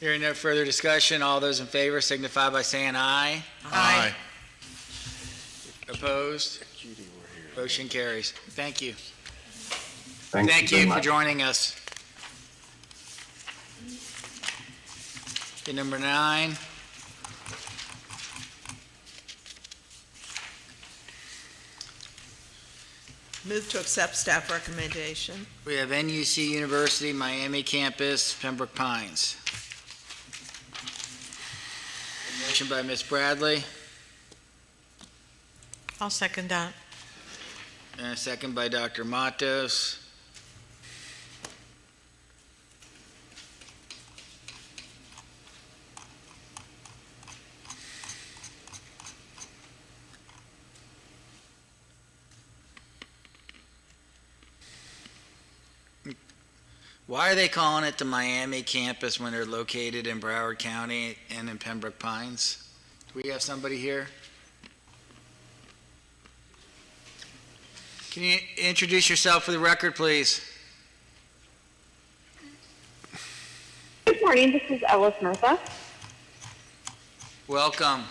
Hearing no further discussion, all those in favor signify by saying aye. Aye. Opposed? Motion carries. Thank you. Thank Thank you you very for much. joining us. Okay, number 9. Move to accept staff recommendation. We have NUC University, Miami campus, Pembroke Pines. Motion by Ms. Bradley, I'll second that. And a second by Dr. Matos. Why are they calling it the Miami campus when they're located in Broward County and in Pembroke Pines? Do we have somebody here? Can you introduce yourself for the record, please? Good morning, this is Ellis Murtha. Welcome.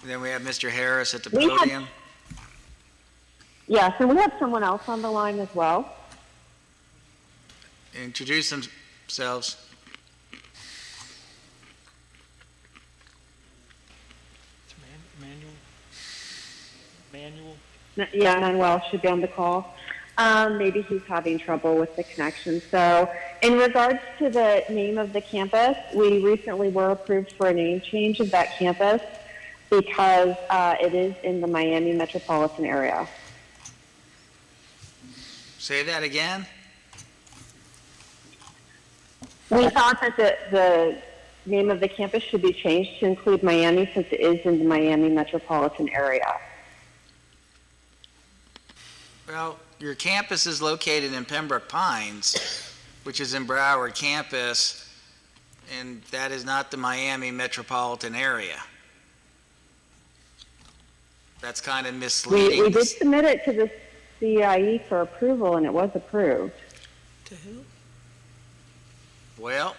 Then we have Mr. Harris at the We have- podium. Yes, and we have someone else on the line as well. Introduce themselves. Manuel? Yeah, Manuel should be on the call. Maybe he's having trouble with the connection. So in regards to the name of the campus, we recently were approved for a name change of that campus because it is in the Miami metropolitan area. Say that again? We thought that the name of the campus should be changed to include Miami since it is in the Miami metropolitan area. Well, your campus is located in Pembroke Pines, which is in Broward campus, and that is not the Miami metropolitan area. That's kind of misleading. We did submit it to the CIE for approval, and it was approved. To who? Well,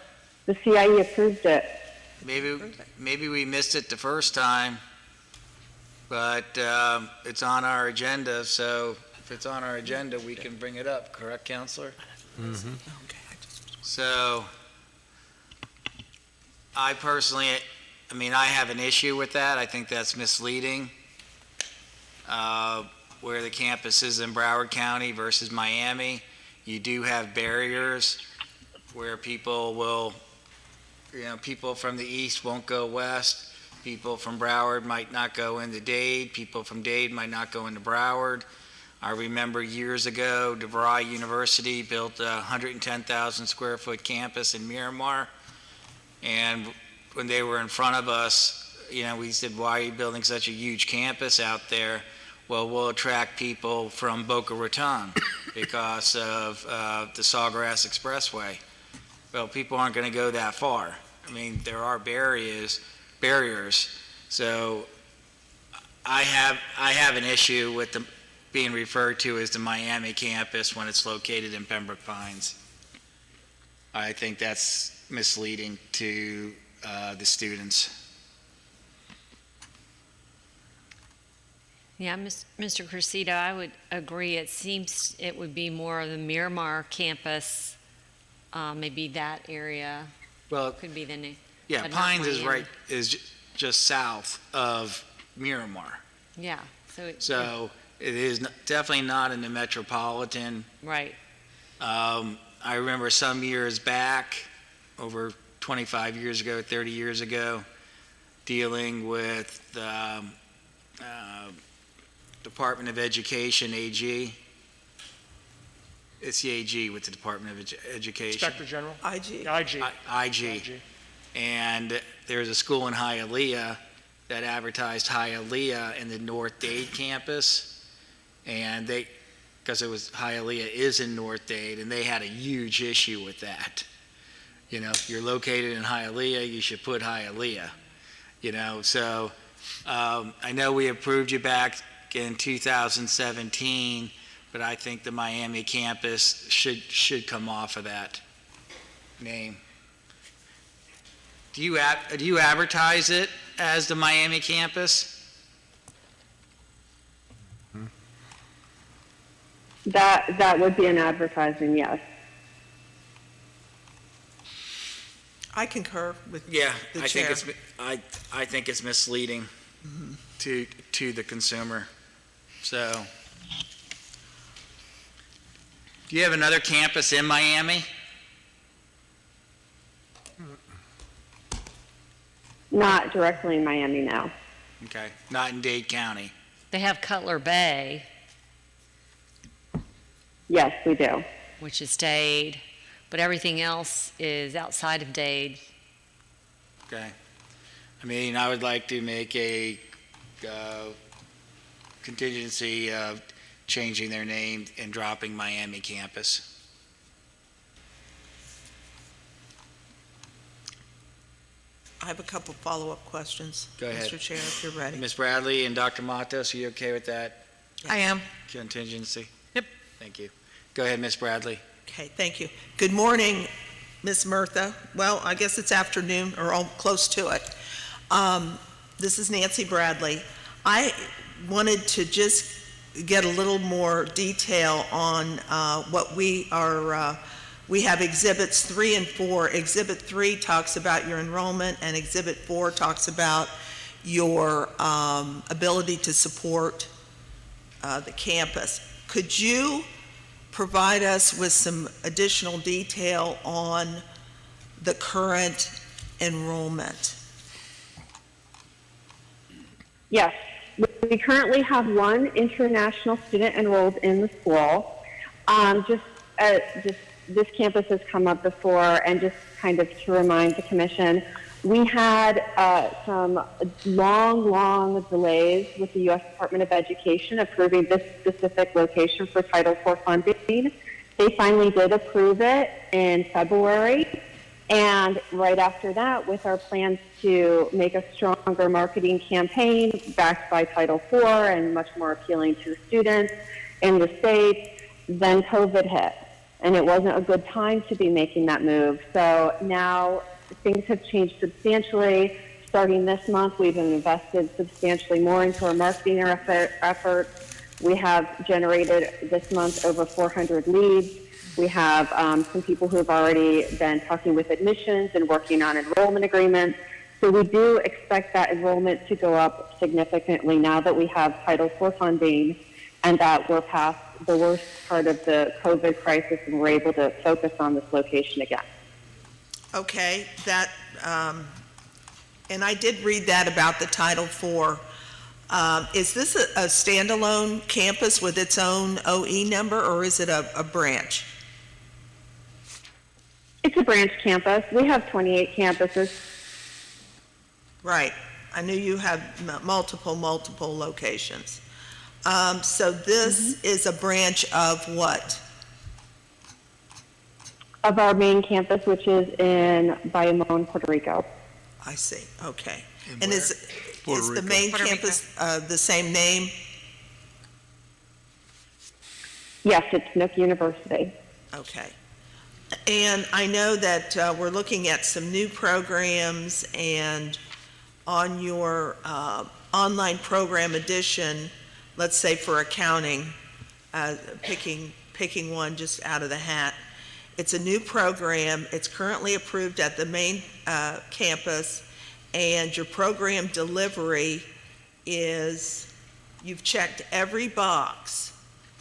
The CIE approved it. maybe we missed it the first time, but it's on our agenda, so if it's on our agenda, we can bring it up, correct, Counselor? Okay. So, I personally, I have an issue with that. I think that's misleading, where the campus is in Broward County versus Miami. You do have barriers where people will, people from the east won't go west. People from Broward might not go into Dade. People from Dade might not go into Broward. I remember years ago, DeVry University built a 110,000 square foot campus in Miramar. And when they were in front of us, we said, why are you building such a huge campus out there? Well, we'll attract people from Boca Raton because of the Sawgrass Expressway. Well, people aren't going to go that far. There are barriers. So I have an issue with them being referred to as the Miami campus when it's located in Pembroke Pines. I think that's misleading to the students. Yeah, Mr. Cressida, I would agree. It seems it would be more of the Miramar campus, maybe that area. Well, could be the name. Yeah, but not Pines is Miami. just south of Miramar. Yeah, So it is definitely not in the metropolitan. Right. I remember some years back, over 25 years ago, 30 years ago, dealing with Department of Education, AG. It's the AG with the Department of Education. Inspector General? IG. IG. And there's a school in Hialeah that advertised Hialeah in the North Dade campus. And because Hialeah is in North Dade, and they had a huge issue with that. If you're located in Hialeah, you should put Hialeah. So I know we approved you back in 2017, but I think the Miami campus should come off of that name. Do you advertise it as the Miami campus? That would be an advertising, yes. I concur with Yeah, the I chair. think it's misleading to the consumer. So, do you have another campus in Miami? Not directly in Miami now. Okay, not in Dade County. They have Cutler Bay, Yes, we do. which is Dade, but everything else is outside of Dade. Okay. I mean, I would like to make a contingency of changing their name and dropping Miami campus. I have a couple follow-up questions. Go ahead. Mr. Chair, if you're ready. Ms. Bradley and Dr. Matos, are you okay with that I am. contingency? Yep. Thank you. Go ahead, Ms. Bradley. Okay, thank you. Good morning, Ms. Murtha. Well, I guess it's afternoon or close to it. This is Nancy Bradley. I wanted to just get a little more detail on what we are, we have exhibits 3 and 4. Exhibit 3 talks about your enrollment, and exhibit 4 talks about your ability to support the campus. Could you provide us with some additional detail on the current enrollment? Yes, we currently have one international student enrolled in the school. Just this campus has come up before, and just kind of to remind the commission, we had some long delays with the U.S. Department of Education approving this specific location for Title IV funding. They finally did approve it in February, and right after that, with our plans to make a stronger marketing campaign backed by Title IV and much more appealing to students in the state, then COVID hit. And it wasn't a good time to be making that move. So now things have changed substantially. Starting this month, we've invested substantially more into our marketing efforts. We have generated this month over 400 leads. We have some people who have already been talking with admissions and working on enrollment agreements. So we do expect that enrollment to go up significantly now that we have Title IV funding and that we're past the worst part of the COVID crisis and we're able to focus on this location again. Okay, that, and I did read that about the Title IV. Is this a standalone campus with its own OE number, or is it a branch? It's a branch campus. We have 28 campuses. Right. I knew you had multiple locations. So this is a branch of what? Of our main campus, which is in Bayamon, Puerto Rico. I see, okay. And And where? is Puerto the Rico. main Puerto Rico. campus the same name? Yes, it's Nook University. Okay. And I know that we're looking at some new programs, and on your online program edition, let's say for accounting, picking one just out of the hat, it's a new program. It's currently approved at the main campus, and your program delivery is, you've checked every box.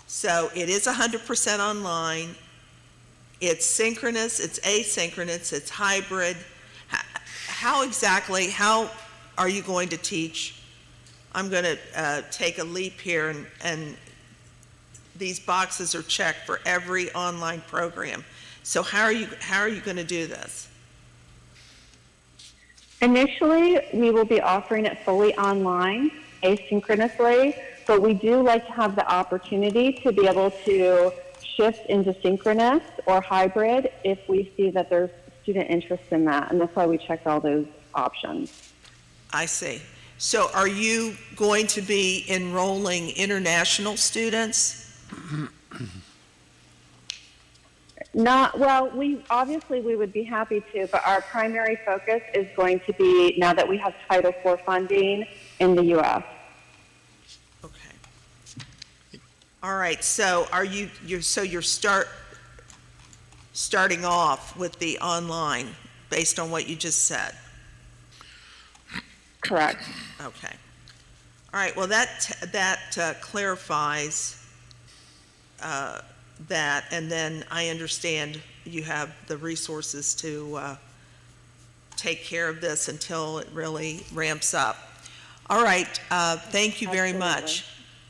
So it is 100% online. It's synchronous, it's asynchronous, it's hybrid. How exactly, how are you going to teach? I'm going to take a leap here, and these boxes are checked for every online program. So how are you going to do this? Initially, we will be offering it fully online, asynchronously, but we do like to have the opportunity to be able to shift into synchronous or hybrid if we see that there's student interest in that, and that's why we checked all those options. I see. So are you going to be enrolling international students? Not, well, we would be happy to, but our primary focus is going to be, now that we have Title IV funding, in the U.S. Okay. All right, so you're starting off with the online based on what you just said? Correct. Okay. All right, well, that clarifies that, and then I understand you have the resources to take care of this until it really ramps up. All right, thank you very much.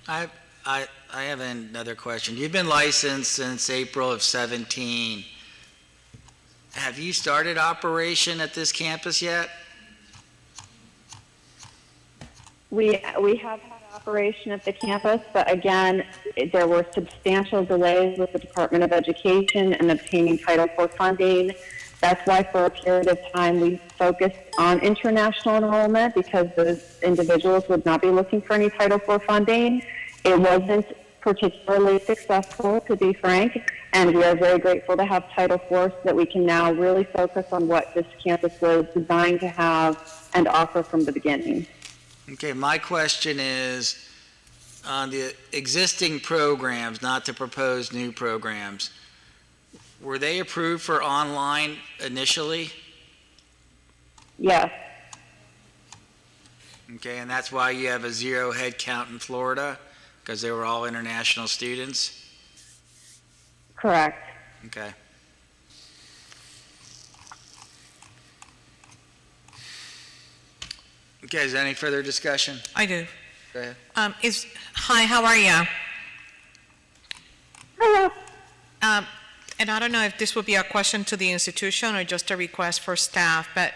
I have another question. You've been licensed since April of 17. Have you started operation at this campus yet? We have had operation at the campus, but again, there were substantial delays with the Department of Education in obtaining Title IV funding. That's why for a period of time we focused on international enrollment, because those individuals would not be looking for any Title IV funding. It wasn't particularly successful, to be frank, and we are very grateful to have Title IV so that we can now really focus on what this campus was designed to have and offer from the beginning. Okay, my question is, on the existing programs, not to propose new programs, were they approved for online initially? Yes. Okay, and that's why you have a 0 head count in Florida, because they were all international students? Correct. Okay. Okay, is there any further discussion? I do. Go ahead. Hi, how are you? Hello. And I don't know if this would be a question to the institution or just a request for staff, but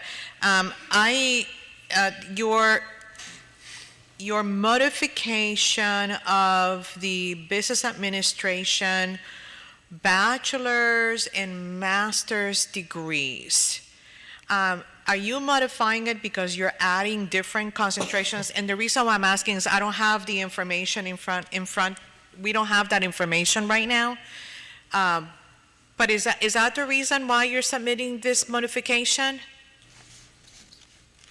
your modification of the business administration bachelor's and master's degrees, are you modifying it because you're adding different concentrations? And the reason why I'm asking is I don't have the information in front. We don't have that information right now. But is that the reason why you're submitting this modification?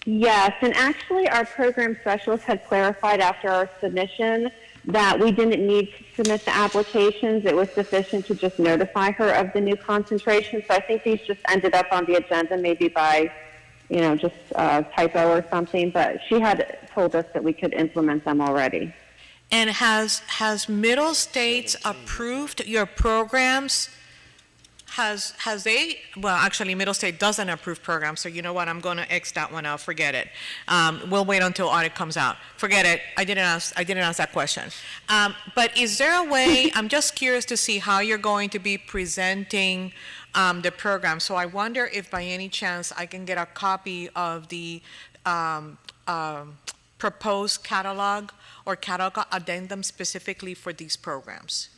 Yes, and actually our program specialist had clarified after our submission that we didn't need to submit the applications. It was sufficient to just notify her of the new concentration. So I think these just ended up on the agenda maybe by, just a typo or something, but she had told us that we could implement them already. And has Middle States approved your programs? Has they, well, actually, Middle State doesn't approve programs, so you know what, I'm going to X that one out, forget it. We'll wait until audit comes out. Forget it, I didn't ask that question. But is there a way, I'm just curious to see how you're going to be presenting the program. So I wonder if by any chance I can get a copy of the proposed catalog or catalog addendum specifically for these programs.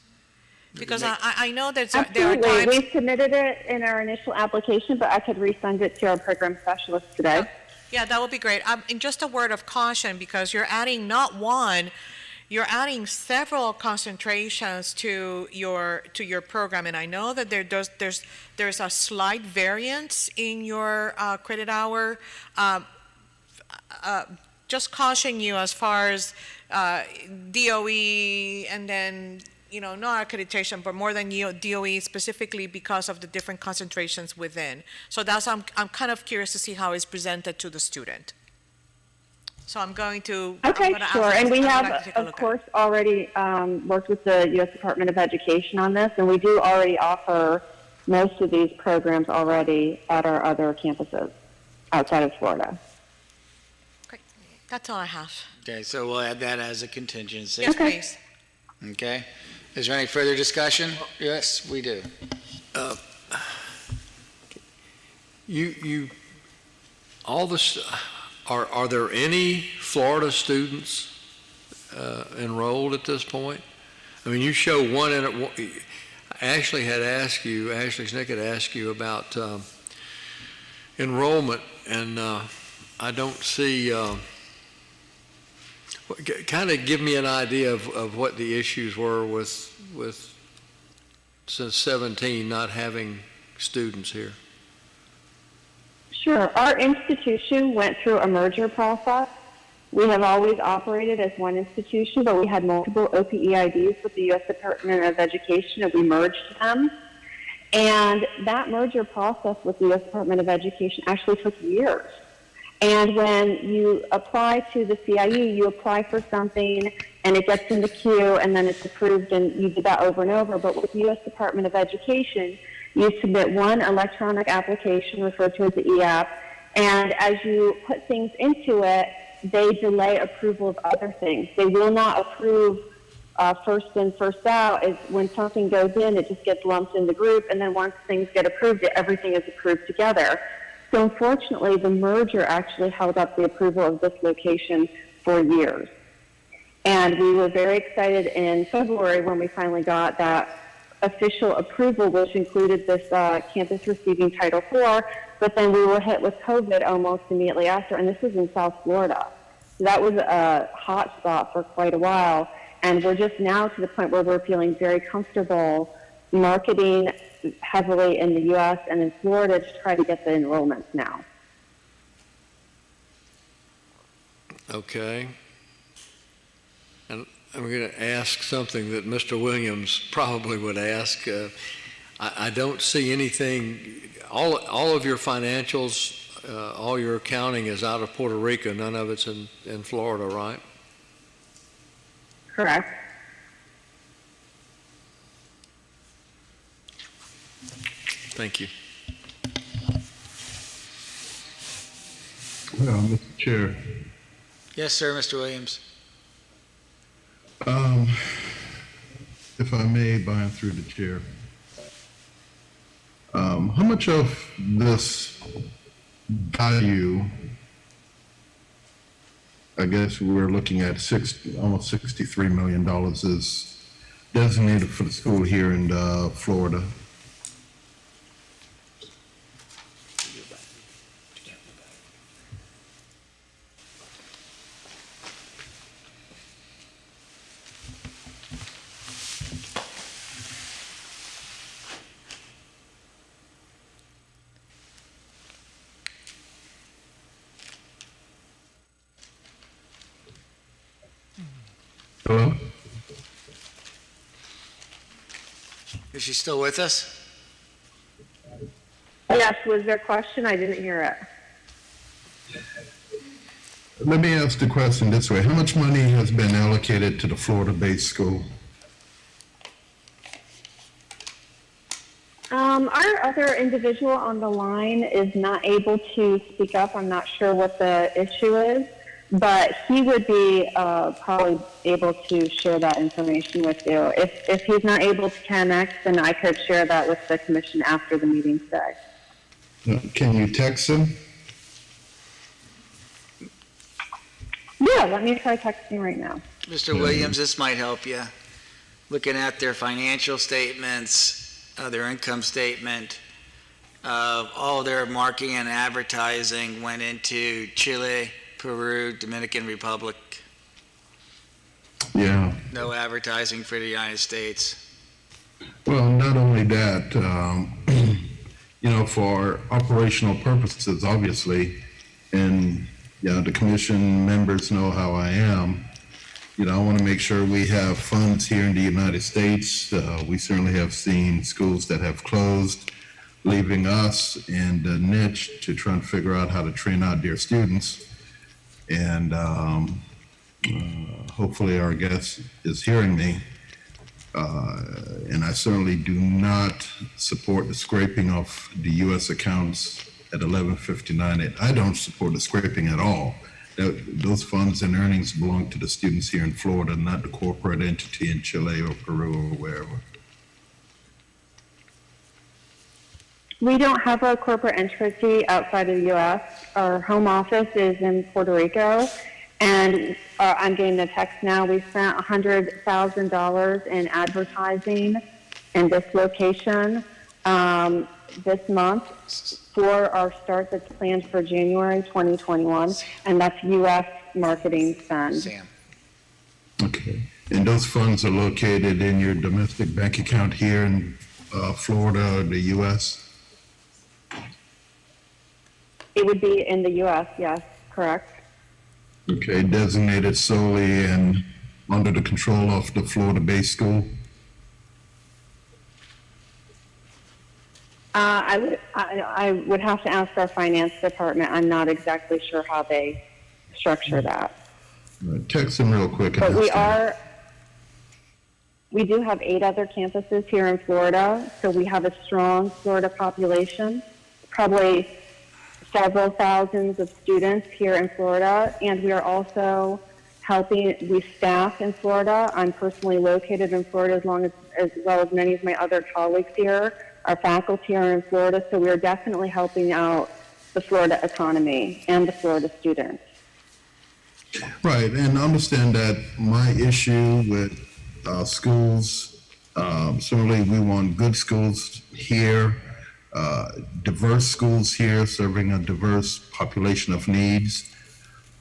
Because I know that there are Absolutely. times... We submitted it in our initial application, but I could resend it to our program specialist today. Yeah, that would be great. And just a word of caution, because you're adding not one, you're adding several concentrations to your program, and I know that there's a slight variance in your credit hour. Just caution you as far as DOE and then not accreditation, but more than DOE specifically because of the different concentrations within. So that's, I'm kind of curious to see how it's presented to the student. So I'm going to. Okay, sure. And we have, of course, already worked with the U.S. Department of Education on this, and we do already offer most of these programs already at our other campuses outside of Florida. Great. That's all I have. Okay, so we'll add that as a contingency. Yes, please. Okay. Is there any further discussion? Yes, we do. Are there any Florida students enrolled at this point? I mean, you show one in it. Ashley Snick had asked you about enrollment, and I don't see. Kind of give me an idea of what the issues were with since 17 not having students here. Sure. Our institution went through a merger process. We have always operated as one institution, but we had multiple OPEIDs with the U.S. Department of Education, and we merged them. And that merger process with the U.S. Department of Education actually took years. And when you apply to the CIE, you apply for something, and it gets in the queue, and then it's approved, and you do that over and over. But with the U.S. Department of Education, you submit one electronic application referred to as the EAP, and as you put things into it, they delay approval of other things. They will not approve first in, first out. When something goes in, it just gets lumped in the group, and then once things get approved, everything is approved together. So unfortunately, the merger actually held up the approval of this location for years. And we were very excited in February when we finally got that official approval, which included this campus receiving Title IV, but then we were hit with COVID almost immediately after, and this was in South Florida. So that was a hot spot for quite a while, and we're just now to the point where we're feeling very comfortable marketing heavily in the U.S. and in Florida to try to get the enrollments now. Okay. And I'm going to ask something that Mr. Williams probably would ask. I don't see anything, all of your financials, all your accounting is out of Puerto Rico. None of it's in Florida, right? Correct. Thank you. Mr. Chair. Yes, sir, Mr. Williams. If I may, by and through the chair, how much of this value, I guess we're looking at almost $63 million, is designated for the school here in Florida? Hello? Is she still with us? Yes, was there a question? I didn't hear it. Let me ask the question this way. How much money has been allocated to the Florida-based school? Our other individual on the line is not able to speak up. I'm not sure what the issue is, but he would be probably able to share that information with you. If he's not able to connect, then I could share that with the commission after the meeting today. Can you text him? Yeah, let me try texting right now. Mr. Williams, this might help you. Looking at their financial statements, their income statement, all their marketing and advertising went into Chile, Peru, Dominican Republic. Yeah. No advertising for the United States. Well, not only that, for operational purposes, obviously, and, the commission members know how I am. I want to make sure we have funds here in the United States. We certainly have seen schools that have closed, leaving us in the niche to try and figure out how to train out their students. And hopefully our guest is hearing me. And I certainly do not support the scraping of the U.S. accounts at 1159. I don't support the scraping at all. Those funds and earnings belong to the students here in Florida, not the corporate entity in Chile or Peru or wherever. We don't have a corporate entity outside of the U.S. Our home office is in Puerto Rico, and I'm getting the text now. We spent $100,000 in advertising in this location this month for our start that's planned for January 2021, and that's U.S. marketing spend. Sam. Okay. And those funds are located in your domestic bank account here in Florida or the U.S.? It would be in the U.S., yes, correct. Okay, designated solely and under the control of the Florida-based school? I would have to ask our finance department. I'm not exactly sure how they structure that. Text them real quick. But we do have 8 other campuses here in Florida, so we have a strong Florida population. Probably several thousands of students here in Florida, and we are also we staff in Florida. I'm personally located in Florida as well as many of my other colleagues here. Our faculty are in Florida, so we are definitely helping out the Florida economy and the Florida students. Right, and understand that my issue with schools, certainly we want good schools here, diverse schools here, serving a diverse population of needs.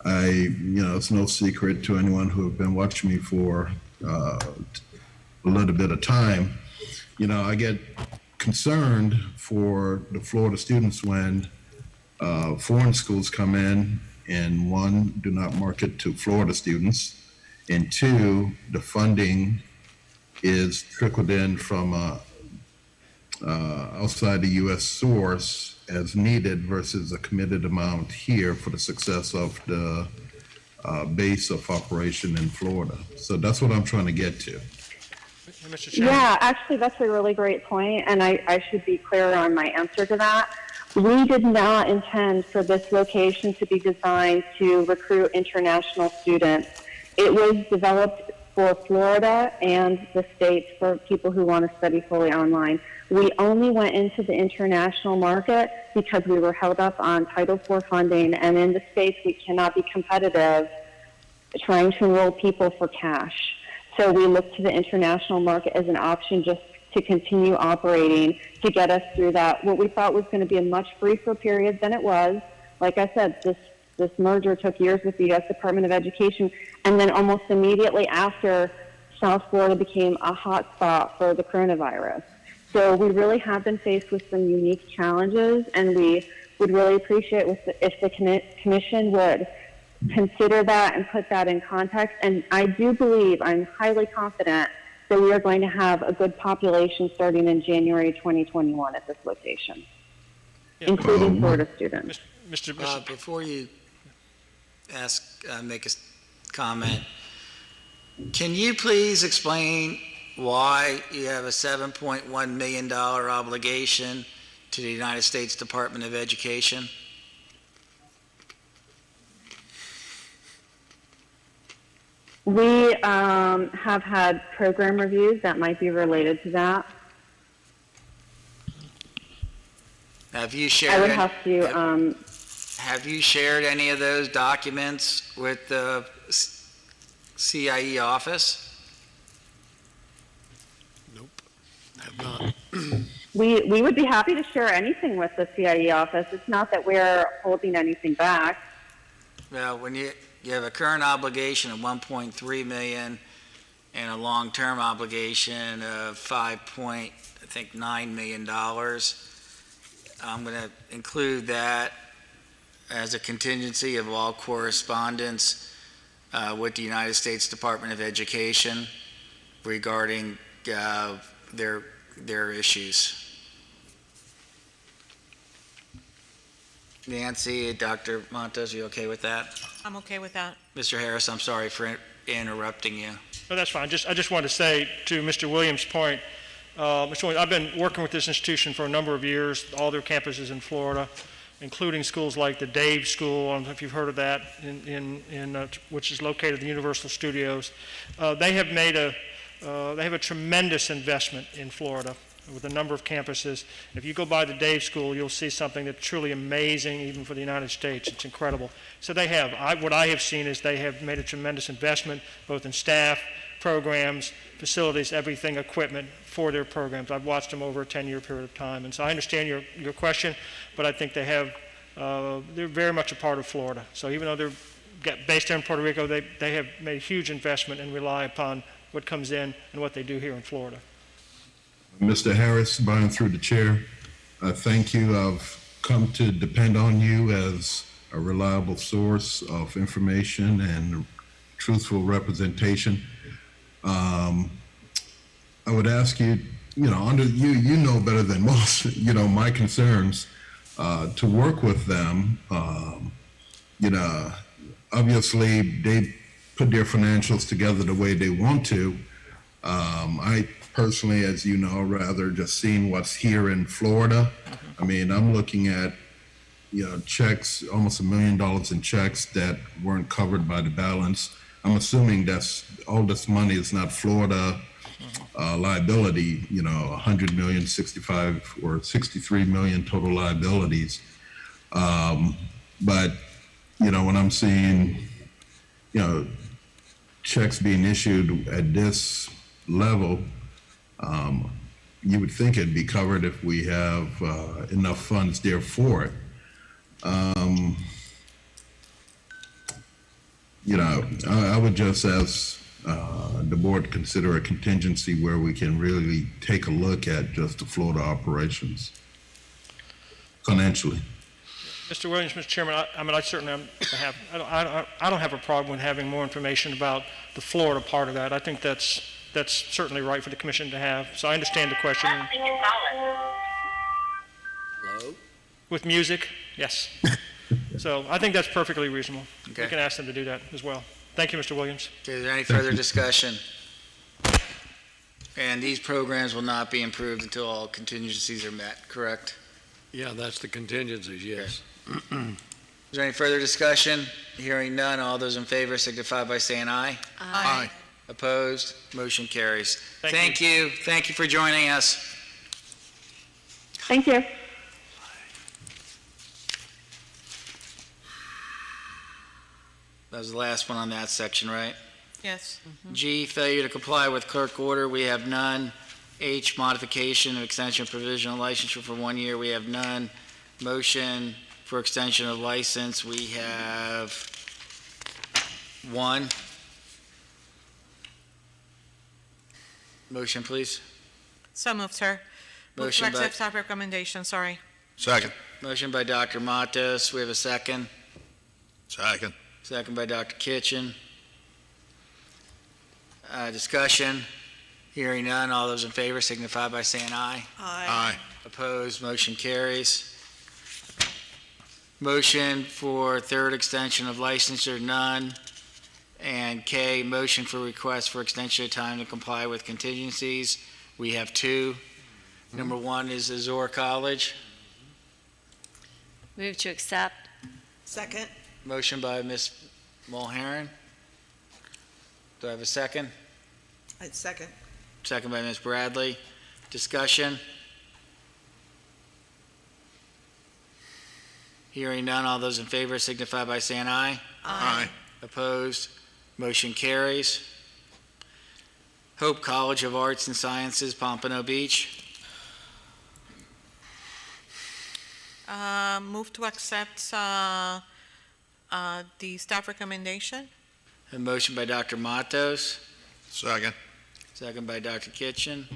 It's no secret to anyone who have been watching me for a little bit of time. I get concerned for the Florida students when foreign schools come in and, one, do not market to Florida students, and two, the funding is trickled in from outside the U.S. source as needed versus a committed amount here for the success of the base of operation in Florida. So that's what I'm trying to get to. Mr. Chairman. Yeah, actually, that's a really great point, and I should be clear on my answer to that. We did not intend for this location to be designed to recruit international students. It was developed for Florida and the states for people who want to study fully online. We only went into the international market because we were held up on Title IV funding, and in the states we cannot be competitive trying to enroll people for cash. So we looked to the international market as an option just to continue operating to get us through that, what we thought was going to be a much briefer period than it was. Like I said, this merger took years with the U.S. Department of Education, and then almost immediately after, South Florida became a hot spot for the coronavirus. So we really have been faced with some unique challenges, and we would really appreciate if the commission would consider that and put that in context. And I do believe, I'm highly confident, that we are going to have a good population starting in January 2021 at this location, including Florida students. Before you make a comment, can you please explain why you have a $7.1 million obligation to the United States Department of Education? We have had program reviews that might be related to that. Have you shared? I would have to. Have you shared any of those documents with the CIE office? Have not. We would be happy to share anything with the CIE office. It's not that we're holding anything back. Well, when you have a current obligation of $1.3 million and a long-term obligation of $5.9 million, I'm going to include that as a contingency of all correspondence with the United States Department of Education regarding their issues. Nancy, Dr. Montes, are you okay with that? I'm okay with that. Mr. Harris, I'm sorry for interrupting you. No, that's fine. I just wanted to say to Mr. Williams' point, Mr. Williams, I've been working with this institution for a number of years, all their campuses in Florida, including schools like the Dave School, I don't know if you've heard of that, which is located at the Universal Studios. They have a tremendous investment in Florida with a number of campuses. If you go by the Dave School, you'll see something that's truly amazing, even for the United States. It's incredible. So they have. What I have seen is they have made a tremendous investment, both in staff, programs, facilities, everything, equipment for their programs. I've watched them over a 10-year period of time. And so I understand your question, but I think they're very much a part of Florida. So even though they're based here in Puerto Rico, they have made a huge investment and rely upon what comes in and what they do here in Florida. Mr. Harris, Brian through the chair, thank you. I've come to depend on you as a reliable source of information and truthful representation. I would ask you, under you know better than most, my concerns, to work with them. Obviously they put their financials together the way they want to. I personally, as you know, rather just seeing what's here in Florida. I mean, I'm looking at, checks, almost $1 million in checks that weren't covered by the balance. I'm assuming that's all this money is not Florida liability, 100 million, 65 or 63 million total liabilities. But, when I'm seeing, checks being issued at this level, you would think it'd be covered if we have enough funds there for it. I would just ask the board to consider a contingency where we can really take a look at just the Florida operations financially. Mr. Williams, Mr. Chairman, I certainly I don't have a problem with having more information about the Florida part of that. I think that's certainly right for the commission to have. So I understand the question. Hello? With music, yes. So I think that's perfectly reasonable. Okay. We can ask them to do that as well. Thank you, Mr. Williams. Okay, is there any further discussion? And these programs will not be improved until all contingencies are met, correct? Yeah, that's the contingencies, yes. Is there any further discussion? Hearing none, all those in favor signify by saying aye. Aye. Opposed? Motion carries. Thank you. Thank you for joining us. Thank you. That was the last one on that section, right? Yes. G, failure to comply with clerk order, we have none. H, modification of extension of provisional licensure for 1 year, we have none. Motion for extension of license, we have one. Motion, please. So moved, sir. Move Motion to by- accept staff recommendation, sorry. Second. Motion by Dr. Matos, we have a second. Second. Second by Dr. Kitchen. Discussion. Hearing none, all those in favor signify by saying aye. Aye. Opposed, motion carries. Motion for third extension of licensure, none. And K, motion for request for extension of time to comply with contingencies. We have two. Number one is Azor College. Move to accept. Second. Motion by Ms. Mulharen. Do I have a second? Second. Second by Ms. Bradley. Discussion. Hearing none, all those in favor signify by saying aye. Aye. Opposed? Motion carries. Hope College of Arts and Sciences, Pompano Beach. Move to accept the staff recommendation. A motion by Dr. Matos, Second. second by Dr. Kitchen.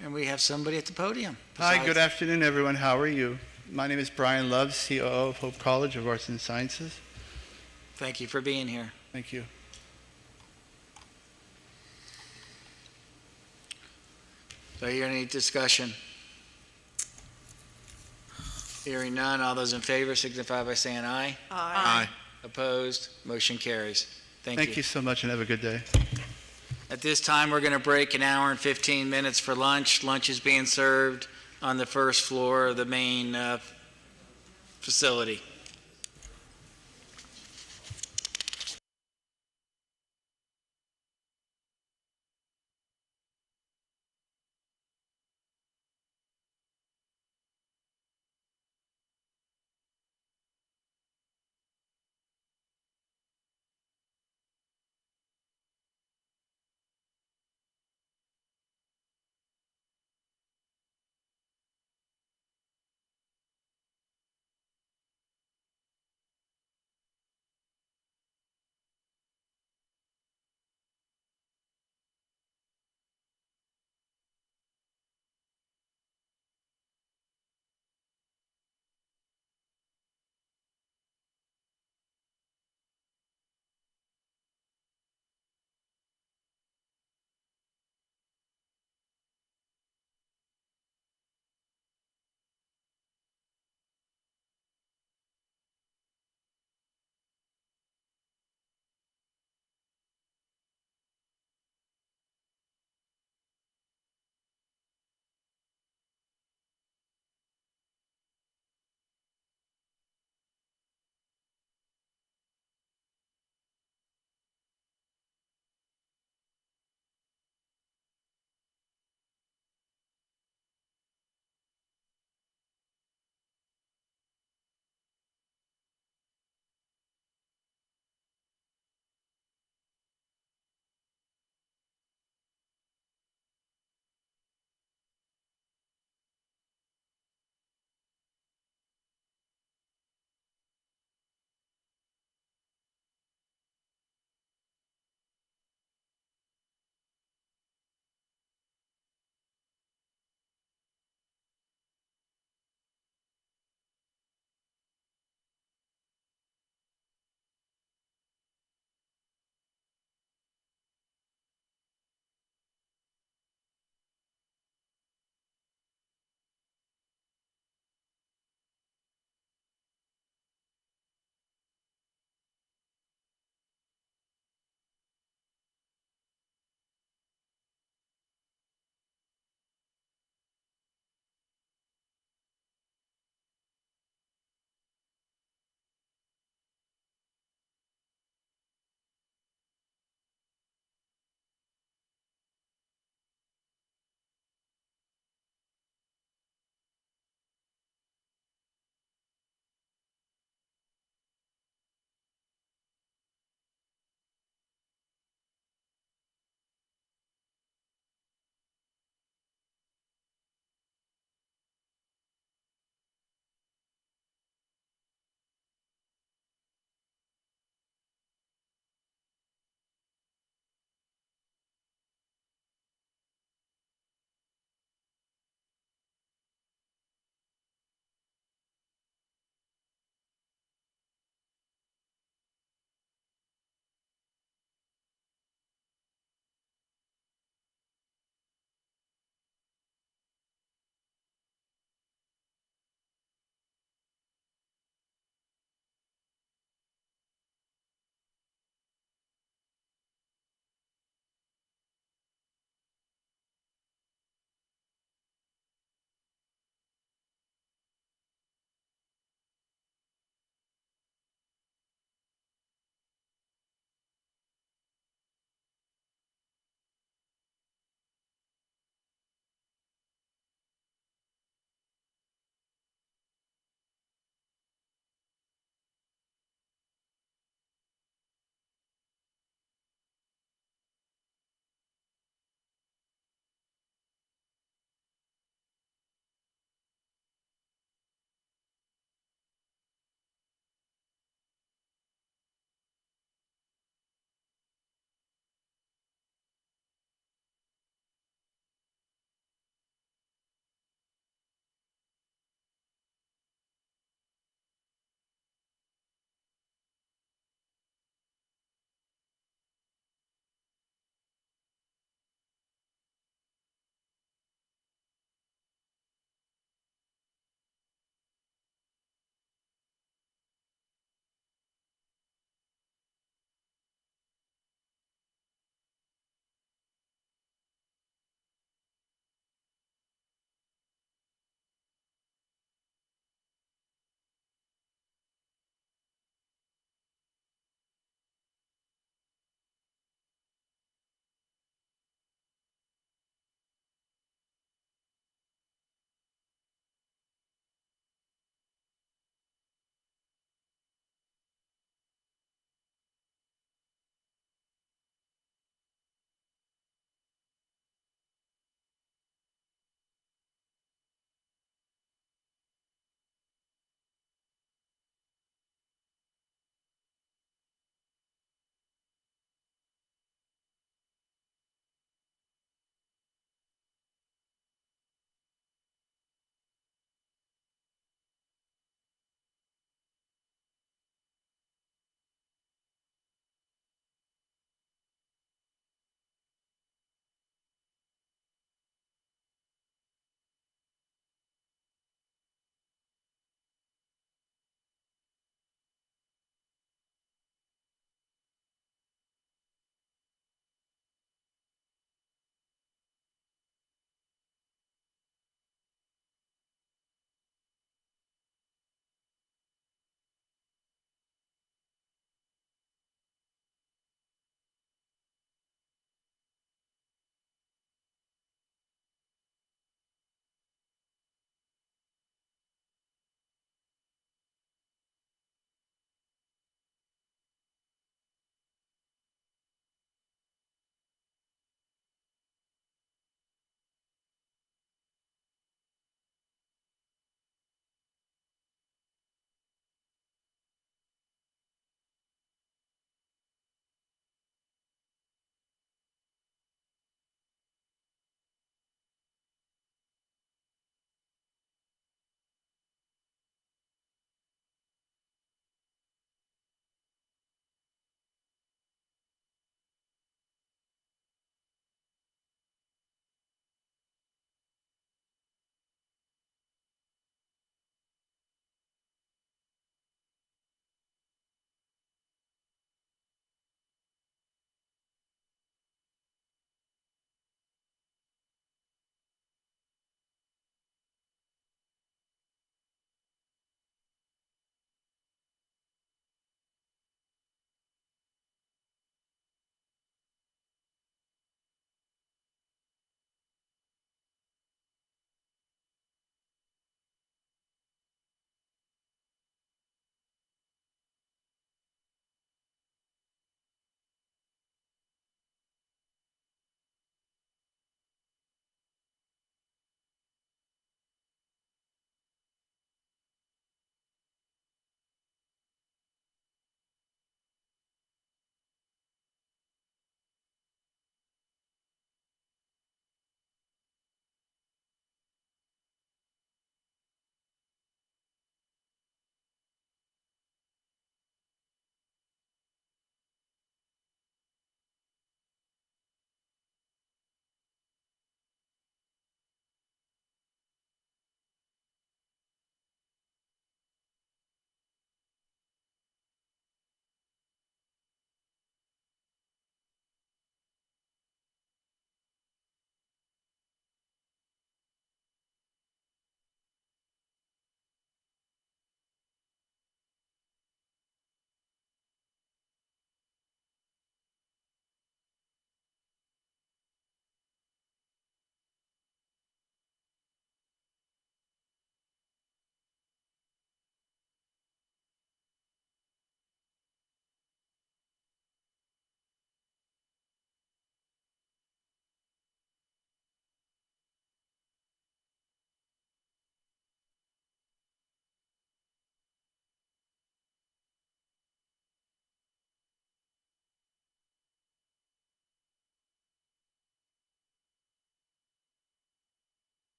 And we have somebody at the podium. Hi, besides- good afternoon, everyone. How are you? My name is Brian Love, COO of Hope College of Arts and Sciences. Thank you for being here. Thank you. Do I hear any discussion? Hearing none, all those in favor signify by saying aye. Aye. Opposed? Motion carries. Thank you so much and have a good day. At this time, we're going to break an hour and 15 minutes for lunch. Lunch is being served on the first floor of the main facility.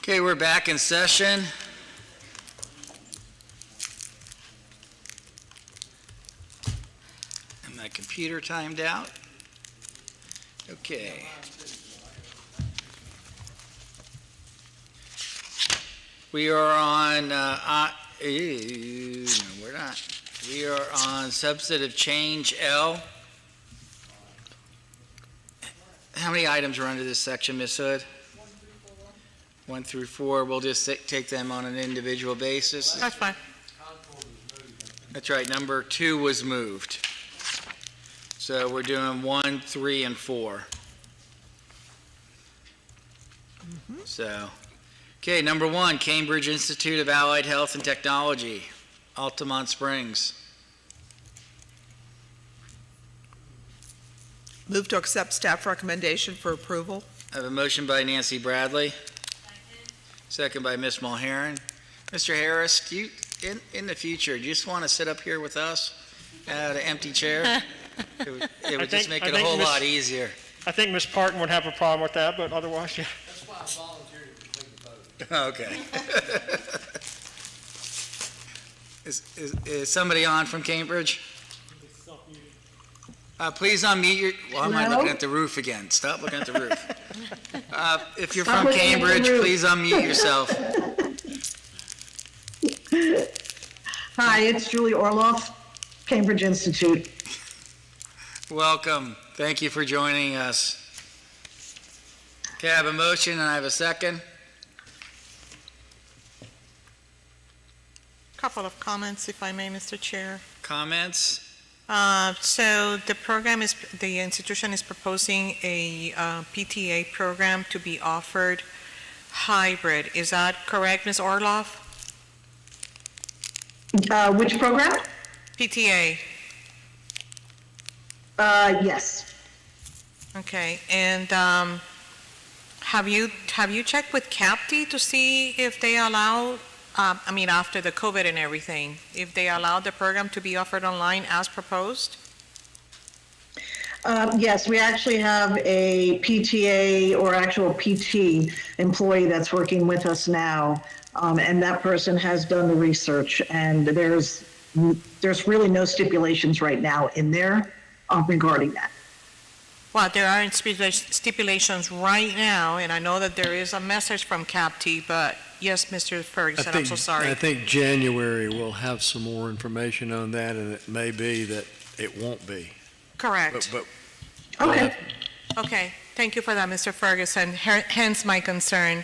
Okay, we're back in session. And my computer timed out. Okay. We are on, no, we're not. We are on substantive change L. How many items are under this section, Ms. Hood? 1 through 4. We'll just take them on an individual basis. That's fine. That's right, number 2 was moved. So we're doing 1, 3, and 4. So, okay, number 1, Cambridge Institute of Allied Health and Technology, Altamont Springs. Move to accept staff recommendation for approval. I have a motion by Nancy Bradley. Second by Ms. Mulheron. Mr. Harris, do you, in the future, do you just want to sit up here with us at an empty chair? It would just make it a whole lot easier. I think Ms. Parton would have a problem with that, but otherwise, yeah. That's why I volunteered to complete the vote. Okay. Is somebody on from Cambridge? Please unmute your, well, I'm not looking at the roof again. Stop looking at the roof. If you're from Cambridge, please unmute yourself. Hi, it's Julie Orloff, Cambridge Institute. Welcome. Thank you for joining us. Okay, I have a motion and I have a second. Couple of comments, if I may, Mr. Chair. Comments? So the institution is proposing a PTA program to be offered hybrid. Is that correct, Ms. Orloff? Which program? PTA. Yes. Okay, and have you checked with CAPTI to see if they allow, after the COVID and everything, if they allow the program to be offered online as proposed? Yes, we actually have a PTA or actual PT employee that's working with us now, and that person has done the research, and there's really no stipulations right now in there regarding that. Well, there aren't stipulations right now, and I know that there is a message from CAPTI, but yes, Mr. Ferguson, I'm so sorry. I think January we'll have some more information on that, and it may be that it won't be. Correct. But Okay. Okay, thank you for that, Mr. Ferguson. Hence my concern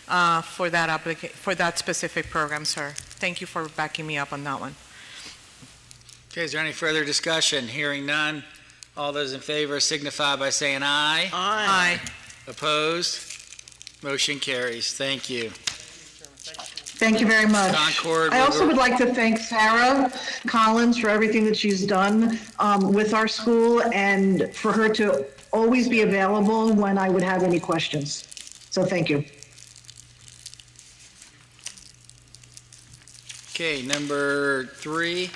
for that specific program, sir. Thank you for backing me up on that one. Okay, is there any further discussion? Hearing none. All those in favor signify by saying aye. Aye. Opposed? Motion carries. Thank you. Thank you very much. Concord, I also would like to thank Sarah Collins for everything that she's done with our school and for her to always be available when I would have any questions. So thank you. Okay, number 3.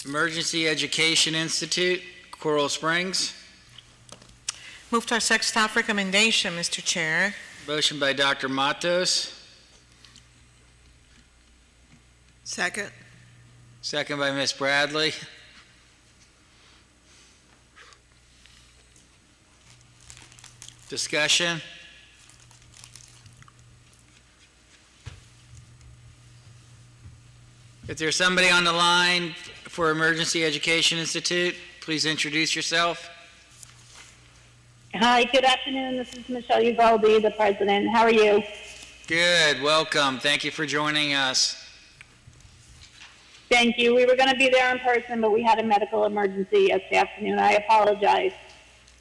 Emergency Education Institute, Coral Springs. Move to accept staff recommendation, Mr. Chair. Motion by Dr. Matos, Second. second by Ms. Bradley. Discussion? If there's somebody on the line for Emergency Education Institute, please introduce yourself. Hi, good afternoon. This is Michelle Uvalde, the president. How are you? Good, welcome. Thank you for joining us. Thank you. We were going to be there in person, but we had a medical emergency yesterday afternoon. I apologize.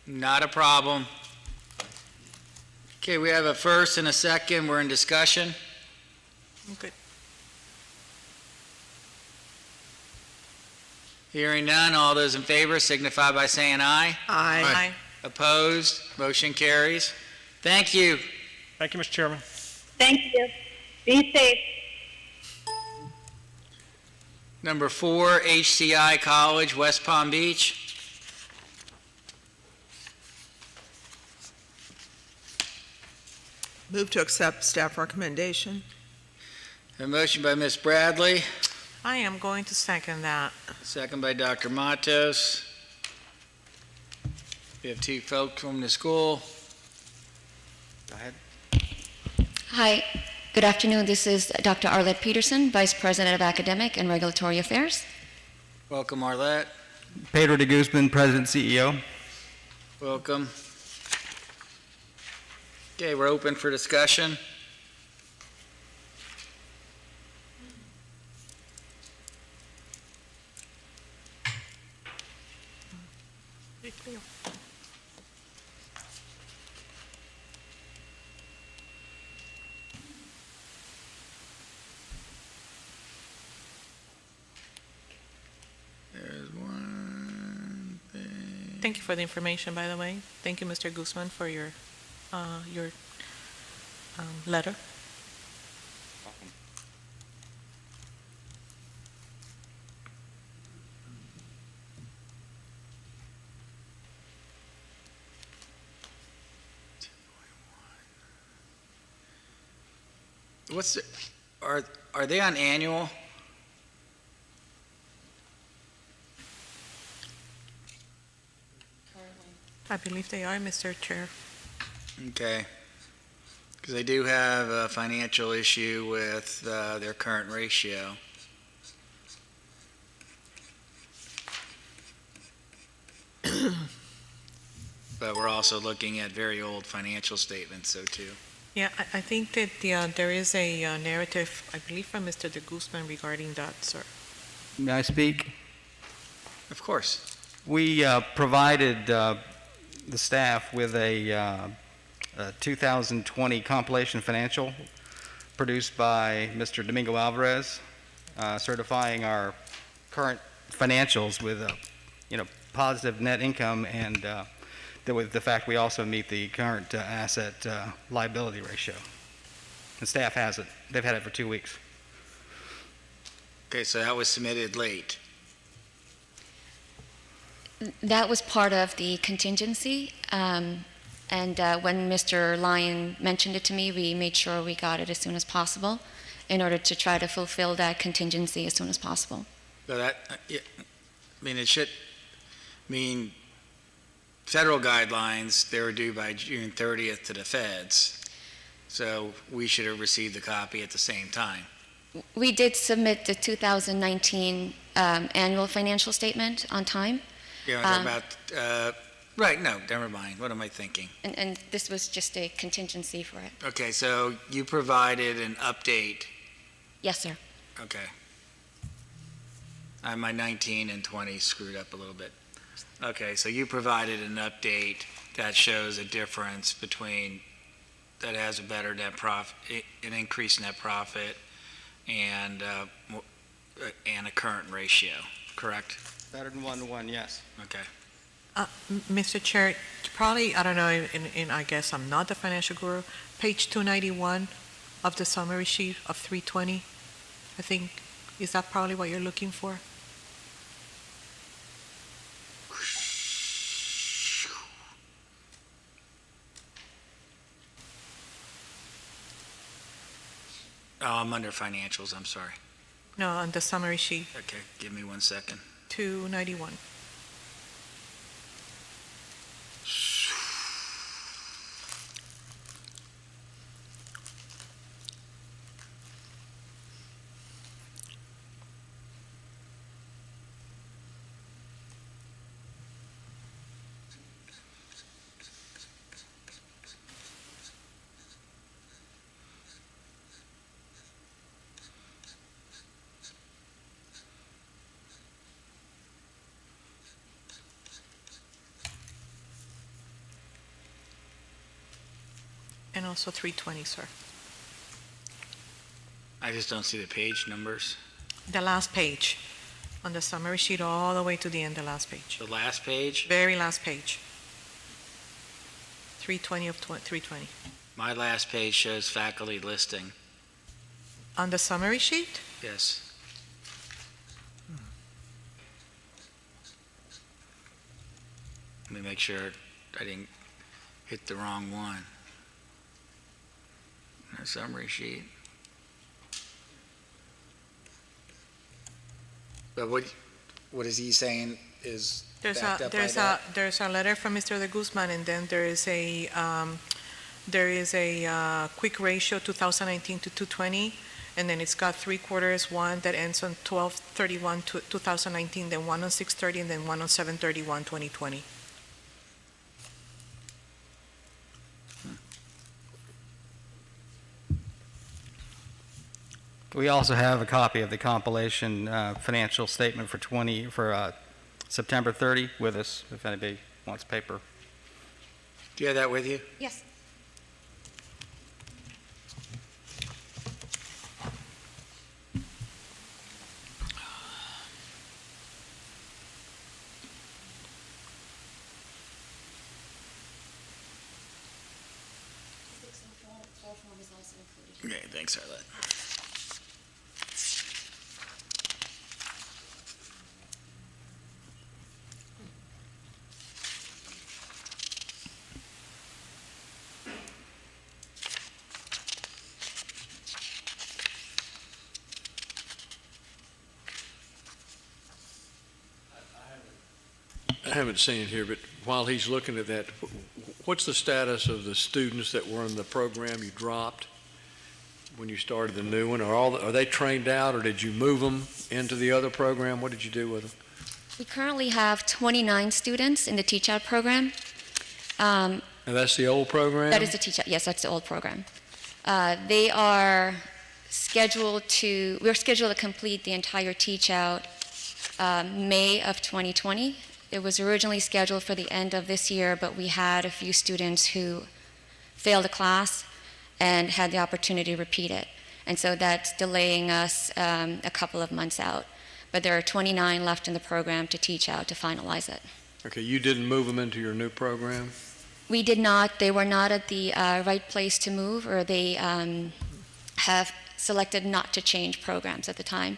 Not a problem. Okay, we have a first and a second. We're in discussion. Good. Hearing none, all those in favor signify by saying aye. Aye. Opposed? Motion carries. Thank you. Thank you, Mr. Chairman. Thank you. Be safe. Number 4, HCI College, West Palm Beach. Move to accept staff recommendation. A motion by Ms. Bradley, I am going to second that. second by Dr. Matos. We have two folks from the school. Go ahead. Hi, good afternoon. This is Dr. Arlette Peterson, Vice President of Academic and Regulatory Affairs. Welcome, Arlette. Pedro de Guzman, President CEO. Welcome. Okay, we're open for discussion. There's one thing. Thank you for the information, by the way. Thank you, Mr. Guzman, for your letter. What's the, are they on annual? I believe they are, Mr. Chair. Okay. Because they do have a financial issue with their current ratio. But we're also looking at very old financial statements, so too. Yeah, I think that there is a narrative, I believe, from Mr. de Guzman regarding that, sir. May I speak? Of course. We provided the staff with a 2020 compilation financial produced by Mr. Domingo Alvarez, certifying our current financials with positive net income and with the fact we also meet the current asset liability ratio. The staff has it. They've had it for 2 weeks. Okay, so that was submitted late. That was part of the contingency, and when Mr. Lyon mentioned it to me, we made sure we got it as soon as possible in order to try to fulfill that contingency as soon as possible. So that, it should mean federal guidelines, they were due by June 30th to the feds. So we should have received the copy at the same time. We did submit the 2019 annual financial statement on time. Yeah, about, right, no, never mind. What am I thinking? And this was just a contingency for it. Okay, so you provided an update. Yes, sir. Okay. My 19 and 20 screwed up a little bit. Okay, so you provided an update that shows a difference between, that has a better net profit, an increased net profit, and a current ratio, correct? Better than 1-to-1, yes. Okay. Mr. Chair, probably, I don't know, and I guess I'm not the financial guru, page 291 of the summary sheet of 320, I think, is that probably what you're looking for? Oh, I'm under financials, I'm sorry. No, on the summary sheet, Okay, give me 1 second. 291. And also 320, sir. I just don't see the page numbers. The last page, on the summary sheet, all the way to the end, the last page. The last page? Very last page. 320 of 320. My last page shows faculty listing. On the summary sheet? Yes. Let me make sure I didn't hit the wrong one. A summary sheet. But what is he saying is backed up by that? There's a letter from Mr. De Guzman, and then there is a quick ratio 2019 to 220, and then it's got 3/4, one that ends on 12/31/2019, then one on 6/30, and then one on 7/31/2020. We also have a copy of the compilation financial statement for September 30 with us, if anybody wants paper. Do you have that with you? Yes. Okay, thanks, Arlette. I haven't seen it here, but while he's looking at that, what's the status of the students that were in the program you dropped when you started the new one? Are they trained out, or did you move them into the other program? What did you do with them? We currently have 29 students in the Teach Out program. And that's the old program? That is the Teach Out, yes, that's the old program. They are scheduled to, we're scheduled to complete the entire Teach Out May of 2020. It was originally scheduled for the end of this year, but we had a few students who failed a class and had the opportunity to repeat it. And so that's delaying us a couple of months out. But there are 29 left in the program to teach out to finalize it. Okay, you didn't move them into your new program? We did not. They were not at the right place to move, or they have selected not to change programs at the time.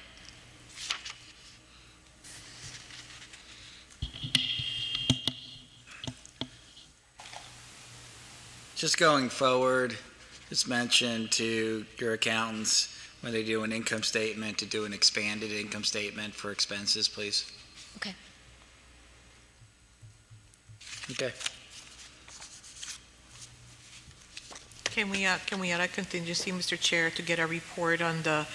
Just going forward, just mention to your accountants when they do an income statement to do an expanded income statement for expenses, please. Okay. Okay. Can we add a contingency, Mr. Chair, to get a report on the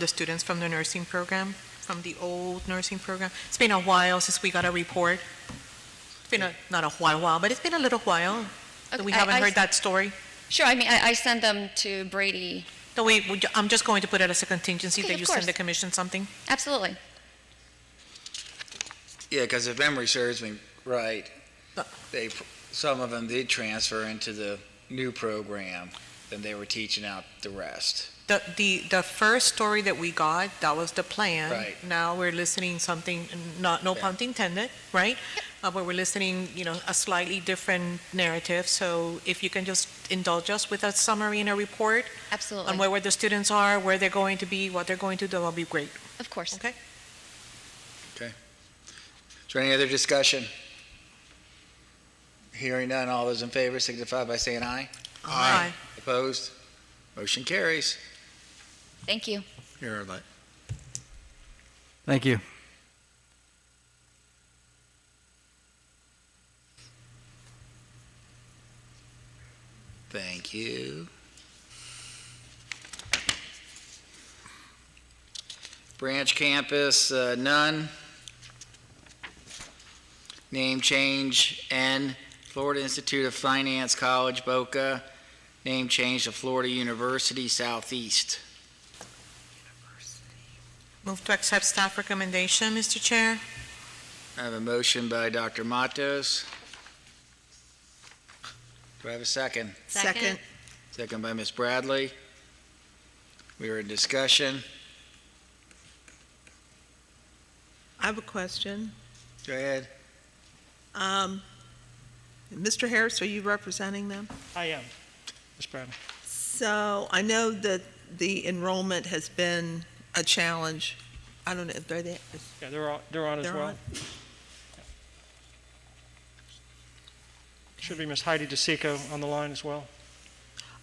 students from the nursing program, from the old nursing program? It's been a while since we got a report. It's been not a while, but it's been a little while that we haven't heard that story. Sure, I mean, I send them to Brady. No, I'm just going to put it as a contingency Okay, that you of send course. the commission something. Absolutely. Yeah, because if memory serves me right, some of them did transfer into the new program, then they were teaching out the rest. The first story that we got, that was the plan. Right. Now we're listening something, no pun intended, right? But we're listening, a slightly different narrative. So if you can just indulge us with a summary and a report Absolutely. on where the students are, where they're going to be, what they're going to do, that'll be great. Of course. Okay. Okay. Is there any other discussion? Hearing none, all those in favor signify by saying aye. Aye. Opposed? Motion carries. Thank you. Here, Arlette. Thank you. Thank you. Branch campus, none. Name change, N, Florida Institute of Finance College, Boca. Name change to Florida University Southeast. Move to accept staff recommendation, Mr. Chair. I have a motion by Dr. Matos. Do I have a second? Second. Second by Ms. Bradley. We are in discussion. I have a question. Go ahead. Mr. Harris, are you representing them? I am, Ms. Bradley. So I know that the enrollment has been a challenge. I don't know if they're there. Yeah, they're on as They're well. on? Should be Ms. Heidi DeSico on the line as well.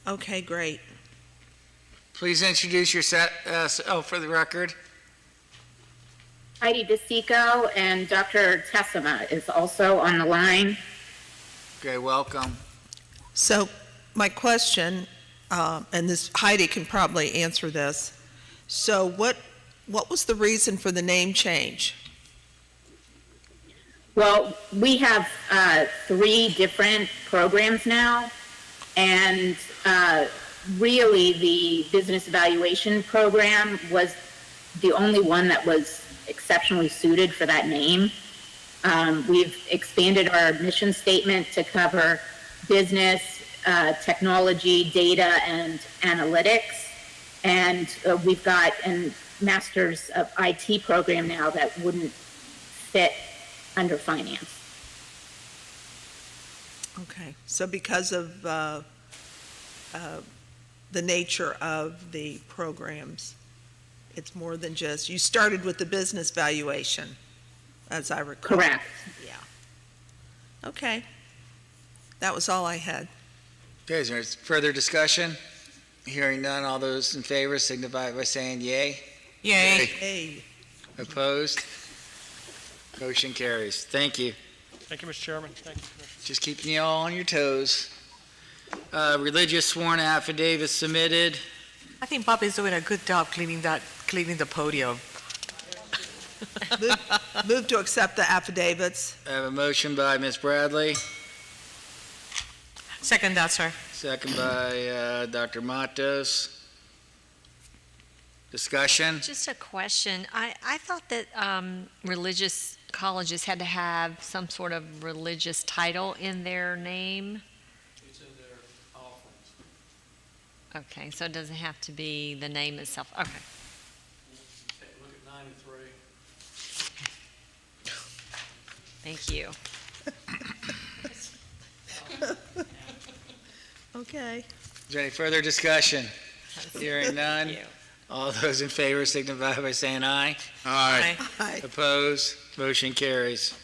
Okay, great. Please introduce yourself for the record. Heidi DeSico and Dr. Tessima is also on the line. Okay, welcome. So my question, and this Heidi can probably answer this. So what was the reason for the name change? Well, we have 3 different programs now, and really the business evaluation program was the only one that was exceptionally suited for that name. We've expanded our mission statement to cover business, technology, data, and analytics. And we've got a Masters of IT program now that wouldn't fit under finance. Okay, so because of the nature of the programs, it's more than just, you started with the business valuation, as I recall. Correct. Yeah. Okay. That was all I had. Okay, is there further discussion? Hearing none, all those in favor signify by saying yay. Yay. Hey. Opposed? Motion carries. Thank you. Thank you, Mr. Chairman. Thank you, Commissioner. Just keeping you all on your toes. Religious sworn affidavit submitted. I think Bob is doing a good job cleaning the podium. Move to accept the affidavits. I have a motion by Ms. Bradley, Second that, sir. second by Dr. Matos. Discussion? Just a question. I thought that religious colleges had to have some sort of religious title in their name. It's in their offerings. Okay, so it doesn't have to be the name itself. Okay. Take a look at 93. Thank you. Okay. Is there any further discussion? Hearing none. Thank you. All those in favor signify by saying aye. Aye. Aye. Opposed? Motion carries.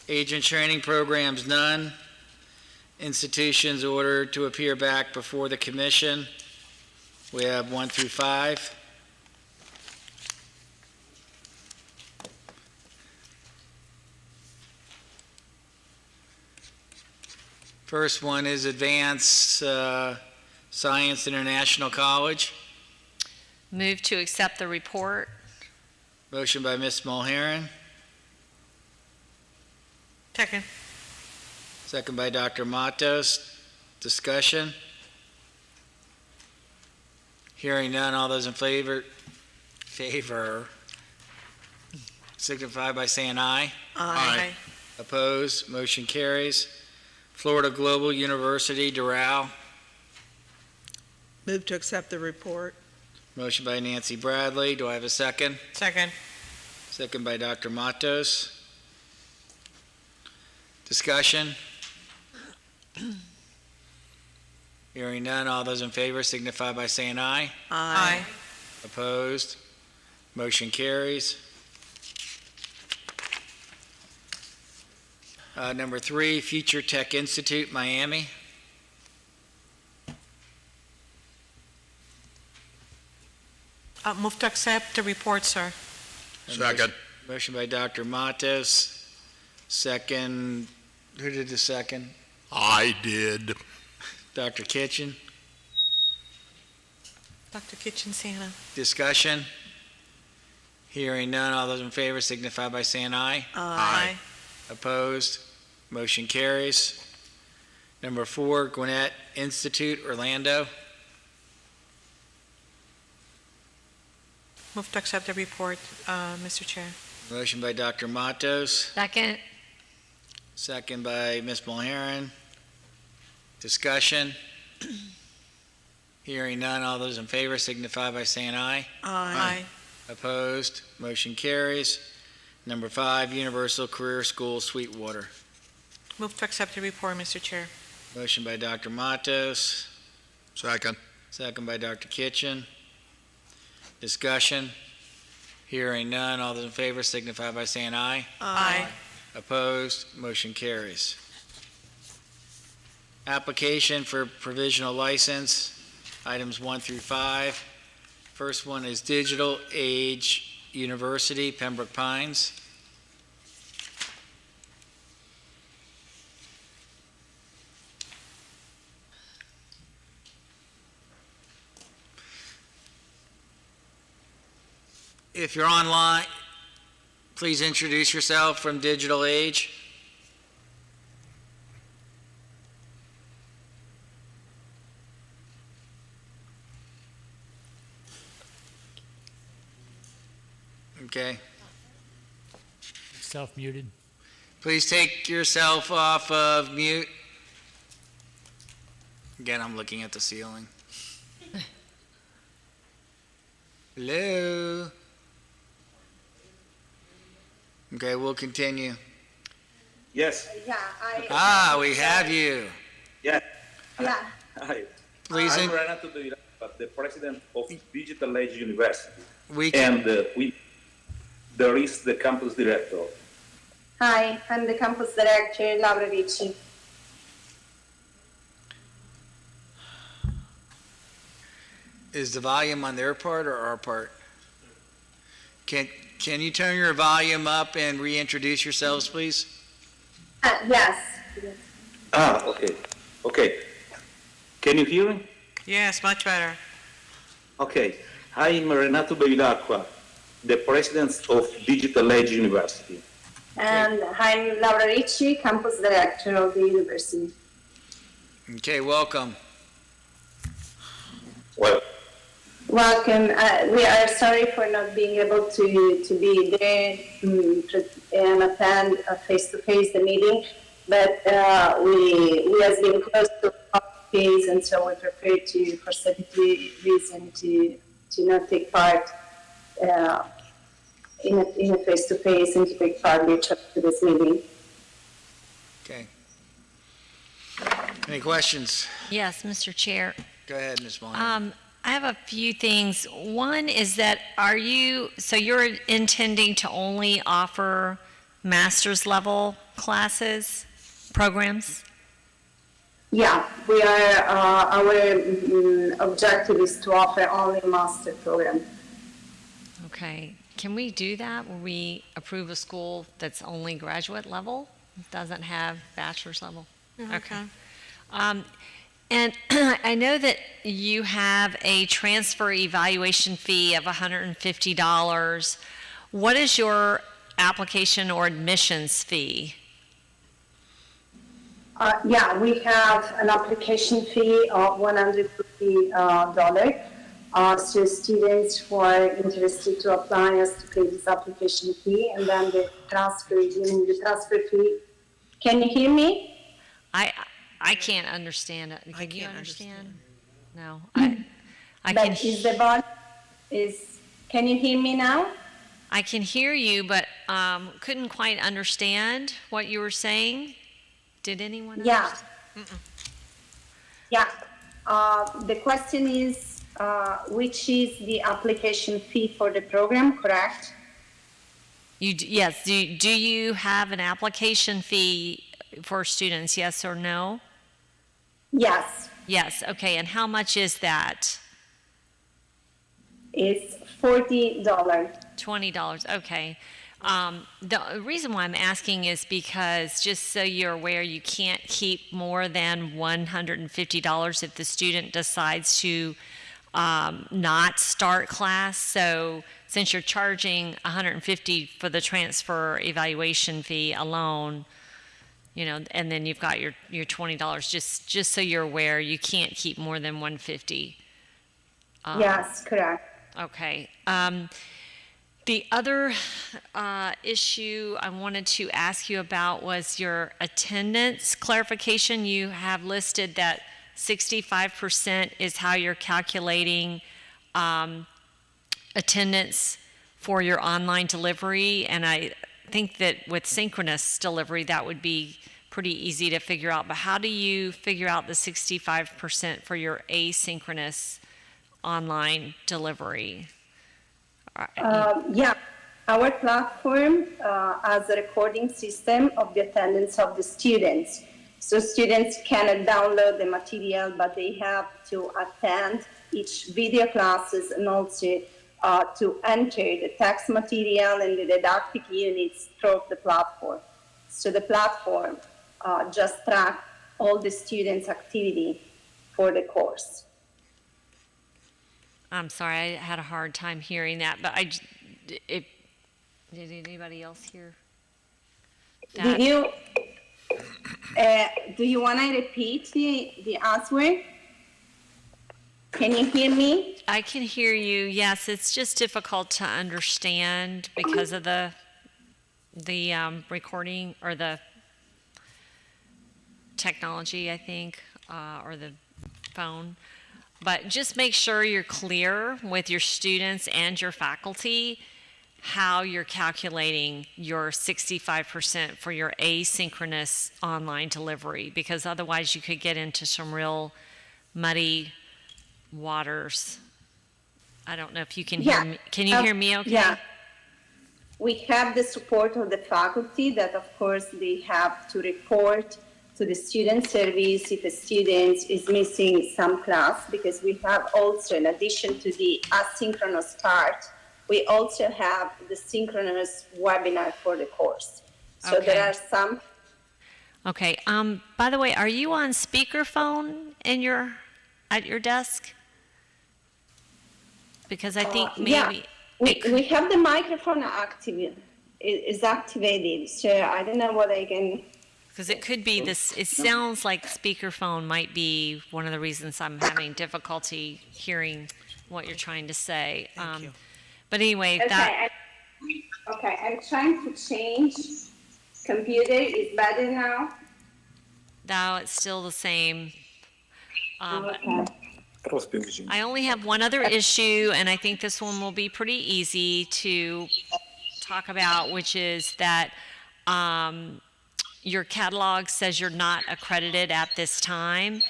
Agent training programs, none. Institutions ordered to appear back before the commission. We have 1 through 5. First one is Advanced Science International College. Move to accept the report. Motion by Ms. Mulheron, Second. second by Dr. Matos. Discussion? Hearing none, all those in favor signify by saying aye. Aye. Opposed? Motion carries. Florida Global University, Doral. Move to accept the report. Motion by Nancy Bradley. Do I have a second? Second. Second by Dr. Matos. Discussion? Hearing none, all those in favor signify by saying aye. Aye. Opposed? Motion carries. Number 3, Future Tech Institute, Miami. Move to accept the report, sir. Second. Motion by Dr. Matos. Second, who did the second? I did. Dr. Kitchen. Dr. Kitchen Santa. Discussion? Hearing none, all those in favor signify by saying aye. Aye. Opposed? Motion carries. Number 4, Gwinnett Institute, Orlando. Move to accept the report, Mr. Chair. Motion by Dr. Matos, Second. second by Ms. Mulheron. Discussion? Hearing none, all those in favor signify by saying aye. Aye. Opposed? Motion carries. Number 5, Universal Career School, Sweetwater. Move to accept the report, Mr. Chair. Motion by Dr. Matos, Second. second by Dr. Kitchen. Discussion? Hearing none, all those in favor signify by saying aye. Aye. Opposed? Motion carries. Application for provisional license, items 1 through 5. First one is Digital Age University, Pembroke Pines. If you're online, please introduce yourself from Digital Age. Okay. Self-muted. Please take yourself off of mute. Again, I'm looking at the ceiling. Hello? Okay, we'll continue. Yes. We have you. Yeah. Yeah. Hi. Please I'm Renato de Iraqua, the president of Digital Age University. There is the campus director. Hi, I'm the campus director, Laura Ricci. Is the volume on their part or our part? Can you turn your volume up and reintroduce yourselves, please? Yes. Okay. Okay. Can you hear me? Yes, much better. Okay. I'm Renato de Iraqua, the president of Digital Age University. And I'm Laura Ricci, campus director of the university. Okay, welcome. Well. Welcome. We are sorry for not being able to be there and attend face-to-face the meeting, but we have been close to the case, and so we prefer to, for safety reason, to not take part in a face-to-face and to take part virtually to this meeting. Okay. Any questions? Yes, Mr. Chair. Go ahead, Ms. Vaughn. I have a few things. One is that you're intending to only offer master's level classes, programs? Yeah, we are, our objective is to offer only master program. Okay. Can we do that? Will we approve a school that's only graduate level, doesn't have bachelor's level? Okay. And I know that you have a transfer evaluation fee of $150. What is your application or admissions fee? We have an application fee of $150. So students who are interested to apply has to pay this application fee, and then the transfer fee. Can you hear me? I can't understand it. Can you understand? No. Can you hear me now? I can hear you, but couldn't quite understand what you were saying. Did anyone else? The question is, which is the application fee for the program, correct? Yes. Do you have an application fee for students, yes or no? Yes. Yes, okay, and how much is that? It's $40. $20, okay. The reason why I'm asking is because, just so you're aware, you can't keep more than $150 if the student decides to not start class. So since you're charging $150 for the transfer evaluation fee alone, and then you've got your $20, just so you're aware, you can't keep more than $150. Yes, correct. Okay. The other issue I wanted to ask you about was your attendance clarification. You have listed that 65% is how you're calculating attendance for your online delivery, and I think that with synchronous delivery that would be pretty easy to figure out, but how do you figure out the 65% for your asynchronous online delivery? Our platform has a recording system of the attendance of the students. So students cannot download the material, but they have to attend each video classes and also to enter the text material and the didactic units through the platform. So the platform just tracks all the students' activity for the course. I'm sorry, I had a hard time hearing that, but did anybody else hear that? Did you, do you want to repeat the answer? Can you hear me? I can hear you. Yes, it's just difficult to understand because of the recording or the technology, I think, or the phone. But just make sure you're clear with your students and your faculty how you're calculating your 65% for your asynchronous online delivery, because otherwise you could get into some real muddy waters. I don't know if you can hear me. Can you hear me okay? Yeah. We have the support of the faculty that, of course, they have to report to the student service if a student is missing some class, because we have also, in addition to the asynchronous start, we also have the synchronous webinar for the course. So there are some. Okay. By the way, are you on speakerphone at your desk? Because I think maybe. Yeah. We have the microphone active. Is activated. So I don't know what I can. Because it could be this, it sounds like speakerphone might be one of the reasons I'm having difficulty hearing what you're trying to say. But anyway, Okay, I'm trying to change. Computer is better now. No, it's still the same. Okay. I only have one other issue, and I think this one will be pretty easy to talk about, which is that your catalog says you're not accredited at this time,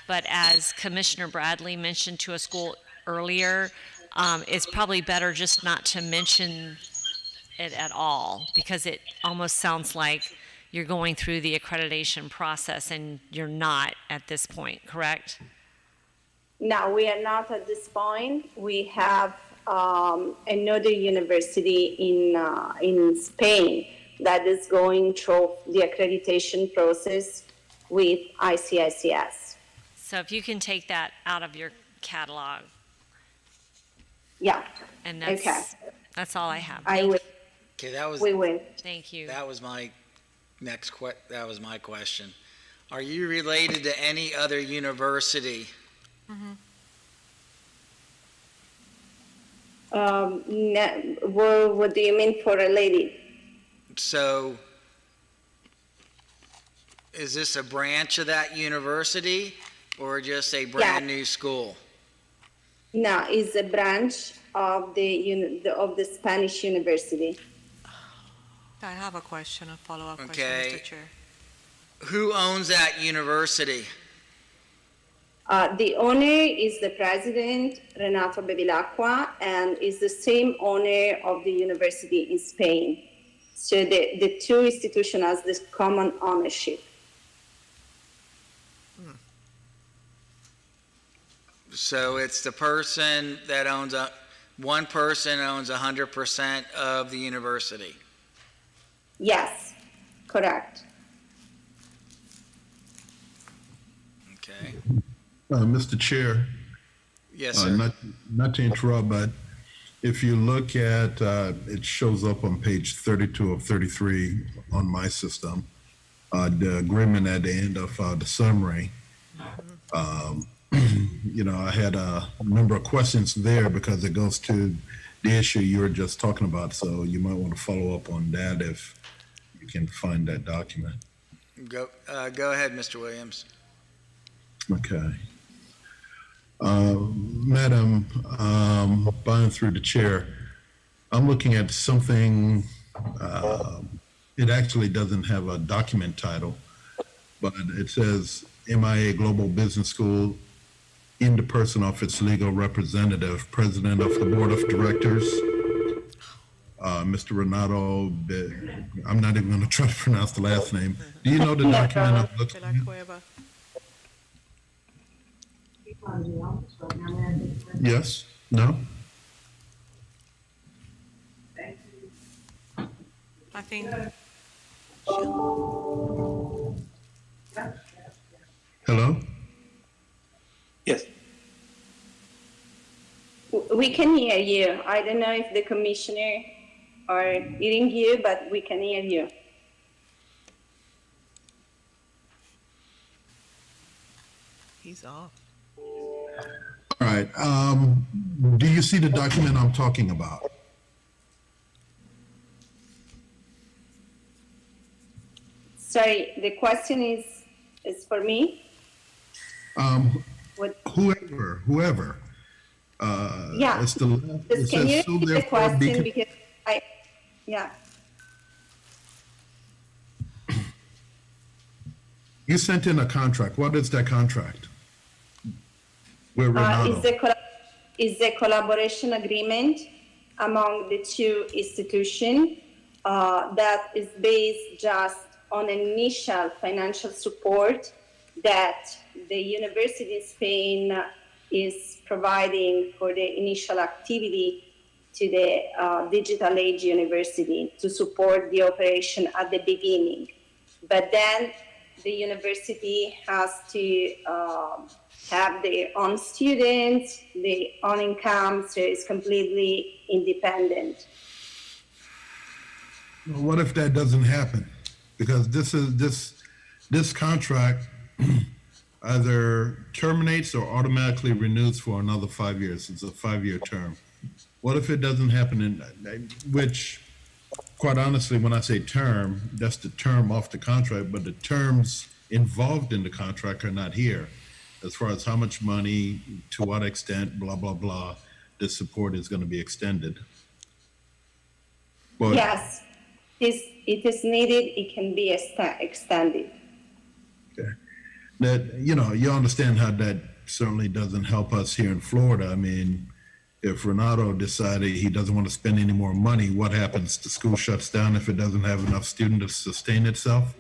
but as Commissioner Bradley mentioned to a school earlier, it's probably better just not to mention it at all, because it almost sounds like you're going through the accreditation process and you're not at this point, correct? No, we are not at this point. We have another university in Spain that is going through the accreditation process with ICICS. So if you can take that out of your catalog. Yeah. And that's all I have. I will. Okay, that was. We will. Thank you. That was my that was my question. Are you related to any other university? What do you mean for related? So, is this a branch of that university or just a brand new school? No, it's a branch of the Spanish university. I have a question, a follow-up question, Okay. Mr. Chair. Who owns that university? The owner is the president, Renato Bevilacqua, and is the same owner of the university in Spain. So the two institutions has this common ownership. So it's the person that owns one person owns 100% of the university. Yes, correct. Okay. Mr. Chair. Yes, sir. Not to interrupt, but if you look at, it shows up on page 32 of 33 on my system, the agreement at the end of the summary. I had a number of questions there because it goes to the issue you were just talking about. So you might want to follow up on that if you can find that document. Go ahead, Mr. Williams. Okay. Madam, buying through the chair, I'm looking at something, it actually doesn't have a document title, but it says MIA Global Business School in the person of its legal representative, president of the board of directors. Mr. Renato, I'm not even going to try to pronounce the last name. Do you know the document I'm looking at? Yes? No? I think, Hello? Yes. We can hear you. I don't know if the commissioner are hearing you, but we can hear you. He's off. All right. Do you see the document I'm talking about? Sorry, the question is for me? What? Whoever. Yeah. It's the left. Just can you repeat the question because yeah. You sent in a contract. What is that contract? With Renato. Is the collaboration agreement among the two institutions that is based just on initial financial support that the university in Spain is providing for the initial activity to the Digital Age University to support the operation at the beginning. But then the university has to have their own students, their own income, so it's completely independent. What if that doesn't happen? Because this contract either terminates or automatically renews for another 5 years. It's a 5-year term. What if it doesn't happen? Which, quite honestly, when I say term, that's the term off the contract, but the terms involved in the contract are not here. As far as how much money, to what extent, blah, blah, blah, this support is going to be extended. But yes, it is needed, it can be extended. Okay. That, you understand how that certainly doesn't help us here in Florida. I mean, if Renato decided he doesn't want to spend any more money, what happens? The school shuts down if it doesn't have enough students to sustain itself?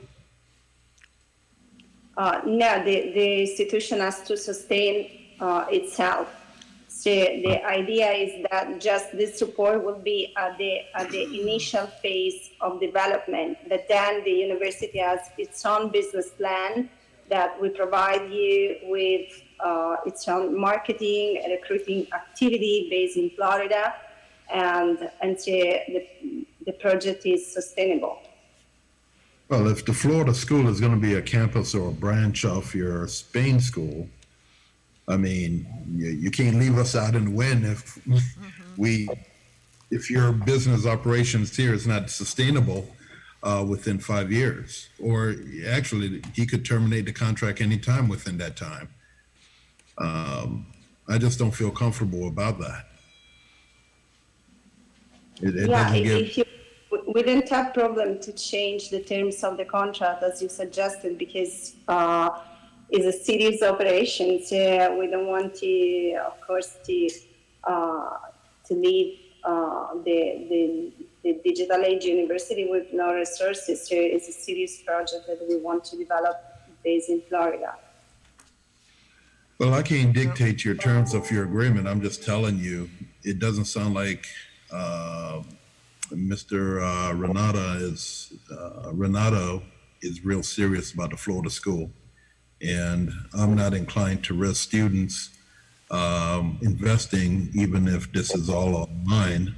No, the institution has to sustain itself. So the idea is that just this support will be at the initial phase of development, but then the university has its own business plan that we provide you with its own marketing and recruiting activity based in Florida, and so the project is sustainable. Well, if the Florida school is going to be a campus or a branch of your Spain school, I mean, you can't leave us out in the wind if your business operations here is not sustainable within 5 years. Or actually, he could terminate the contract anytime within that time. I just don't feel comfortable about that. It doesn't give. We didn't have problem to change the terms of the contract as you suggested because it's a serious operation. So we don't want to, of course, to leave the Digital Age University with no resources. So it's a serious project that we want to develop based in Florida. Well, I can't dictate your terms of your agreement. I'm just telling you, it doesn't sound like Mr. Renato is real serious about the Florida school. And I'm not inclined to risk students investing, even if this is all online,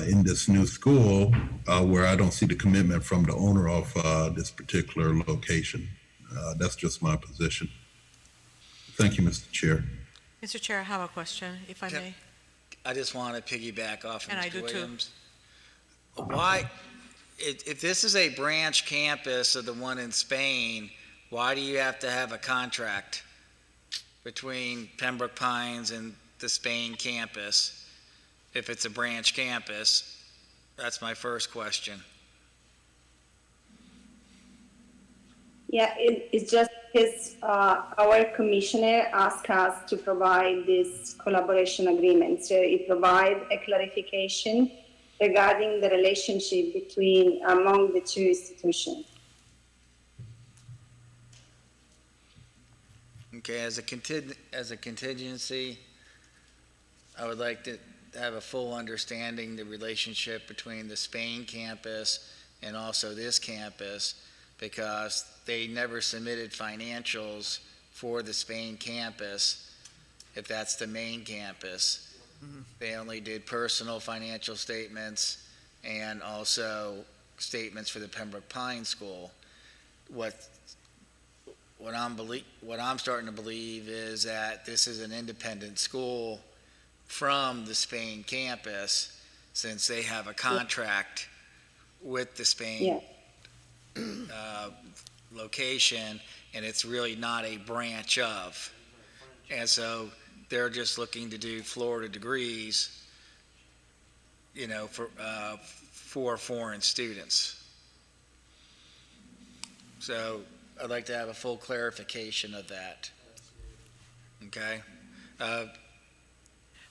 in this new school where I don't see the commitment from the owner of this particular location. That's just my position. Thank you, Mr. Chair. Mr. Chair, I have a question, if I may. I just want to piggyback off of And I Mr. do too. Williams. Why, if this is a branch campus of the one in Spain, why do you have to have a contract between Pembroke Pines and the Spain campus if it's a branch campus? That's my first question. Yeah, it's just because our commissioner asked us to provide this collaboration agreement. So it provides a clarification regarding the relationship among the two institutions. Okay, as a contingency, I would like to have a full understanding the relationship between the Spain campus and also this campus, because they never submitted financials for the Spain campus, if that's the main campus. They only did personal financial statements and also statements for the Pembroke Pines School. What I'm starting to believe is that this is an independent school from the Spain campus, since they have a contract with the Spain location, and it's really not a branch of. And so they're just looking to do Florida degrees, for foreign students. So I'd like to have a full clarification of that. Okay?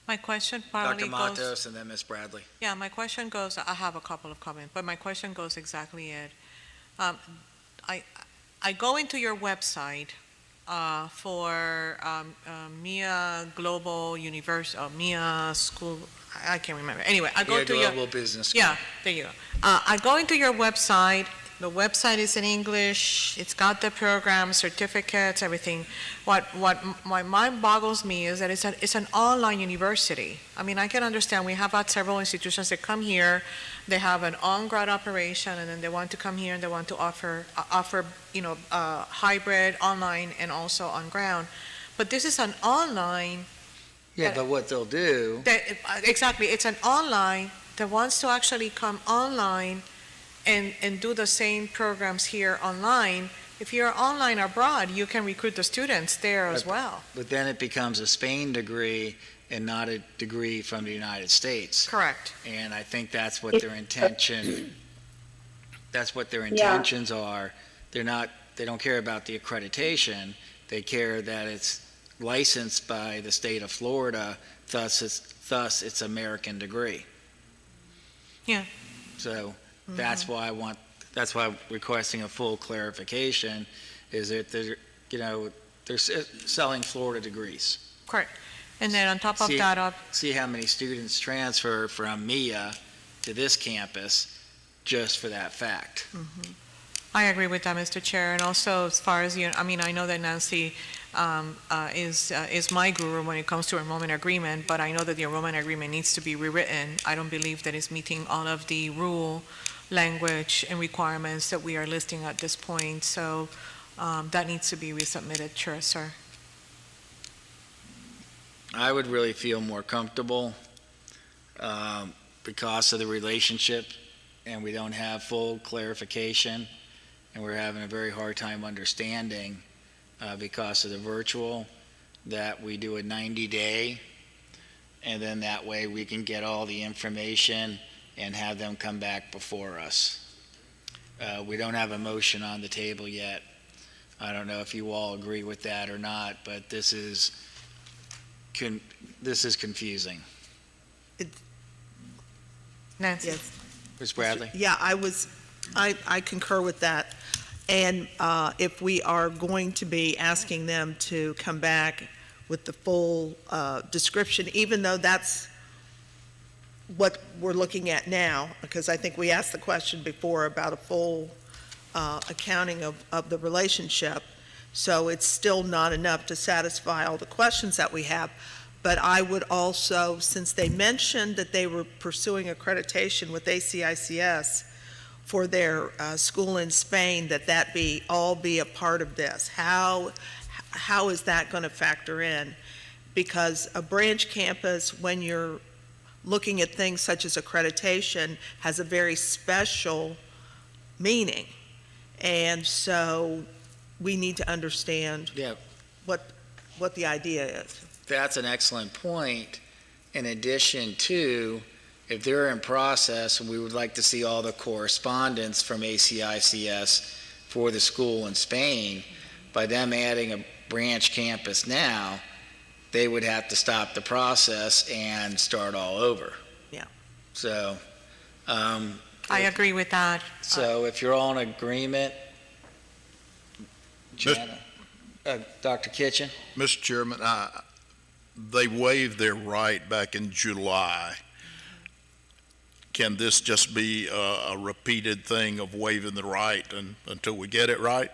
My question Dr. probably goes, Matos and then Ms. Bradley. yeah, my question goes, I have a couple of comments, but my question goes exactly it. I go into your website for MIA Global University, MIA School, I can't remember. Anyway, I go to your Global Business School. Yeah, there you go. I go into your website. The website is in English. It's got the program, certificates, everything. What my mind boggles me is that it's an online university. I mean, I can understand. We have had several institutions that come here. They have an on-ground operation, and then they want to come here and they want to offer hybrid, online, and also on ground. But this is an online. Yeah, but what they'll do, Exactly, it's an online that wants to actually come online and do the same programs here online. If you're online abroad, you can recruit the students there as well. but then it becomes a Spain degree and not a degree from the United States. Correct. And I think that's what their intentions are. They don't care about the accreditation. They care that it's licensed by the state of Florida, thus it's American degree. Yeah. So that's why I'm requesting a full clarification, is that they're selling Florida degrees. Correct. And then on top of that, See how many students transfer from MIA to this campus just for that fact. I agree with that, Mr. Chair. And also, as far as I know that Nancy is my guru when it comes to enrollment agreement, but I know that the enrollment agreement needs to be rewritten. I don't believe that it's meeting all of the rule, language, and requirements that we are listing at this point. So that needs to be resubmitted, Chair, sir. I would really feel more comfortable because of the relationship, and we don't have full clarification, and we're having a very hard time understanding because of the virtual, that we do a 90-day, and then that way we can get all the information and have them come back before us. We don't have a motion on the table yet. I don't know if you all agree with that or not, but this is confusing. Nancy. Yes. Ms. Bradley? Yeah, I concur with that. And if we are going to be asking them to come back with the full description, even though that's what we're looking at now, because I think we asked the question before about a full accounting of the relationship, so it's still not enough to satisfy all the questions that we have. But I would also, since they mentioned that they were pursuing accreditation with ACICS for their school in Spain, that be a part of this. How is that going to factor in? Because a branch campus, when you're looking at things such as accreditation, has a very special meaning. And so we need to understand what the idea is. That's an excellent point. In addition to, if they're in process, we would like to see all the correspondence from ACICS for the school in Spain. By them adding a branch campus now, they would have to stop the process and start all over. Yeah. So I agree with that. So if you're all in agreement, Jana, Dr. Kitchen? Mr. Chairman, they waived their right back in July. Can this just be a repeated thing of waiving the right until we get it right?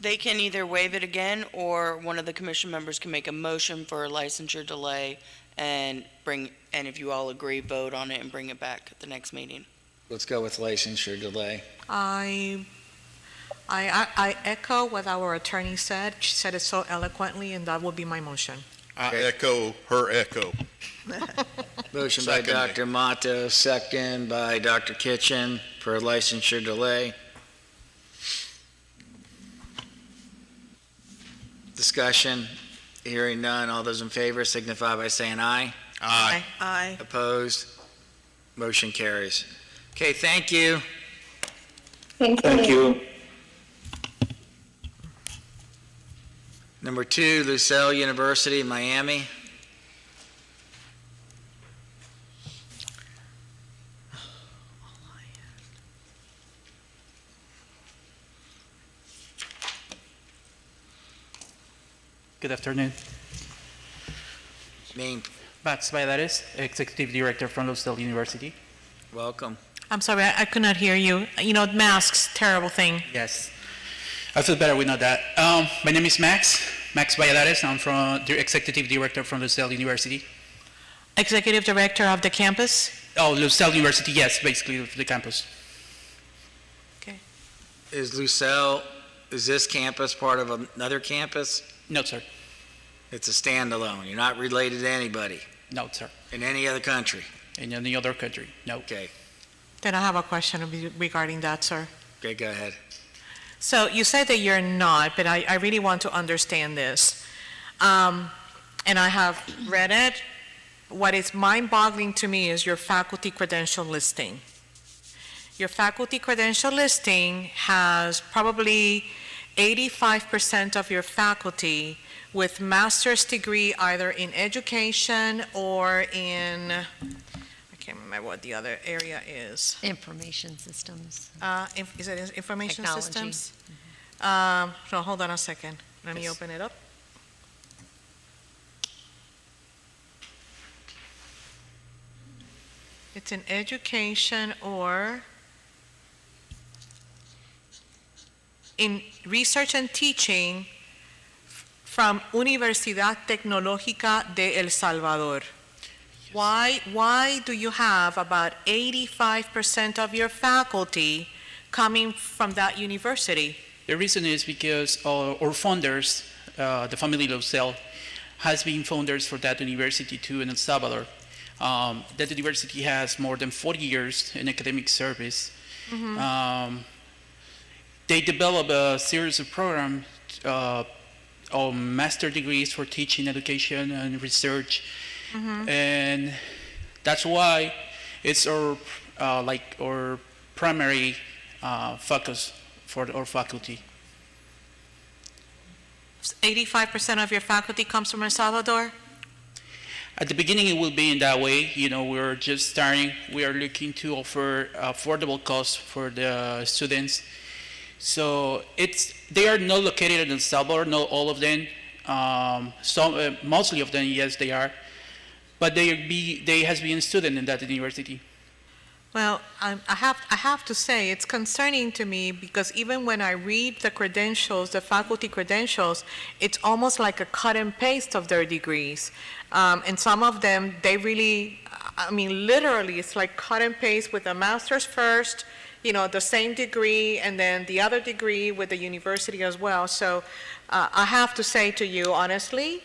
They can either waive it again, or one of the commission members can make a motion for a licensure delay and if you all agree, vote on it and bring it back at the next meeting. Let's go with licensure delay. I echo what our attorney said. She said it so eloquently, and that would be my motion. I echo her echo. Motion by Second. Dr. Mato, second by Dr. Kitchen for a licensure delay. Discussion, hearing none. All those in favor signify by saying aye. Aye. Aye. Opposed? Motion carries. Okay, thank you. Thank you. Number 2, Lucelle University, Miami. Good afternoon. Name, Max Valladares, Executive Director from Lucelle University. welcome. I'm sorry, I could not hear you. You know, masks, terrible thing. Yes. I feel better with not that. My name is Max Valladares. I'm the Executive Director from Lucelle University. Executive Director of the campus? Oh, Lucelle University, yes, basically the campus. Is this campus part of another campus? No, sir. It's a standalone. You're not related to anybody No, sir. in any other country? In any other country, no. Okay. Then I have a question regarding that, sir. Okay, go ahead. So you said that you're not, but I really want to understand this. And I have read it. What is mind-boggling to me is your faculty credential listing. Your faculty credential listing has probably 85% of your faculty with master's degree either in education or in, I can't remember what the other area is. Information systems. Is it information Technology. systems? No, hold on a second. Let me open it up. It's in education or in research and teaching from Universidad Tecnológica de El Salvador. Why do you have about 85% of your faculty coming from that university? The reason is because our founders, the family Lucelle, has been founders for that university too in El Salvador. That university has more than 40 years in academic service. They develop a series of programs on master degrees for teaching, education, and research. And that's why it's our primary focus for our faculty. 85% of your faculty comes from El Salvador? At the beginning, it will be in that way. You know, we're just starting. We are looking to offer affordable costs for the students. So they are not located in El Salvador, not all of them. Mostly of them, yes, they are. But they has been student in that university. Well, I have to say, it's concerning to me because even when I read the credentials, the faculty credentials, it's almost like a cut and paste of their degrees. And some of them, they really, I mean, literally, it's like cut and paste with a master's first, you know, the same degree, and then the other degree with the university as well. So I have to say to you, honestly,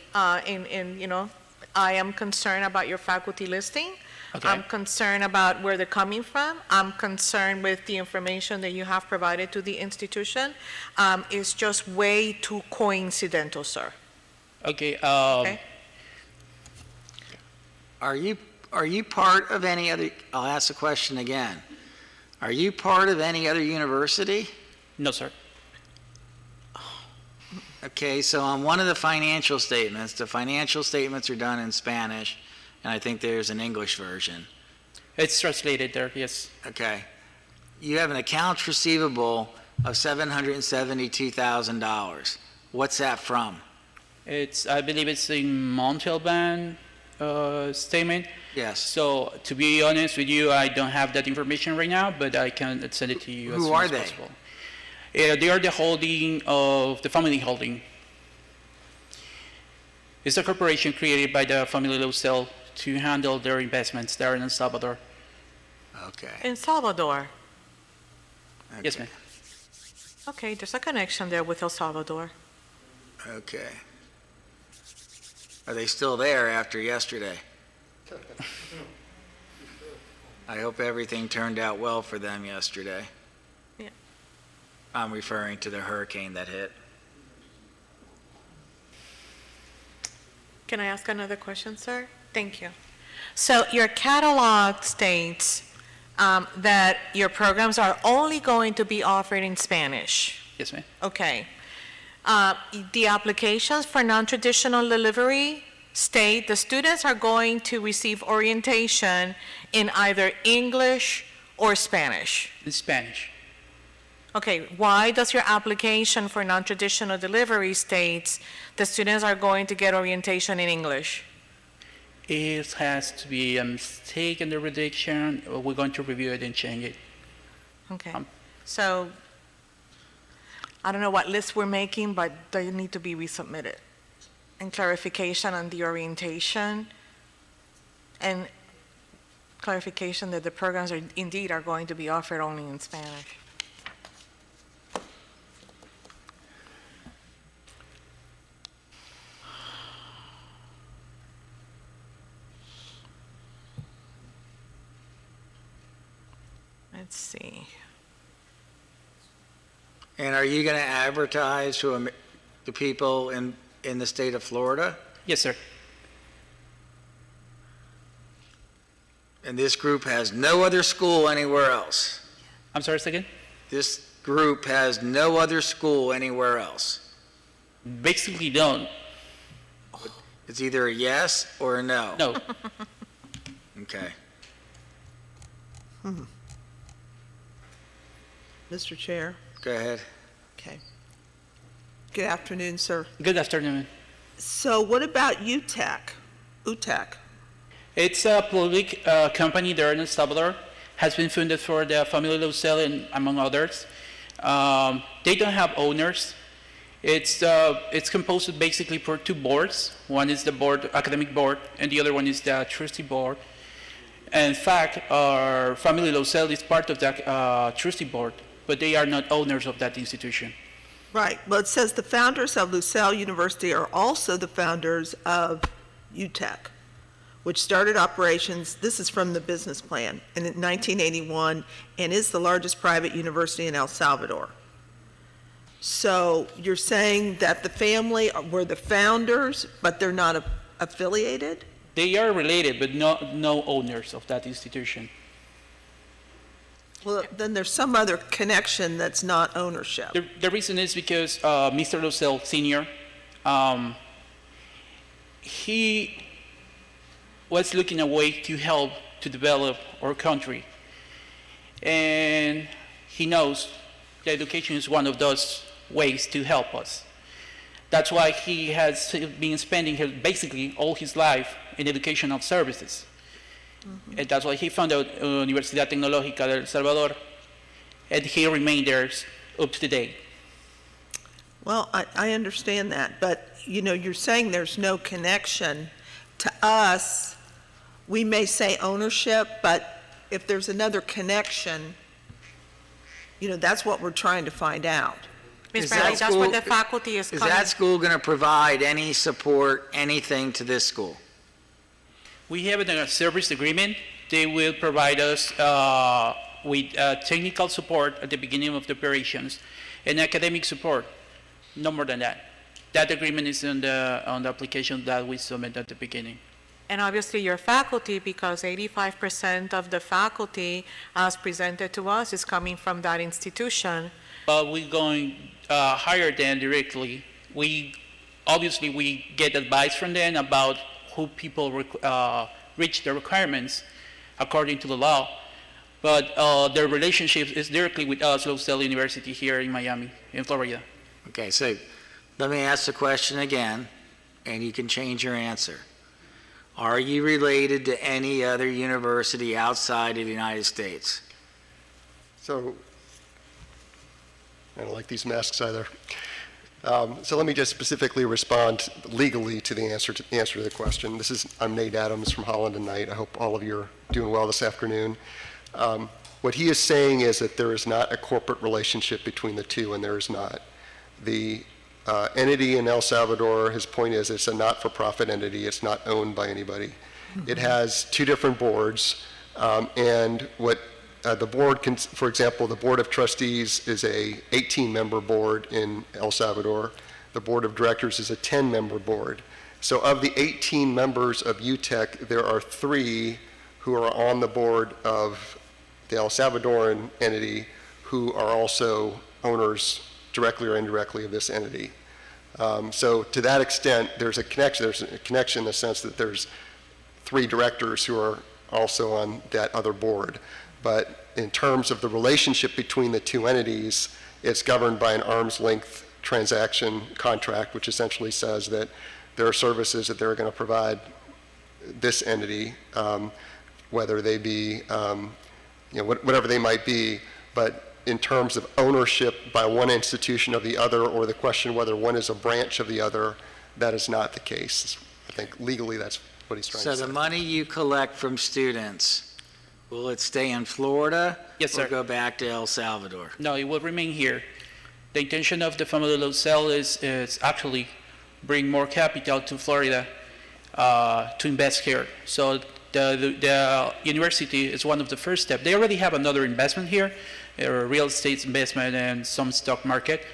you know, I am concerned about your faculty listing. Okay. I'm concerned about where they're coming from. I'm concerned with the information that you have provided to the institution. It's just way too coincidental, sir. Okay. Okay. Are you part of any other, I'll ask the question again. Are you part of any other university? No, sir. Okay, so on one of the financial statements, the financial statements are done in Spanish, and I think there's an English version. It's translated there, yes. Okay. You have an accounts receivable of $772,000. What's that from? I believe it's a Montalban statement. Yes. So to be honest with you, I don't have that information right now, but I can send it to you as Who soon are as they? possible. They are the holding of the family holding. It's a corporation created by the family Lucel to handle their investments there in El Salvador. Okay. In Salvador. Yes, ma'am. Okay, there's a connection there with El Salvador. Okay. Are they still there after yesterday? I hope everything turned out well for them yesterday. Yeah. I'm referring to the hurricane that hit. Can I ask another question, sir? Thank you. So your catalog states that your programs are only going to be offered in Spanish. Yes, ma'am. Okay. The applications for non-traditional delivery state the students are going to receive orientation in either English or Spanish. In Spanish. Okay, why does your application for non-traditional delivery states the students are going to get orientation in English? It has to be a mistake in the redaction. We're going to review it and change it. Okay, so I don't know what list we're making, but they need to be resubmitted. And clarification on the orientation and clarification that the programs are indeed are going to be offered only in Spanish. Let's see. And are you going to advertise to the people in the state of Florida? Yes, sir. And this group has no other school anywhere else? I'm sorry, second? This group has no other school anywhere else? Basically, don't. It's either a yes or a no? No. Okay. Mr. Chair. Go ahead. Okay. Good afternoon, sir. Good afternoon. So what about UTEC? It's a public company there in El Salvador. Has been funded for the family Lucel and among others. They don't have owners. It's composed basically for two boards. One is the board, academic board, and the other one is the trustee board. In fact, our family Lucel is part of the trustee board, but they are not owners of that institution. Right. Well, it says the founders of Lucel University are also the founders of UTEC, which started operations, this is from the business plan, in 1981, and is the largest private university in El Salvador. So you're saying that the family were the founders, but they're not affiliated? They are related, but no owners of that institution. Well, then there's some other connection that's not ownership. The reason is because Mr. Lucel Sr., he was looking a way to help to develop our country. And he knows that education is one of those ways to help us. That's why he has been spending basically all his life in educational services. Mm-hmm. And that's why he founded Universidad Tecnológica de El Salvador, and he remained there up to today. Well, I understand that, but you're saying there's no connection. To us, we may say ownership, but if there's another connection, that's what we're trying to find out. Ms. Bradley, that's where the faculty is coming. Is that school going to provide any support, anything to this school? We have a service agreement. They will provide us with technical support at the beginning of the operations and academic support, no more than that. That agreement is on the application that we submit at the beginning. And obviously your faculty, because 85% of the faculty as presented to us is coming from that institution. But we're going higher than directly. We get advice from them about who people reach the requirements. according to the law. But their relationship is directly with us, Losell University here in Miami, in Florida. Okay, so let me ask the question again, and you can change your answer. Are you related to any other university outside of the United States? So, I don't like these masks either. So let me just specifically respond legally to the answer to the question. I'm Nate Adams from Holland and Knight. I hope all of you are doing well this afternoon. What he is saying is that there is not a corporate relationship between the two, and there is not. The entity in El Salvador, his point is it's a not-for-profit entity. It's not owned by anybody. It has two different boards, and what the board, for example, the Board of Trustees is a 18-member board in El Salvador. The Board of Directors is a 10-member board. So of the 18 members of UTEC, there are 3 who are on the board of the El Salvadoran entity who are also owners, directly or indirectly, of this entity. So to that extent, there's a connection. There's a connection in the sense that there's 3 directors who are also on that other board. But in terms of the relationship between the two entities, it's governed by an arm's length transaction contract, which essentially says that there are services that they're going to provide this entity, whether they be, whatever they might be. But in terms of ownership by one institution of the other, or the question whether one is a branch of the other, that is not the case. I think legally that's what he's trying to say. So the money you collect from students, will it stay in Florida? Yes, sir. Or go back to El Salvador? No, it will remain here. The intention of the family Losell is actually bring more capital to Florida to invest here. So the university is one of the first steps. They already have another investment here, a real estate investment and some stock market.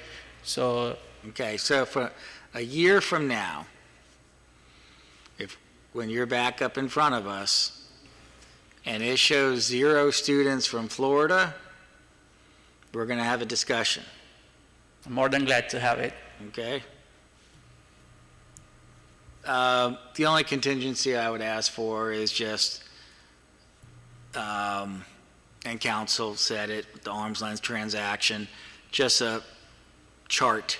So Okay, so for a year from now, when you're back up in front of us, and it shows 0 students from Florida, we're going to have a discussion. I'm more than glad to have it. Okay? The only contingency I would ask for is just, and council said it, the arm's length transaction, just a chart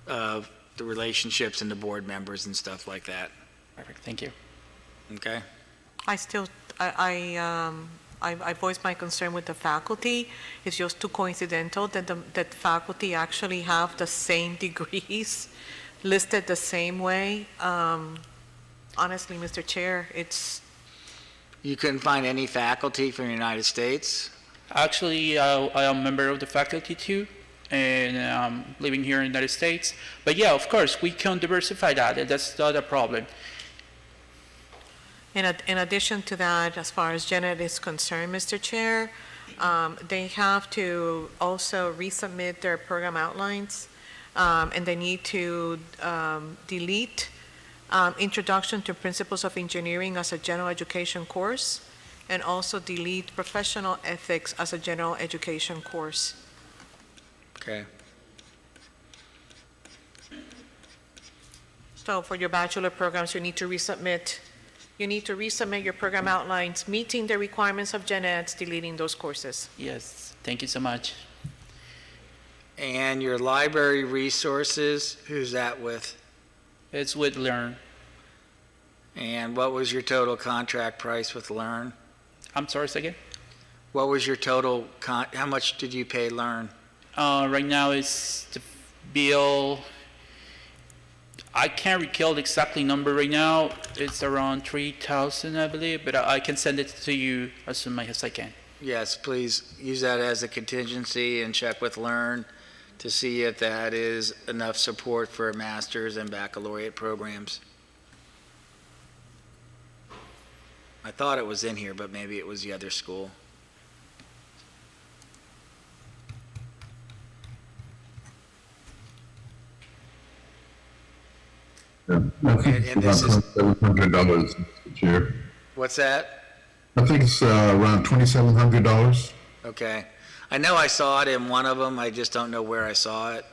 of the relationships and the board members and stuff like that. Perfect, thank you. Okay? I voiced my concern with the faculty. It's just too coincidental that faculty actually have the same degrees listed the same way. Honestly, Mr. Chair, You couldn't find any faculty from the United States? Actually, I am a member of the faculty too, and living here in the United States. But yeah, of course, we can diversify that. That's not a problem. In addition to that, as far as Janet is concerned, Mr. Chair, they have to also resubmit their program outlines, and they need to delete Introduction to Principles of Engineering as a general education course, and also delete Professional Ethics as a general education course. Okay. So for your bachelor programs, you need to resubmit your program outlines, meeting the requirements of Gen Ed's, deleting those courses. Yes, thank you so much. And your library resources, who's that with? It's with Learn. And what was your total contract price with Learn? I'm sorry, say again? What was your total, how much did you pay Learn? Right now it's the bill, I can't recall the exactly number right now. It's around 3,000, I believe, but I can send it to you as soon as I can. Yes, please use that as a contingency and check with Learn to see if that is enough support for master's and baccalaureate programs. I thought it was in here, but maybe it was the other school. I think it's about $2,700, Mr. Chair. What's that? I think it's around $2,700. Okay. I know I saw it in one of them. I just don't know where I saw it.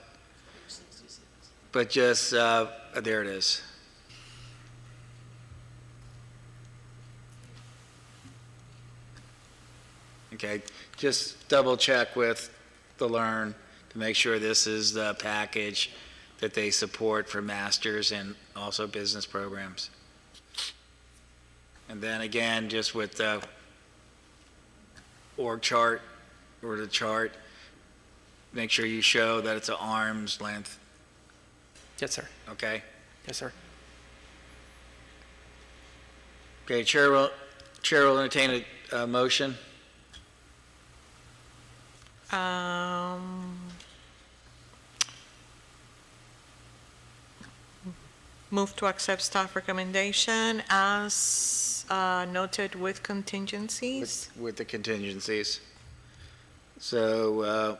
But just, there it is. Okay, just double check with the Learn to make sure this is the package that they support for masters and also business programs. And then again, just with the org chart or the chart, make sure you show that it's an arm's length, Yes, sir. okay? Yes, sir. Okay, Chair will entertain a motion. Move to accept staff recommendation as noted with contingencies. With the contingencies. So,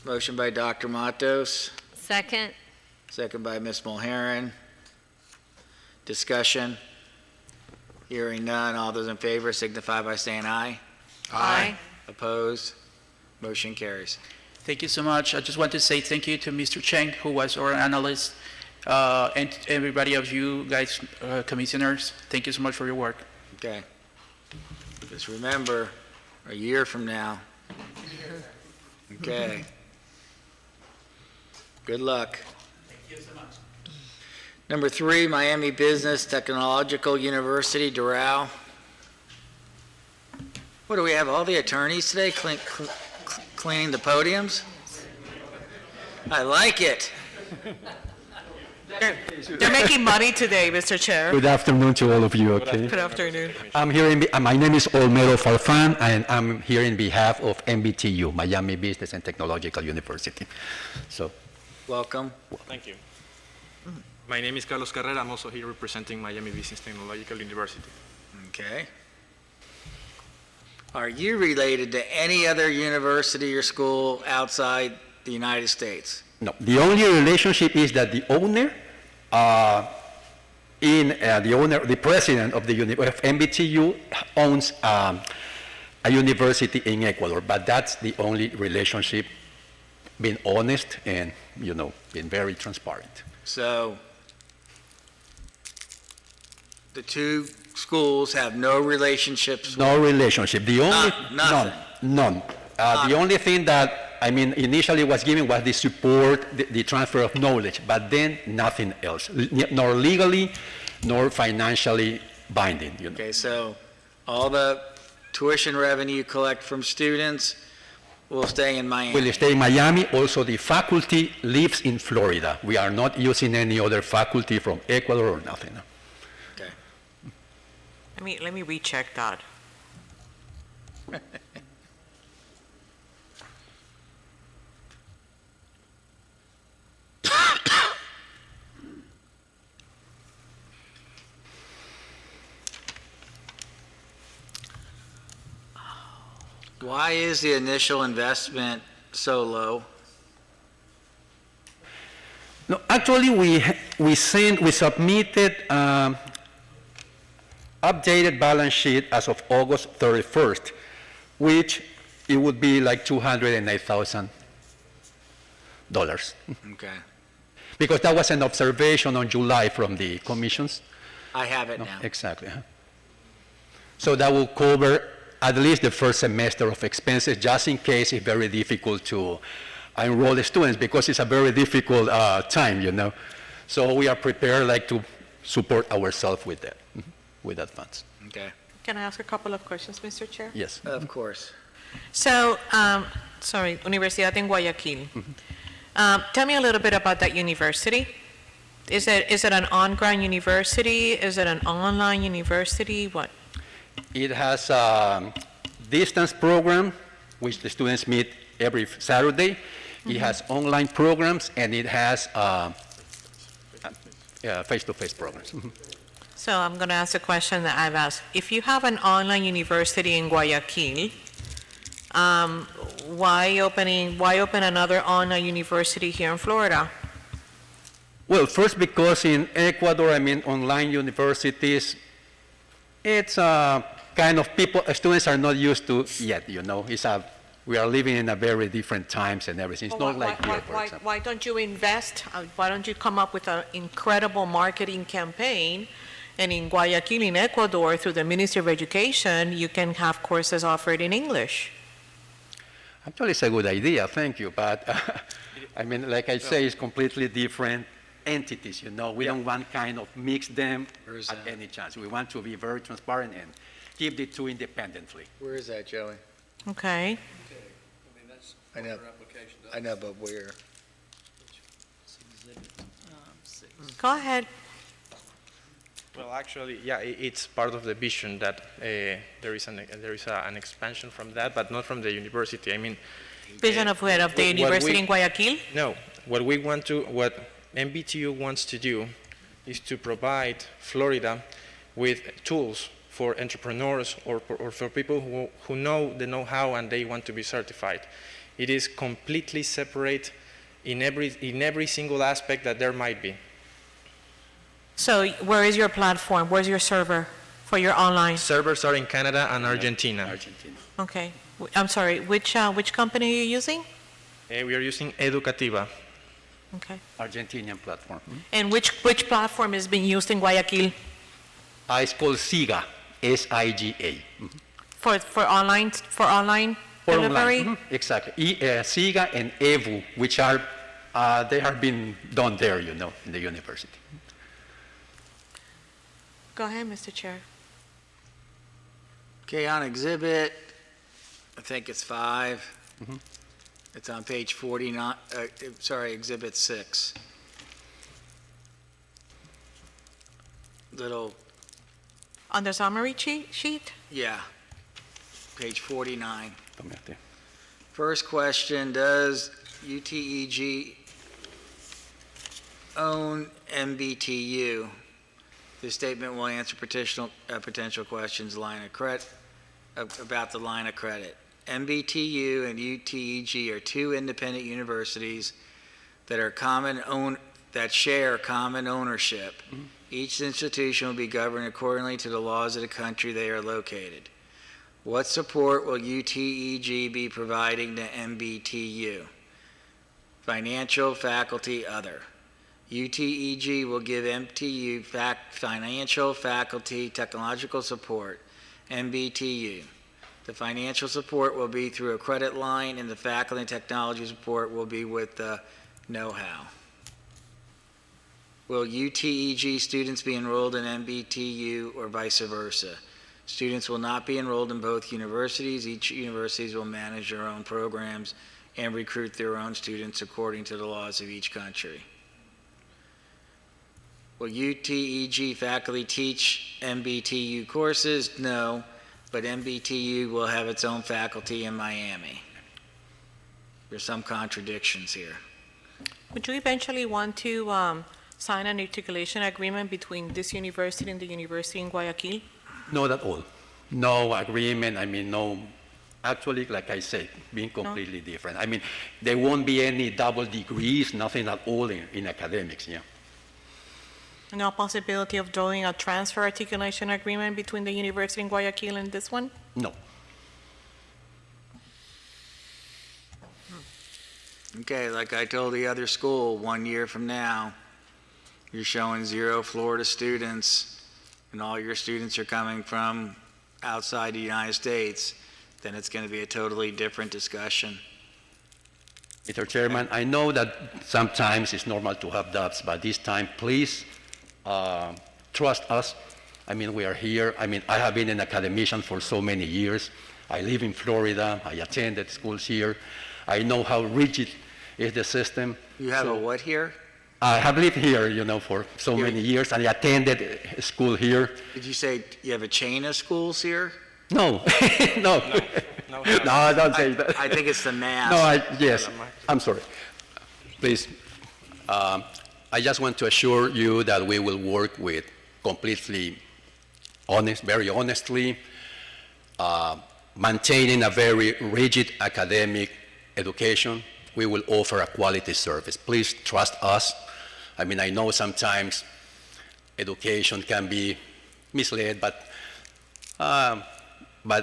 motion by Dr. Matos, Second? second by Ms. Mulheron. Discussion. Hearing none, all those in favor signify by saying aye. Aye. Opposed? Motion carries. Thank you so much. I just want to say thank you to Mr. Cheng, who was our analyst, and everybody of you guys, commissioners. Thank you so much for your work. Okay. Just remember, a year from now. Okay. Good luck. Thank you so much. Number 3, Miami Business Technological University, Doral. What do we have, all the attorneys today cleaning the podiums? I like it. They're making money today, Mr. Chair. Good afternoon to all of you, okay? Good afternoon. I'm here my name is Olmedo Farfan, and I'm here in behalf of MBTU, Miami Business and Technological University. So, Welcome. Thank you. My name is Carlos Carrera. I'm also here representing Miami Business Technological University. Okay. Are you related to any other university or school outside the United States? no, the only relationship is that the owner, the president of of MBTU owns a university in Ecuador, but that's the only relationship, being honest and, being very transparent. So, the two schools have no relationships? No relationship. The only, Nothing. none. The only thing that, initially was given was the support, the transfer of knowledge, but then nothing else, nor legally, nor financially binding, Okay, so all the tuition revenue you collect from students will stay in Miami? Will stay in Miami. Also, the faculty lives in Florida. We are not using any other faculty from Ecuador or nothing. Okay. Let me recheck that. Why is the initial investment so low? No, actually, we submitted updated balance sheet as of August 31st, which it would be like $208,000. Okay. Because that was an observation on July from the commissions. I have it now. Exactly. So that will cover at least the first semester of expenses, just in case it's very difficult to enroll the students, because it's a very difficult time, So we are prepared to support ourselves with that, with that funds. Okay. Can I ask a couple of questions, Mr. Chair? Yes. Of course. So, Universidad en Guayaquil. Tell me a little bit about that university. Is it an on-ground university? Is it an online university? What? It has a distance program, which the students meet every Saturday. It has online programs, and it has face-to-face programs. So I'm going to ask a question that I've asked. If you have an online university in Guayaquil, why open another online university here in Florida? Well, first, because in Ecuador, online universities, it's kind of students are not used to yet, we are living in a very different times and everything. It's not like here, for example. Why don't you invest? Why don't you come up with an incredible marketing campaign? And in Guayaquil, in Ecuador, through the Ministry of Education, you can have courses offered in English. Actually, it's a good idea, thank you, but I mean, like I say, it's completely different entities, you know. We don't want kind of mix them at any chance. We want to be very transparent and keep the two independently. Where is that, Joey? Okay. I know, but where? Go ahead. Well, actually, yeah, it's part of the vision that there is an expansion from that, but not from the university. I mean, Vision of where? Of the university in Guayaquil? No, what MBTU wants to do is to provide Florida with tools for entrepreneurs or for people who know the know-how and they want to be certified. It is completely separate in every single aspect that there might be. So where is your platform? Where's your server for your online? Servers are in Canada and Argentina. Okay. I'm sorry, which company are you using? We are using Educativa. Okay. Argentinian platform. And which platform is being used in Guayaquil? It's called SIGA, S-I-G-A. For online delivery? Online. Exactly. SIGA and EVU, which are, they have been done there, you know, in the university. Go ahead, Mr. Chair. Okay, on exhibit, I think it's 5. It's on page 49, exhibit 6. Little, On the summary sheet? yeah, page 49. First question, does UTEG own MBTU? This statement will answer potential questions about the line of credit. MBTU and UTEG are two independent universities that share common ownership. Each institution will be governed accordingly to the laws of the country they are located. What support will UTEG be providing to MBTU? Financial, faculty, other. UTEG will give MTU financial, faculty, technological support. MBTU. The financial support will be through a credit line, and the faculty and technology support will be with the know-how. Will UTEG students be enrolled in MBTU or vice versa? Students will not be enrolled in both universities. Each university will manage their own programs and recruit their own students according to the laws of each country. Will UTEG faculty teach MBTU courses? No, but MBTU will have its own faculty in Miami. There's some contradictions here. Would you eventually want to sign an articulation agreement between this university and the university in Guayaquil? Not at all. No agreement, I mean, no, actually, like I said, being completely different. I mean, there won't be any double degrees, nothing at all in academics, yeah. No possibility of drawing a transfer articulation agreement between the university in Guayaquil and this one? No. Okay, like I told the other school, 1 year from now, you're showing 0 Florida students, and all your students are coming from outside the United States, then it's going to be a totally different discussion. Mr. Chairman, I know that sometimes it's normal to have doubts, but this time, please trust us. I mean, we are here. I mean, I have been an academician for so many years. I live in Florida. I attended schools here. I know how rigid is the system. You have a what here? I have lived here, you know, for so many years, and I attended school here. Did you say you have a chain of schools here? No, no. No, don't say that. I think it's the math. No, yes, I'm sorry. Please, I just want to assure you that we will work with completely honest, very honestly, maintaining a very rigid academic education. We will offer a quality service. Please trust us. I mean, I know sometimes education can be misled, but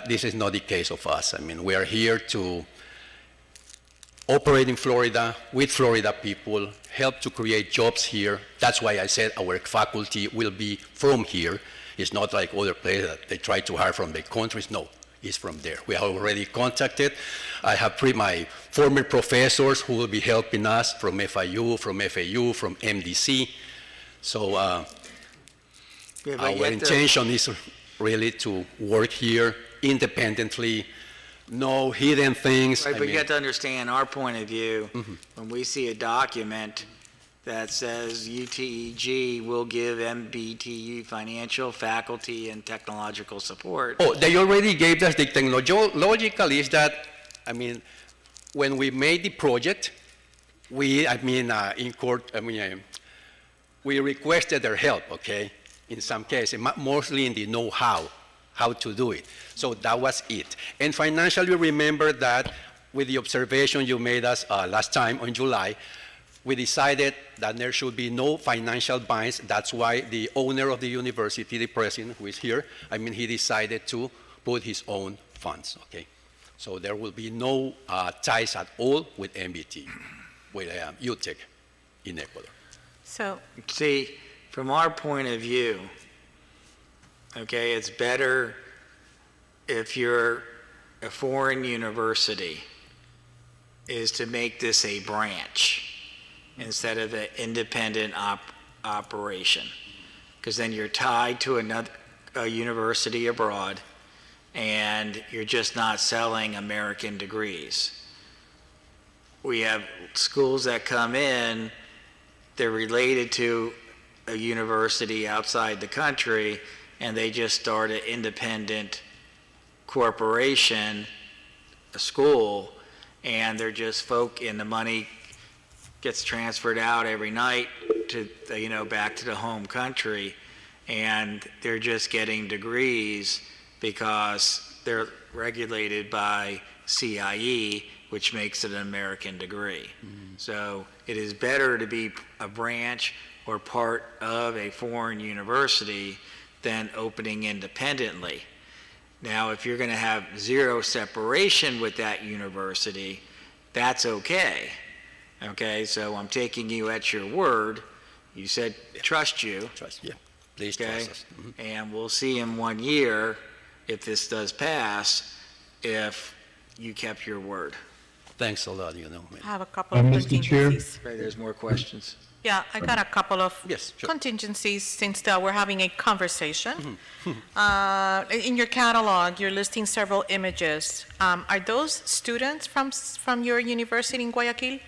this is not the case of us. I mean, we are here to operate in Florida with Florida people, help to create jobs here. That's why I said our faculty will be from here. It's not like other places that they try to hire from the countries. No, is from there. We have already contacted. I have my former professors who will be helping us from FIU, from FAU, from MDC. So Yeah, but our yet intention is really to work here independently, no hidden things. Right, I but you mean, have to understand our point of view. Mhm. When we see a document that says UTEG will give MBTU financial, faculty, and technological support. Oh, they already gave us the technological is that, I mean, when we made the project, we requested their help, okay? In some cases, mostly in the know-how, how to do it. So that was it. And financially, remember that with the observation you made us last time on July, we decided that there should be no financial binds. That's why the owner of the university, the president, who is here, he decided to put his own funds, okay? So there will be no ties at all with MBT, with UTEC in Ecuador. So, See, from our point of view, okay, it's better if you're a foreign university is to make this a branch instead of an independent operation. Because then you're tied to a university abroad and you're just not selling American degrees. We have schools that come in, they're related to a university outside the country, and they just start an independent corporation, a school, and they're just and the money gets transferred out every night to, back to the home country, and they're just getting degrees because they're regulated by CIE, which makes it an American degree. So it is better to be a branch or part of a foreign university than opening independently. Now, if you're going to have zero separation with that university, that's okay. Okay, so I'm taking you at your word. You said trust you. Trust, yeah. Please Okay, trust us. Mhm. and we'll see in 1 year if this does pass, if you kept your word. Thanks a lot, I have a couple of contingencies. Right, there's more questions. Yeah, I got a couple of Yes, sure. contingencies since we're having a conversation. Mhm. In your catalog, you're listing several images. Are those students from your university in Guayaquil?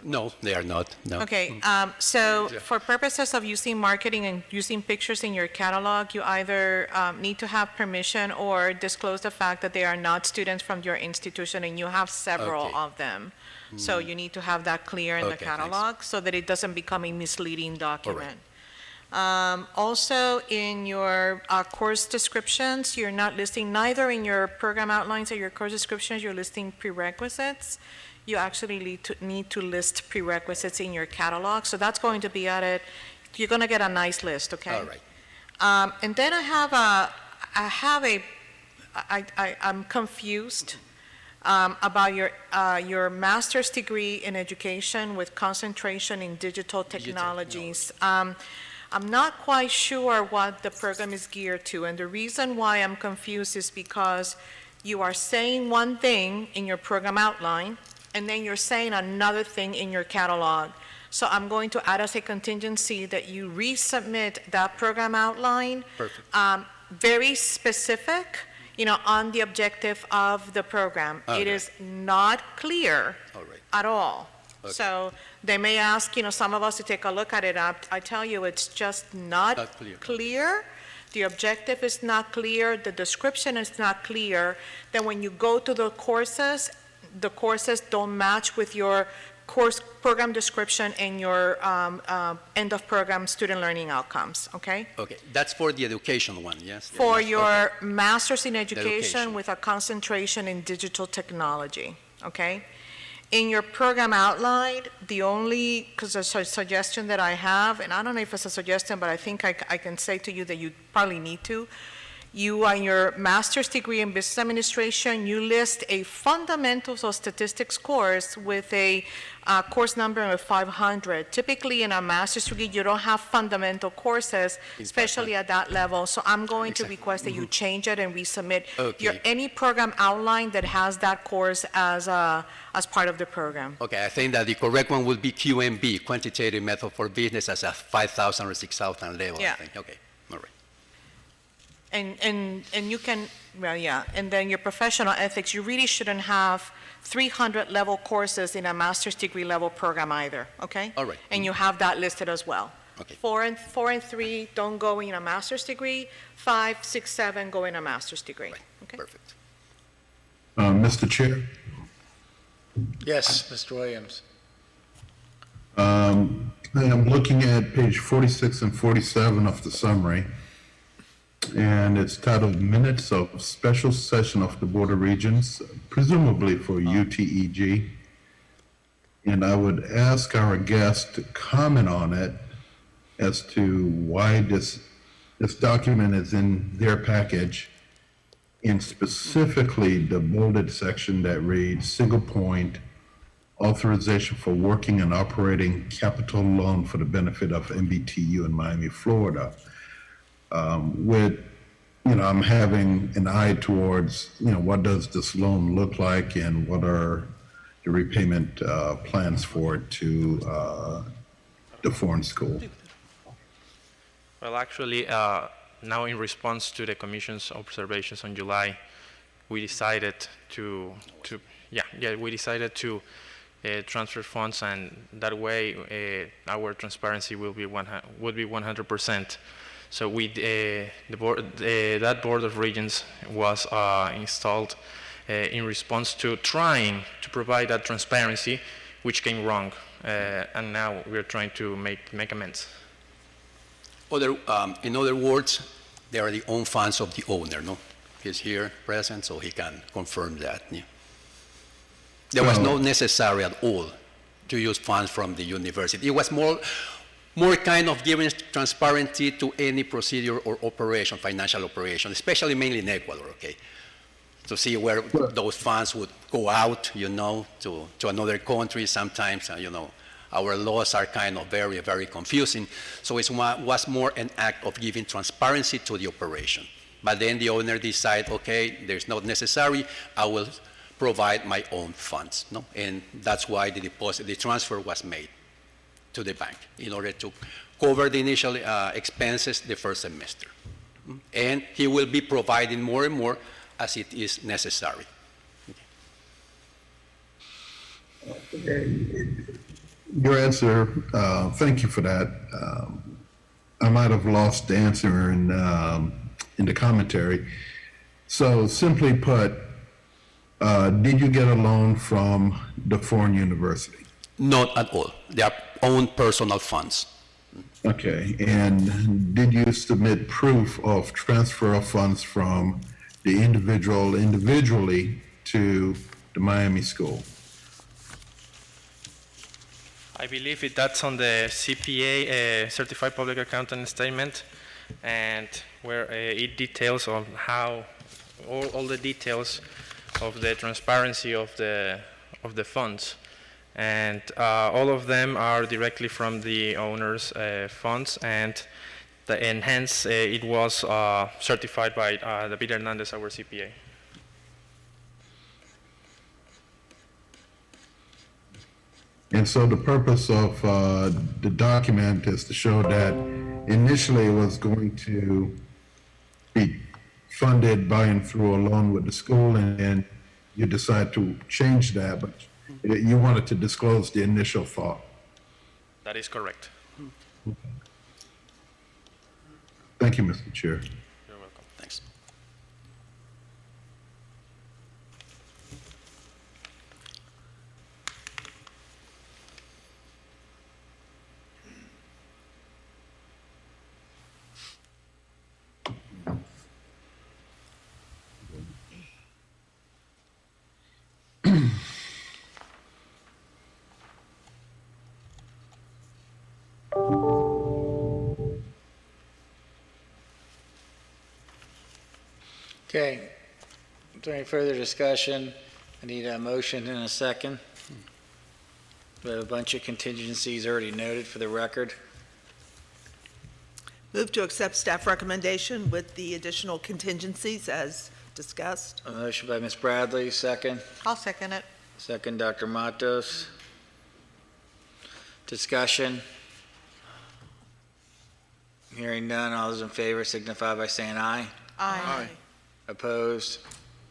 No, they are not, no. Okay, so for purposes of using marketing and using pictures in your catalog, you either need to have permission or disclose the fact that they are not students from your institution, and you have several Okay. of them. So you need to have that clear in the Okay, thanks. catalog so that it doesn't become a misleading document. Also, in your course descriptions, you're not listing, neither in your program outlines or your course descriptions, you're listing prerequisites. You actually need to list prerequisites in your catalog, so that's going to be added. You're going to get a nice list, okay? All right. And then I'm confused about your master's degree in education with concentration in digital technologies. I'm not quite sure what the program is geared to, and the reason why I'm confused is because you are saying one thing in your program outline, and then you're saying another thing in your catalog. So I'm going to add as a contingency that you resubmit that program outline. Perfect. Very specific, on the objective of the program. All It right. is not clear All right. at all. Okay. So they may ask, some of us to take a look at it. I tell you, it's just not Not clear. clear. The objective is not clear, the description is not clear. Then when you go to the courses don't match with your course program description and your end of program student learning outcomes, okay? Okay, that's for the education one, yes? For Yes, your okay. master's in education education. with a concentration in digital technology, okay? In your program outline, the only suggestion that I have, and I don't know if it's a suggestion, but I think I can say to you that you probably need to, You, on your master's degree in business administration, you list a fundamentals of statistics course with a course number of 500. Typically, in a master's degree, you don't have fundamental courses, especially at that level. So I'm going to request that you change it and resubmit any program outline that has that course as part of the program. Okay, I think that the correct one would be QMB, Quantitative Method for Business, as a 5,000 or 6,000 level, Yeah. I think. Okay, all right. And you can, well, yeah, and then your professional ethics, you really shouldn't have 300 level courses in a master's degree level program either, okay? All right. And you have that listed as well. Okay. 4 and 3 don't go in a master's degree, 5, 6, 7 go in a master's degree, okay? Perfect. Mr. Chair, Yes, Mr. Williams. I am looking at page 46 and 47 of the summary, and it's titled Minutes of Special Session of the Board of Regents, presumably for UTEG. And I would ask our guest to comment on it as to why this document is in their package, and specifically the bolded section that reads, single point, authorization for working and operating capital loan for the benefit of MBTU in Miami, Florida. I'm having an eye towards, what does this loan look like and what are the repayment plans for it to the foreign school? Well, actually, now in response to the Commission's observations on July, we decided to transfer funds, and that way our transparency would be 100%. So that Board of Regents was installed in response to trying to provide that transparency, which came wrong, and now we're trying to make amends. In other words, they are the own funds of the owner, no? He's here present, so he can confirm that. Yeah. There was no necessary at all to use funds from the university. It was more kind of giving transparency to any procedure or operation, financial operation, especially mainly in Ecuador, okay? To see where those funds would go out, to another country sometimes, our laws are kind of very, very confusing. So it was more an act of giving transparency to the operation. But then the owner decided, okay, there's not necessary, I will provide my own funds, no? And that's why the transfer was made to the bank in order to cover the initial expenses the first semester. And he will be providing more and more as it is necessary. Your answer, thank you for that. I might have lost the answer in the commentary. So simply put, did you get a loan from the foreign university? Not at all. They are own personal funds. Okay, and did you submit proof of transfer of funds from the individual individually to the Miami school? I believe that's on the CPA, Certified Public Accountant Statement, and where it details on how all the details of the transparency of the funds, and all of them are directly from the owner's funds, and hence it was certified by David Hernandez, our CPA. And so the purpose of the document is to show that initially it was going to be funded by and through a loan with the school, and you decide to change that, but you wanted to disclose the initial thought. That is correct. Thank you, Mr. Chair. You're welcome. Thanks. Okay. Is there any further discussion? I need a motion and a second. We have a bunch of contingencies already noted for the record. Move to accept staff recommendation with the additional contingencies as discussed. A motion by Ms. Bradley, second. I'll second it. Second, Dr. Matos. Discussion. Hearing none, all those in favor signify by saying aye. Aye. Opposed?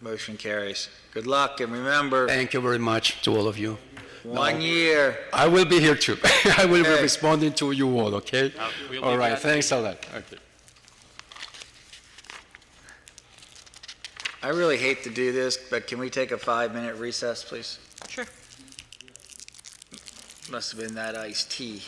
Motion carries. Good luck, and remember, Thank you very much to all of you. 1 year. I will be here too. I will be Okay. responding to you all, okay? we'll All be right, glad to thanks a lot. Okay. I really hate to do this, but can we take a 5-minute recess, please? Sure. Must have been that iced tea.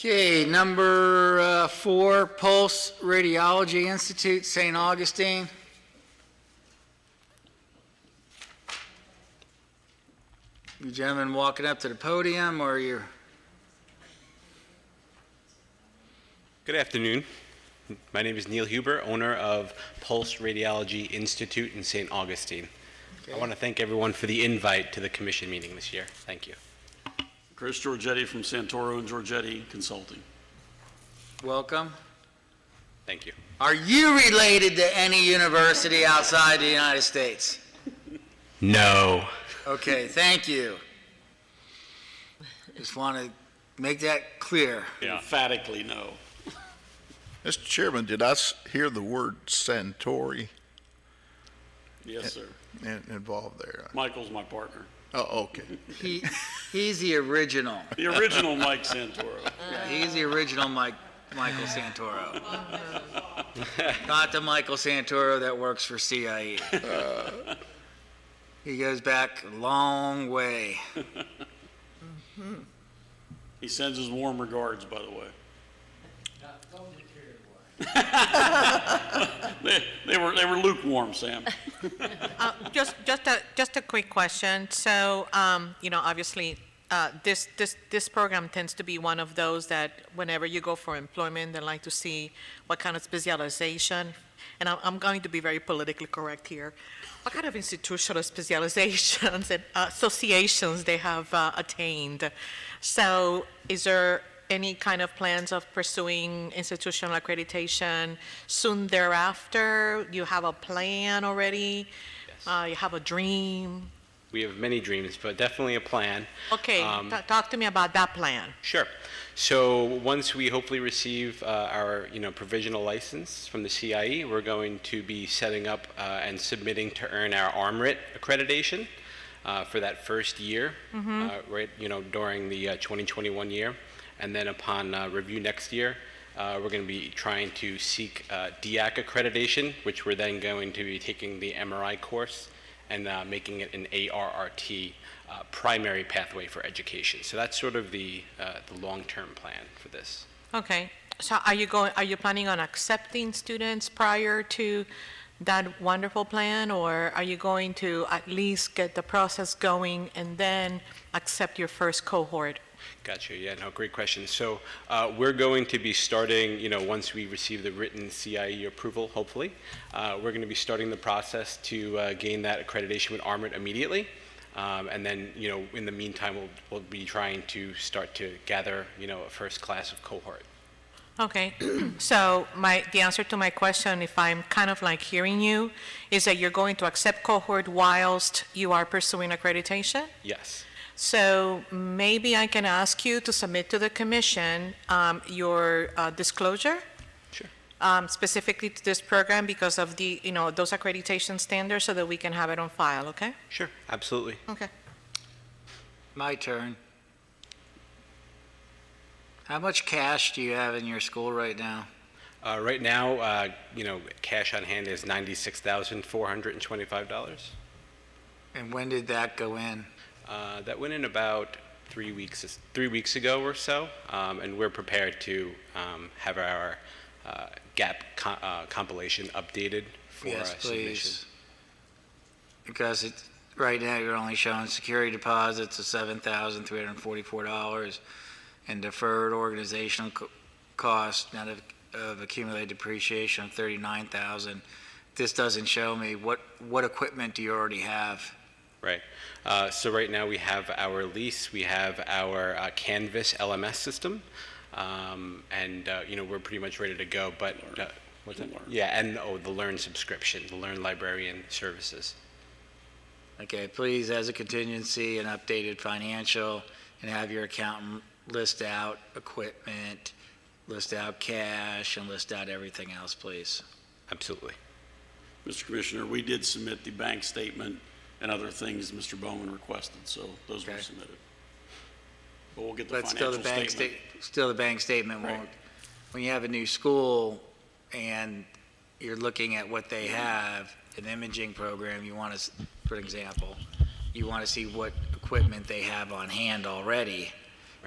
Okay, number 4, Pulse Radiology Institute, St. Augustine. You gentlemen walking up to the podium, or you're... Good afternoon. My name is Neil Huber, owner of Pulse Radiology Institute in St. Augustine. I want to thank everyone for the invite to the commission meeting this year. Thank you. Chris Giorgetti from Santoro and Giorgetti Consulting. Welcome. Thank you. Are you related to any university outside the United States? No. Okay, thank you. Just want to make that clear. Emphatically no. Mr. Chairman, did I hear the word Santori Yes, sir. involved there? Michael's my partner. Oh, okay. He's the original. The original Mike Santoro. Yeah, he's the original Michael Santoro. Not the Michael Santoro that works for CIE. He goes back a long way. He sends his warm regards, by the way. they were lukewarm, Sam. Just a quick question. So, obviously, this program tends to be one of those that whenever you go for employment, they like to see what kind of specialization. And I'm going to be very politically correct here. What kind of institutional specializations and associations they have attained? So, is there any kind of plans of pursuing institutional accreditation soon thereafter? You have a plan already? Yes. You have a dream? We have many dreams, but definitely a plan. Okay, talk to me about that plan. Sure. So once we hopefully receive our provisional license from the CIE, we're going to be setting up and submitting to earn our ARMRIT accreditation for that first year, right? During the 2021 year. And then upon review next year, we're going to be trying to seek DIAC accreditation, which we're then going to be taking the MRI course and making it an ARRT primary pathway for education. So that's sort of the long-term plan for this. Okay, so are you planning on accepting students prior to that wonderful plan, or are you going to at least get the process going and then accept your first cohort? Gotcha. Yeah, no, great question. So we're going to be starting, once we receive the written CIE approval, hopefully, we're going to be starting the process to gain that accreditation with ARMRIT immediately. And then, in the meantime, we'll be trying to start to gather, a first class of cohort. Okay, so the answer to my question, if I'm kind of like hearing you, is that you're going to accept cohort whilst you are pursuing accreditation? Yes. So maybe I can ask you to submit to the commission your disclosure? Sure. Specifically to this program because of the, those accreditation standards so that we can have it on file, okay? Sure, absolutely. Okay. My turn. How much cash do you have in your school right now? Right now, cash on hand is $96,425. And when did that go in? That went in about 3 weeks ago or so, and we're prepared to have our gap compilation updated for Yes, submission. please. Because right now you're only showing security deposits of $7,344 and deferred organizational cost net of accumulated depreciation of $39,000. This doesn't show me what equipment do you already have? Right. So right now we have our lease, we have our Canvas LMS system, and we're pretty much ready to go. But what's that? Yeah, and the Learn subscription, the Learn librarian services. Okay, please, as a contingency, an updated financial, and have your accountant list out equipment, list out cash, and list out everything else, please. Absolutely. Mr. Commissioner, we did submit the bank statement and other things Mr. Bowman requested, so those were submitted. But we'll get the But still, financial the statement. still the bank statement Right. won't. When you have a new school and you're looking at what they have, an imaging program, you want to, for example, you want to see what equipment they have on hand already.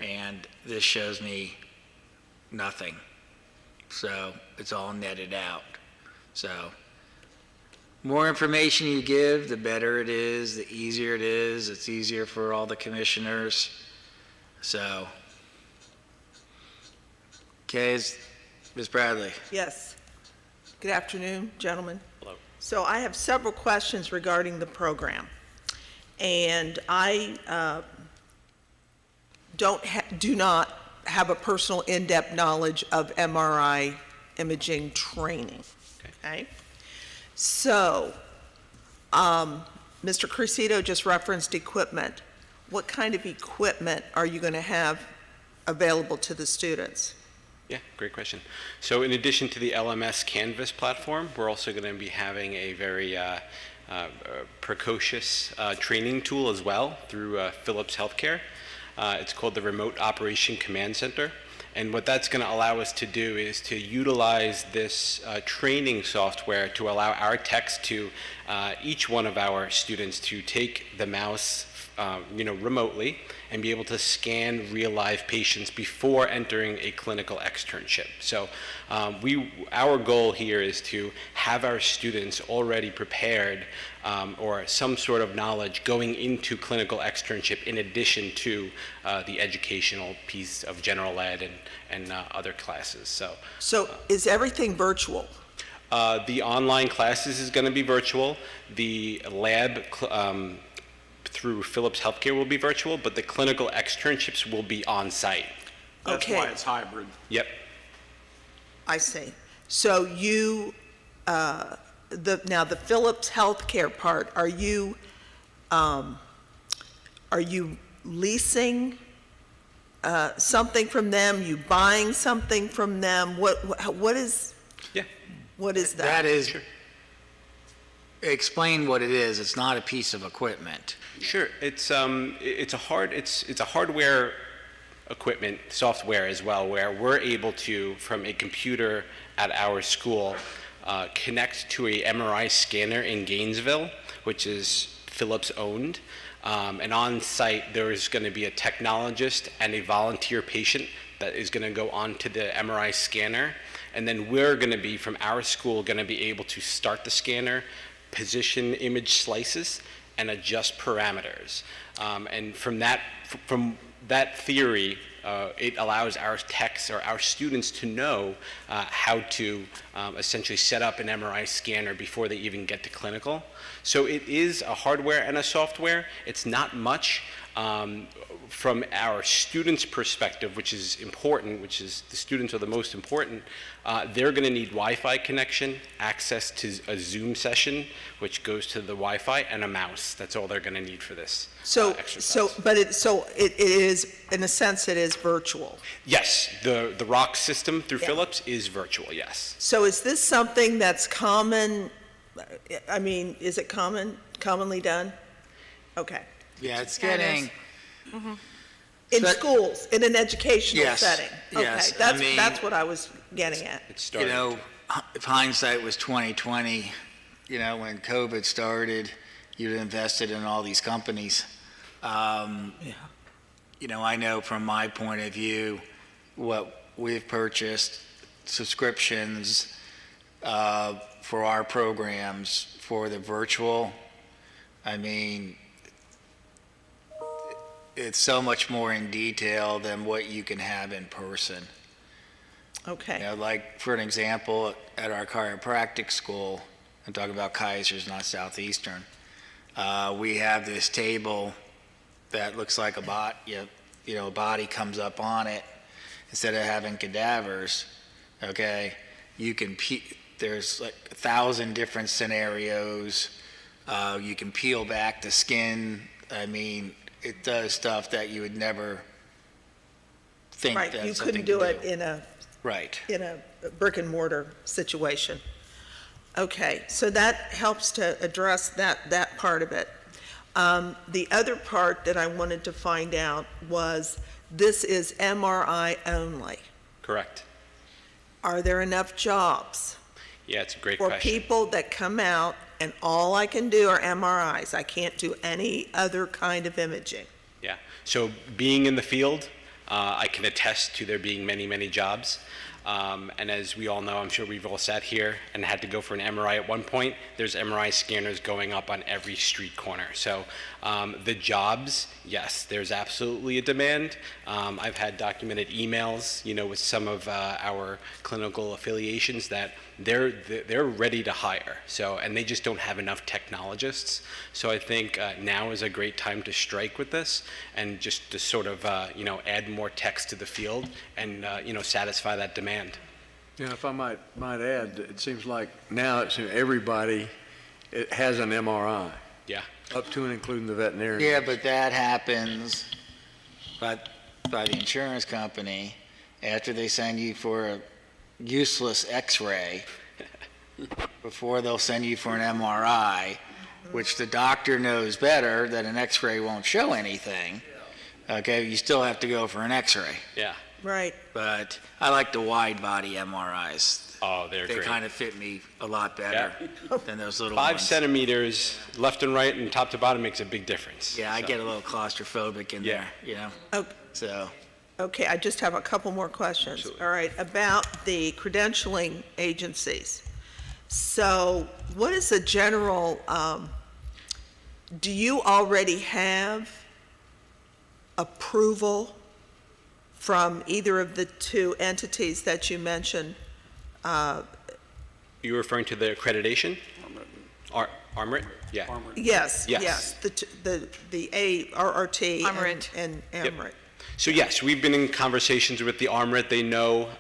And this shows me nothing. So it's all netted out. So more information you give, the better it is, the easier it is. It's easier for all the commissioners. So, okay, Ms. Bradley. Yes. Good afternoon, gentlemen. Hello. So I have several questions regarding the program. And I do not have a personal in-depth knowledge of MRI imaging training. Okay? So, Mr. Cressito just referenced equipment. What kind of equipment are you going to have available to the students? Yeah, great question. So in addition to the LMS Canvas platform, we're also going to be having a very precocious training tool as well through Philips Healthcare. It's called the Remote Operation Command Center. And what that's going to allow us to do is to utilize this training software to allow our techs to, each one of our students to take the mouse remotely and be able to scan real live patients before entering a clinical externship. So our goal here is to have our students already prepared or some sort of knowledge going into clinical externship in addition to the educational piece of general ed and other classes. So is everything virtual? The online classes is going to be virtual. The lab through Philips Healthcare will be virtual, but the clinical externships will be on site. That's why it's hybrid. Yep. I see. So you, now the Philips Healthcare part, are you leasing something from them? You buying something from them? What is? Yeah. What is that? That is, explain what it is. It's not a piece of equipment. Sure. It's a hardware equipment software as well, where we're able to, from a computer at our school, connect to a MRI scanner in Gainesville, which is Philips owned. And on site, there is going to be a technologist and a volunteer patient that is going to go onto the MRI scanner. And then we're going to be, from our school, going to be able to start the scanner, position image slices, and adjust parameters. And from that theory, it allows our techs or our students to know how to essentially set up an MRI scanner before they even get to clinical. So it is a hardware and a software. It's not much. From our students' perspective, which is important, which is the students are the most important, they're going to need Wi-Fi connection, access to a Zoom session, which goes to the Wi-Fi, and a mouse. That's all they're going to need for this exercise. It is, in a sense, it is virtual. Yes, the ROC system through Philips is virtual, yes. So is this something that's common? I mean, is it commonly done? Okay. Yeah, it's getting. In schools, in an educational setting. Yes. Okay, that's what I was getting at. You know, if hindsight was 20/20, when COVID started, you'd invested in all these companies. I know from my point of view, what we've purchased subscriptions for our programs for the virtual. I mean, it's so much more in detail than what you can have in person. Okay. Like for an example, at our chiropractic school, I'm talking about Kaiser's, not Southeastern, we have this table that looks like a body comes up on it. Instead of having cadavers, okay, you can, there's like 1,000 different scenarios. You can peel back the skin. I mean, it does stuff that you would never think Right, that you something couldn't do could it in a brick and mortar situation. Okay, so that helps to address that part of it. The other part that I wanted to find out was, this is MRI only. Correct. Are there enough jobs Yeah, it's a great for question. people that come out and all I can do are MRIs? I can't do any other kind of imaging. Yeah. So being in the field, I can attest to there being many, many jobs. And as we all know, I'm sure we've all sat here and had to go for an MRI at one point. There's MRI scanners going up on every street corner. So the jobs, yes, there's absolutely a demand. I've had documented emails, with some of our clinical affiliations that they're ready to hire. So, and they just don't have enough technologists. So I think now is a great time to strike with this and just to sort of, add more techs to the field and, satisfy that demand. Yeah, if I might add, it seems like now everybody has an MRI. Yeah. Up to and including the veterinarian. Yeah, but that happens by the insurance company after they send you for a useless X-ray before they'll send you for an MRI, which the doctor knows better that an X-ray won't show anything. Okay, you still have to go for an X-ray. Yeah. Right. But I like the wide body MRIs. Oh, they're They great. kind of fit me a lot better than those little 5 ones. centimeters left and right and top to bottom makes a big difference. Yeah, I So- get a little claustrophobic in Yeah. there, Oh. So, Okay, I just have a couple more questions. All right, about the credentialing agencies. So what is the general, do you already have approval from either of the two entities that you mentioned? You're referring to the accreditation? Armrit? Yeah. Yes, Yes. yes, the ARRT Armrit. and Yep. AMRIT. So yes, we've been in conversations with the Armrit. They know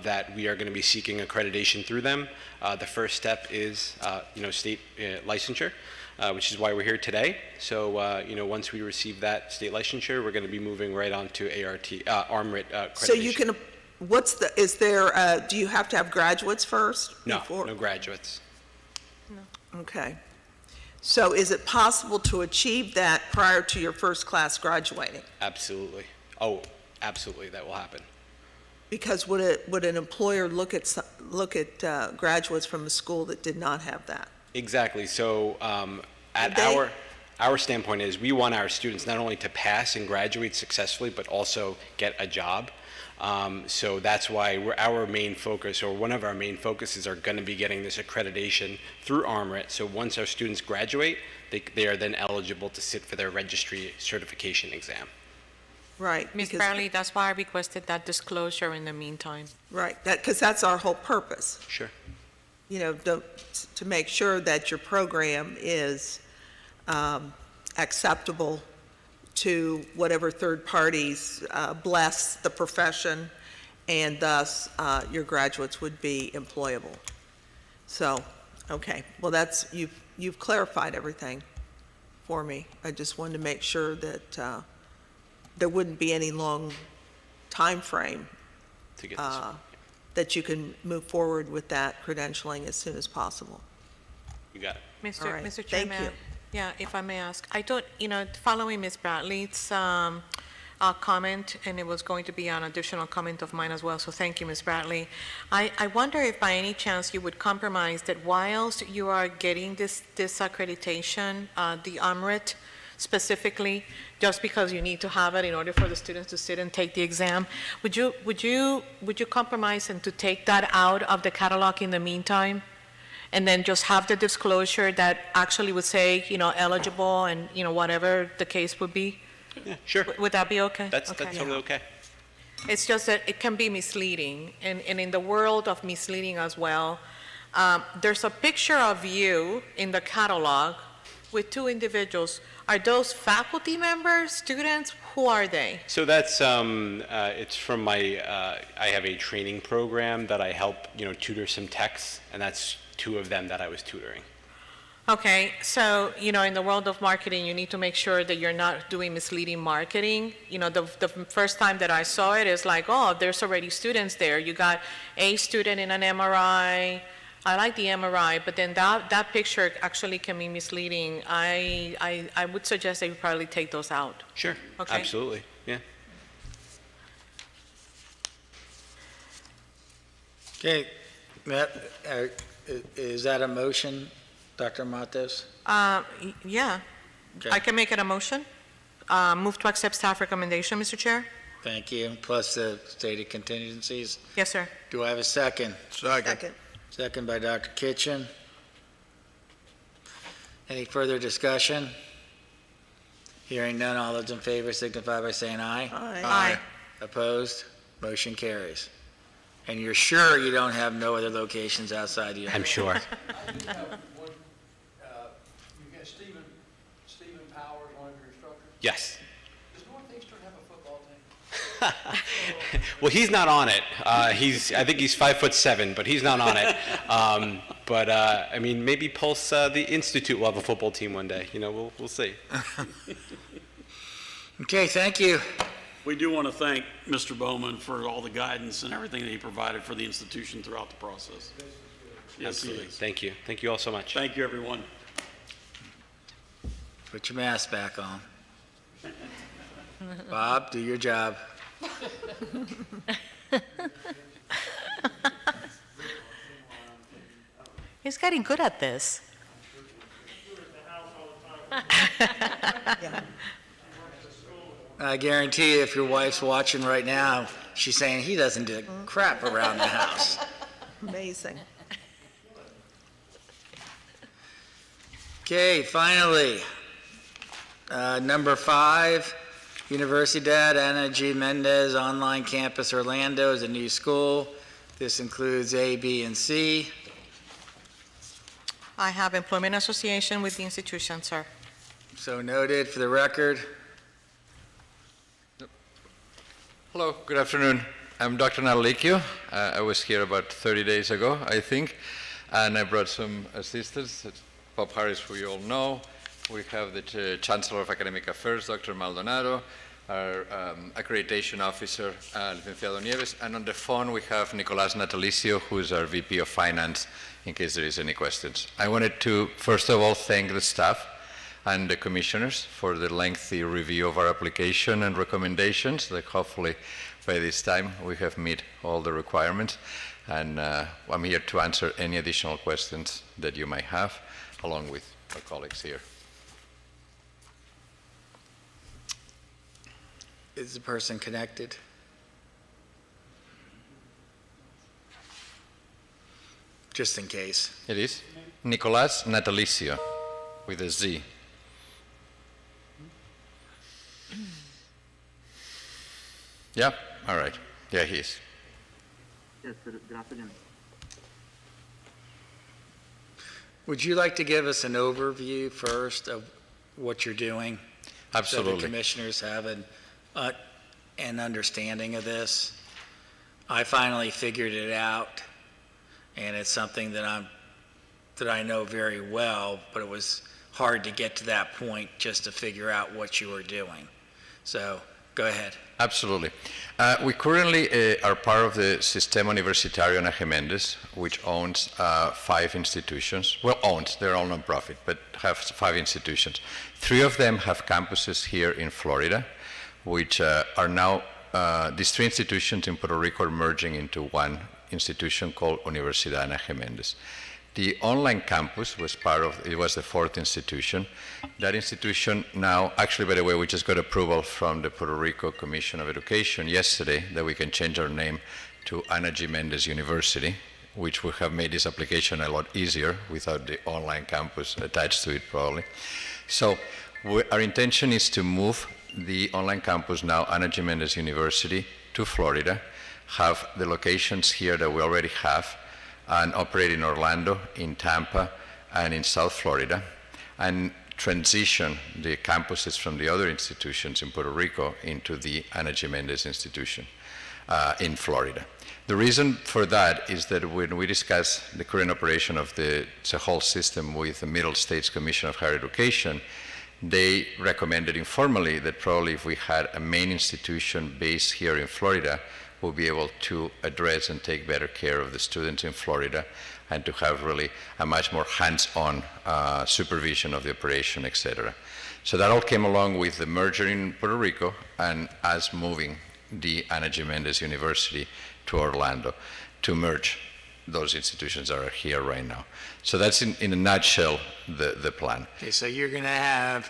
that we are going to be seeking accreditation through them. The first step is, state licensure, which is why we're here today. So, once we receive that state licensure, we're going to be moving right on to Armrit accreditation. So you can, do you have to have graduates first? No, before? no graduates. Okay. So is it possible to achieve that prior to your first class graduating? Absolutely. Oh, absolutely, that will happen. Because would an employer look at graduates from a school that did not have that? Exactly. So our standpoint is we want our students not only to pass and graduate successfully, but also get a job. So that's why our main focus, or one of our main focuses, are going to be getting this accreditation through Armrit. So once our students graduate, they are then eligible to sit for their registry certification exam. Right. Ms. because- Bradley, that's why I requested that disclosure in the meantime. Right, because that's our whole purpose. Sure. To make sure that your program is acceptable to whatever third parties bless the profession, and thus your graduates would be employable. So, okay, well, you've clarified everything for me. I just wanted to make sure that there wouldn't be any long time frame To get this. that you can move forward with that credentialing as soon as possible. You got it. All right, Mr. thank Chairman, you. yeah, if I may ask, I thought, following Ms. Bradley's comment, and it was going to be an additional comment of mine as well, so thank you, Ms. Bradley. I wonder if by any chance you would compromise that whilst you are getting this accreditation, the AMRIT specifically, just because you need to have it in order for the students to sit and take the exam, would you compromise and to take that out of the catalog in the meantime? And then just have the disclosure that actually would say, eligible and, whatever the case would be? Yeah, sure. Would that be okay? That's Okay. totally okay. It's just that it can be misleading, and in the world of misleading as well, there's a picture of you in the catalog with two individuals. Are those faculty members, students? Who are they? So that's, it's from I have a training program that I help, tutor some techs, and that's 2 of them that I was tutoring. Okay, so, in the world of marketing, you need to make sure that you're not doing misleading marketing. The first time that I saw it is like, oh, there's already students there. You got a student in an MRI. I like the MRI, but then that picture actually can be misleading. I would suggest that you probably take those out. Sure, Okay. absolutely, yeah. okay, Matt, is that a motion, Dr. Matos? Yeah, Okay. I can make it a motion. Move to accept staff recommendation, Mr. Chair. Thank you, plus the stated contingencies. Yes, sir. Do I have a second? Second. Second by Dr. Kitchen. Any further discussion? Hearing none, all those in favor signify by saying aye. Aye. Opposed? Motion carries. And you're sure you don't have no other locations outside the I'm sure. You got Stephen Powers, one of your instructors. Yes. Does Northeastern have a football team? Well, he's not on it. I think he's 5'7", but he's not on it. I mean, maybe Pulse, the Institute will have a football team one day. You know, we'll see. Okay, thank you. We do want to thank Mr. Bowman for all the guidance and everything that he provided for the institution throughout the process. Yes, he Absolutely. is. Thank you. Thank you all so much. Thank you, everyone. Put your mask back on. Bob, do your job. He's getting good at this. I guarantee you, if your wife's watching right now, she's saying he doesn't do crap around the house. Amazing. Okay, finally, number 5, Universidad Ana G. Mendez Online Campus Orlando is a new school. This includes A, B, and C. I have employment association with the institution, sir. So noted for the record. Hello, good afternoon. I'm Dr. Natalikio. I was here about 30 days ago, I think, and I brought some assistants. Bob Harris, who you all know. We have the Chancellor of Academic Affairs, Dr. Maldonado, our accreditation officer, Licenciado Nieves, and on the phone we have Nicolás Natalicio, who is our VP of Finance, in case there is any questions. I wanted to, first of all, thank the staff and the commissioners for the lengthy review of our application and recommendations that hopefully by this time we have met all the requirements. And I'm here to answer any additional questions that you might have, along with our colleagues here. Is the person connected? Just in case. It is Nicolás Natalicio, with a Z. Yeah, all right. Yeah, he is. Yes, sir. Good afternoon. Would you like to give us an overview first of what you're doing? So Absolutely. the commissioners have an understanding of this. I finally figured it out, and it's something that I know very well, but it was hard to get to that point just to figure out what you were doing. So go ahead. Absolutely. We currently are part of the Sistema Universitario Ana Geméndez, which owns 5 institutions. Well, owns, they're all nonprofit, but have 5 institutions. 3 of them have campuses here in Florida, which are now, these 3 institutions in Puerto Rico are merging into one institution called Universidad Ana Geméndez. The online campus was it was the 4th institution. That institution now, actually, by the way, we just got approval from the Puerto Rico Commission of Education yesterday that we can change our name to Ana G. Mendez University, which would have made this application a lot easier without the online campus attached to it, probably. So our intention is to move the online campus, now Ana G. Mendez University, to Florida, have the locations here that we already have, and operate in Orlando, in Tampa, and in South Florida, and transition the campuses from the other institutions in Puerto Rico into the Ana G. Mendez Institution in Florida. The reason for that is that when we discuss the current operation of the whole system with the Middle States Commission of Higher Education, they recommended informally that probably if we had a main institution based here in Florida, we'll be able to address and take better care of the students in Florida and to have really a much more hands-on supervision of the operation, et cetera. So that all came along with the merger in Puerto Rico and us moving the Ana G. Mendez University to Orlando to merge those institutions that are here right now. So that's in a nutshell the plan. Okay, so you're going to have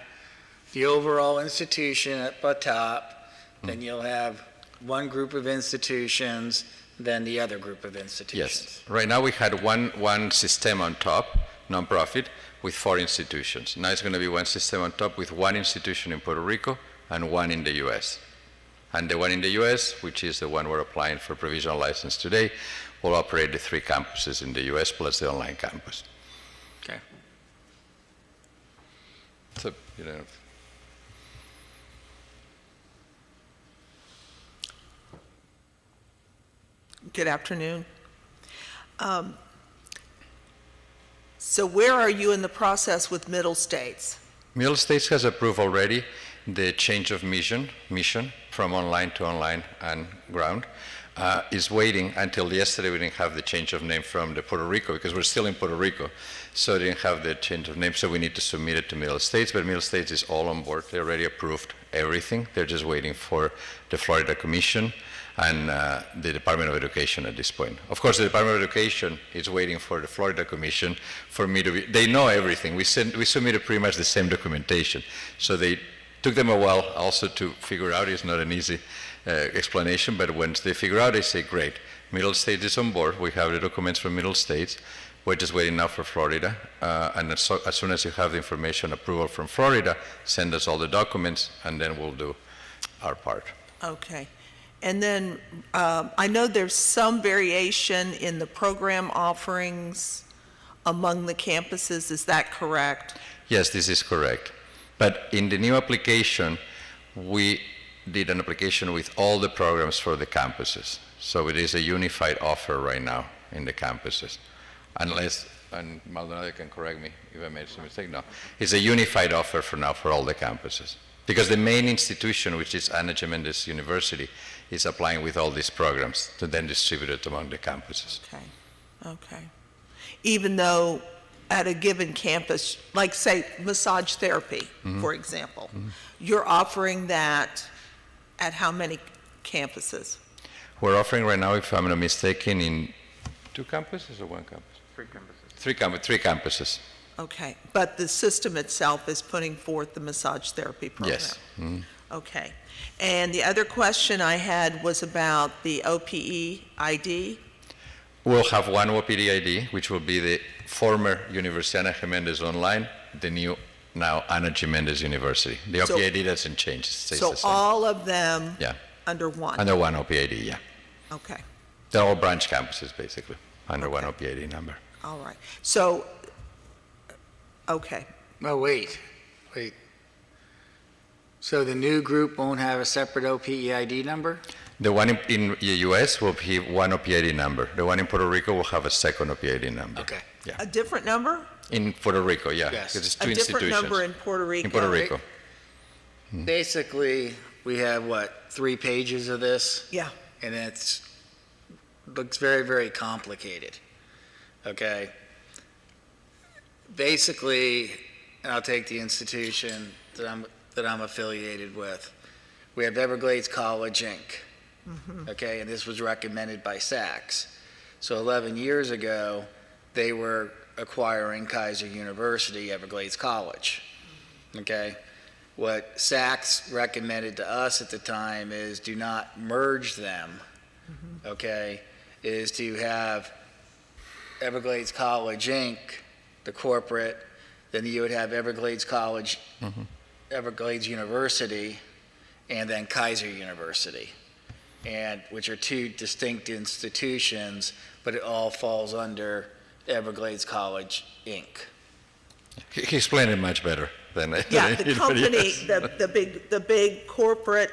the overall institution at the top, then you'll have one group of institutions than the other group of institutions. Yes. Right now we had one system on top, nonprofit, with 4 institutions. Now it's going to be one system on top with 1 institution in Puerto Rico and 1 in the U.S. And the one in the U.S., which is the one we're applying for provisional license today, will operate the 3 campuses in the U.S. plus the online campus. Okay. So, you know. Good afternoon. So where are you in the process with Middle States? Middle States has approved already the change of mission from online to online and ground. Is waiting until yesterday. We didn't have the change of name from the Puerto Rico because we're still in Puerto Rico, so they didn't have the change of name, so we need to submit it to Middle States, but Middle States is all on board. They already approved everything. They're just waiting for the Florida Commission and the Department of Education at this point. Of course, the Department of Education is waiting for the Florida Commission for me to be, they know everything. We submitted pretty much the same documentation, so they took them a while also to figure out. It's not an easy explanation, but once they figure out, they say, great, Middle States is on board. We have the documents from Middle States. We're just waiting now for Florida. And as soon as you have the information approval from Florida, send us all the documents, and then we'll do our part. Okay. And then I know there's some variation in the program offerings among the campuses. Is that correct? Yes, this is correct. But in the new application, we did an application with all the programs for the campuses. So it is a unified offer right now in the campuses. Unless, and Maldonado can correct me if I made some mistake, no. It's a unified offer for now for all the campuses. Because the main institution, which is Ana Geméndez University, is applying with all these programs to then distribute it among the campuses. Okay. Okay. Even though at a given campus, like say massage therapy, for example, you're offering that at how many campuses? We're offering right now, if I'm not mistaken, in 2 campuses or 1 campus? 3 campuses. 3 campuses. Okay, but the system itself is putting forth the massage therapy program? Yes. Okay. And the other question I had was about the OPE ID. We'll have one OPD ID, which will be the former Universidad Ana Geméndez Online, the new now Ana Geméndez University. The So- OPD ID doesn't change, it stays So the same. all of them Yeah, under one? under one OPID, yeah. Okay, They're all branch campuses, basically, under one OPID number. all right. So, okay, Oh, wait. So the new group won't have a separate OPEID number? The one in the US will be one OPID number. The one in Puerto Rico will have a second OPID number. Okay. Yeah. a different number? In Puerto Rico, yeah. Yes. Because it's A 2 different institutions. number in Puerto Rico? In Puerto Rico. Basically, we have, 3 pages of this? Yeah. And looks very, very complicated, okay? Basically, and I'll take the institution that I'm affiliated with. We have Everglades College, Inc., okay? And this was recommended by Sachs. So 11 years ago, they were acquiring Kaiser University, Everglades College, okay? What Sachs recommended to us at the time is do not merge them, okay? Is to have Everglades College, Inc., the corporate, then you would have Everglades College, Everglades University, and then Kaiser University, and which are 2 distinct institutions, but it all falls under Everglades College, Inc. He explained it much better than Yeah, than the company, anybody else. the big corporate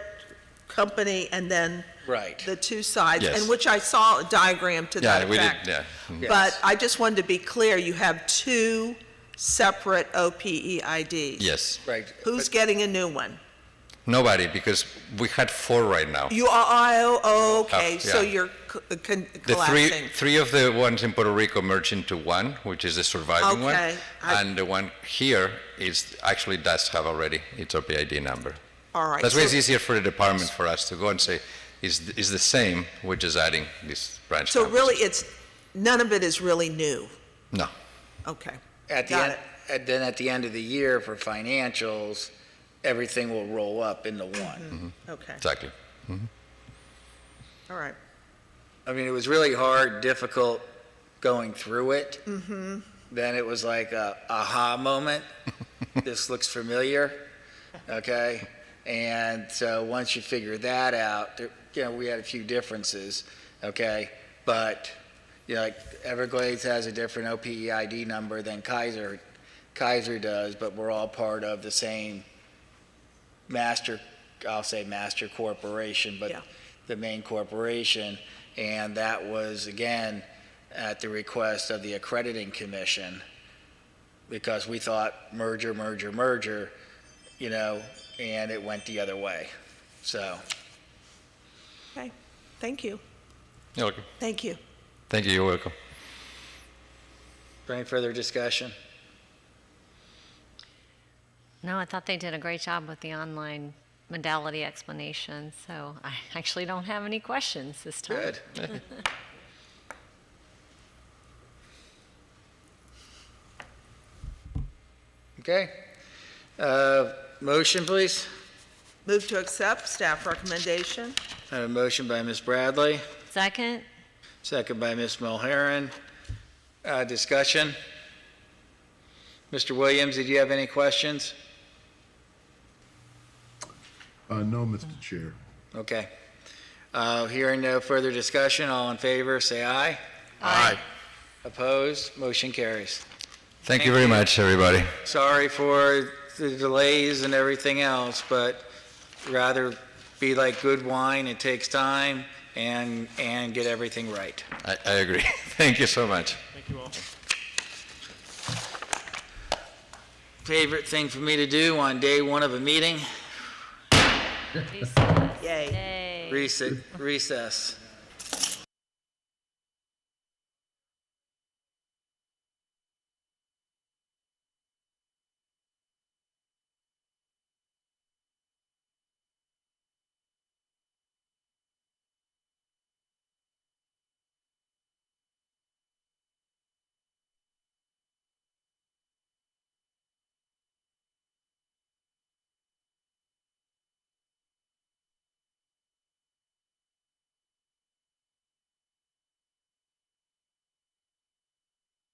company, and then Right. the 2 sides, Yes. and which I saw a diagram to that Yeah, we did, effect. yeah. But I just wanted to be clear, you have 2 separate OPEIDs. Yes. Right. Who's getting a new one? Nobody, because we had 4 right now. You are, oh, okay, Yeah. so you're The collapsing. three of the ones in Puerto Rico merge into one, which is the surviving one. Okay. And the one here actually does have already its OPID number. All right. That's why it's so- easier for the department for us to go and say, is the same, we're just adding this branch. So campus. really, none of it is really new? No. Okay. At the Got end, then at the end of the year for financials, everything will roll up into one. Okay. Exactly. All right. I mean, it was really hard, difficult going through it. Mm-hmm. Then it was like a aha moment. This looks familiar, okay? And so once you figure that out, we had a few differences, okay? But, like Everglades has a different OPEID number than Kaiser does, but we're all part of the same master corporation, but the main corporation. And that was, again, at the request of the accrediting commission, because we thought merger, and it went the other way. So. Okay, thank you. You're welcome. Thank you. Thank you, you're welcome. Any further discussion? No, I thought they did a great job with the online modality explanation, so I actually don't have any questions this time. Good. Okay. Motion, please. Move to accept staff recommendation. I have a motion by Ms. Bradley, Second? second by Ms. Mulheron. Discussion? Mr. Williams, did you have any questions? No, Mr. Chair. Okay. Hearing no further discussion, all in favor, say aye. Aye. Opposed? Motion carries. Thank you very much, everybody. Sorry for the delays and everything else, but rather be like good wine, it takes time, and get everything right. I agree. Thank you so much. Thank you all. Favorite thing for me to do on day one of a meeting? Yay. Recess.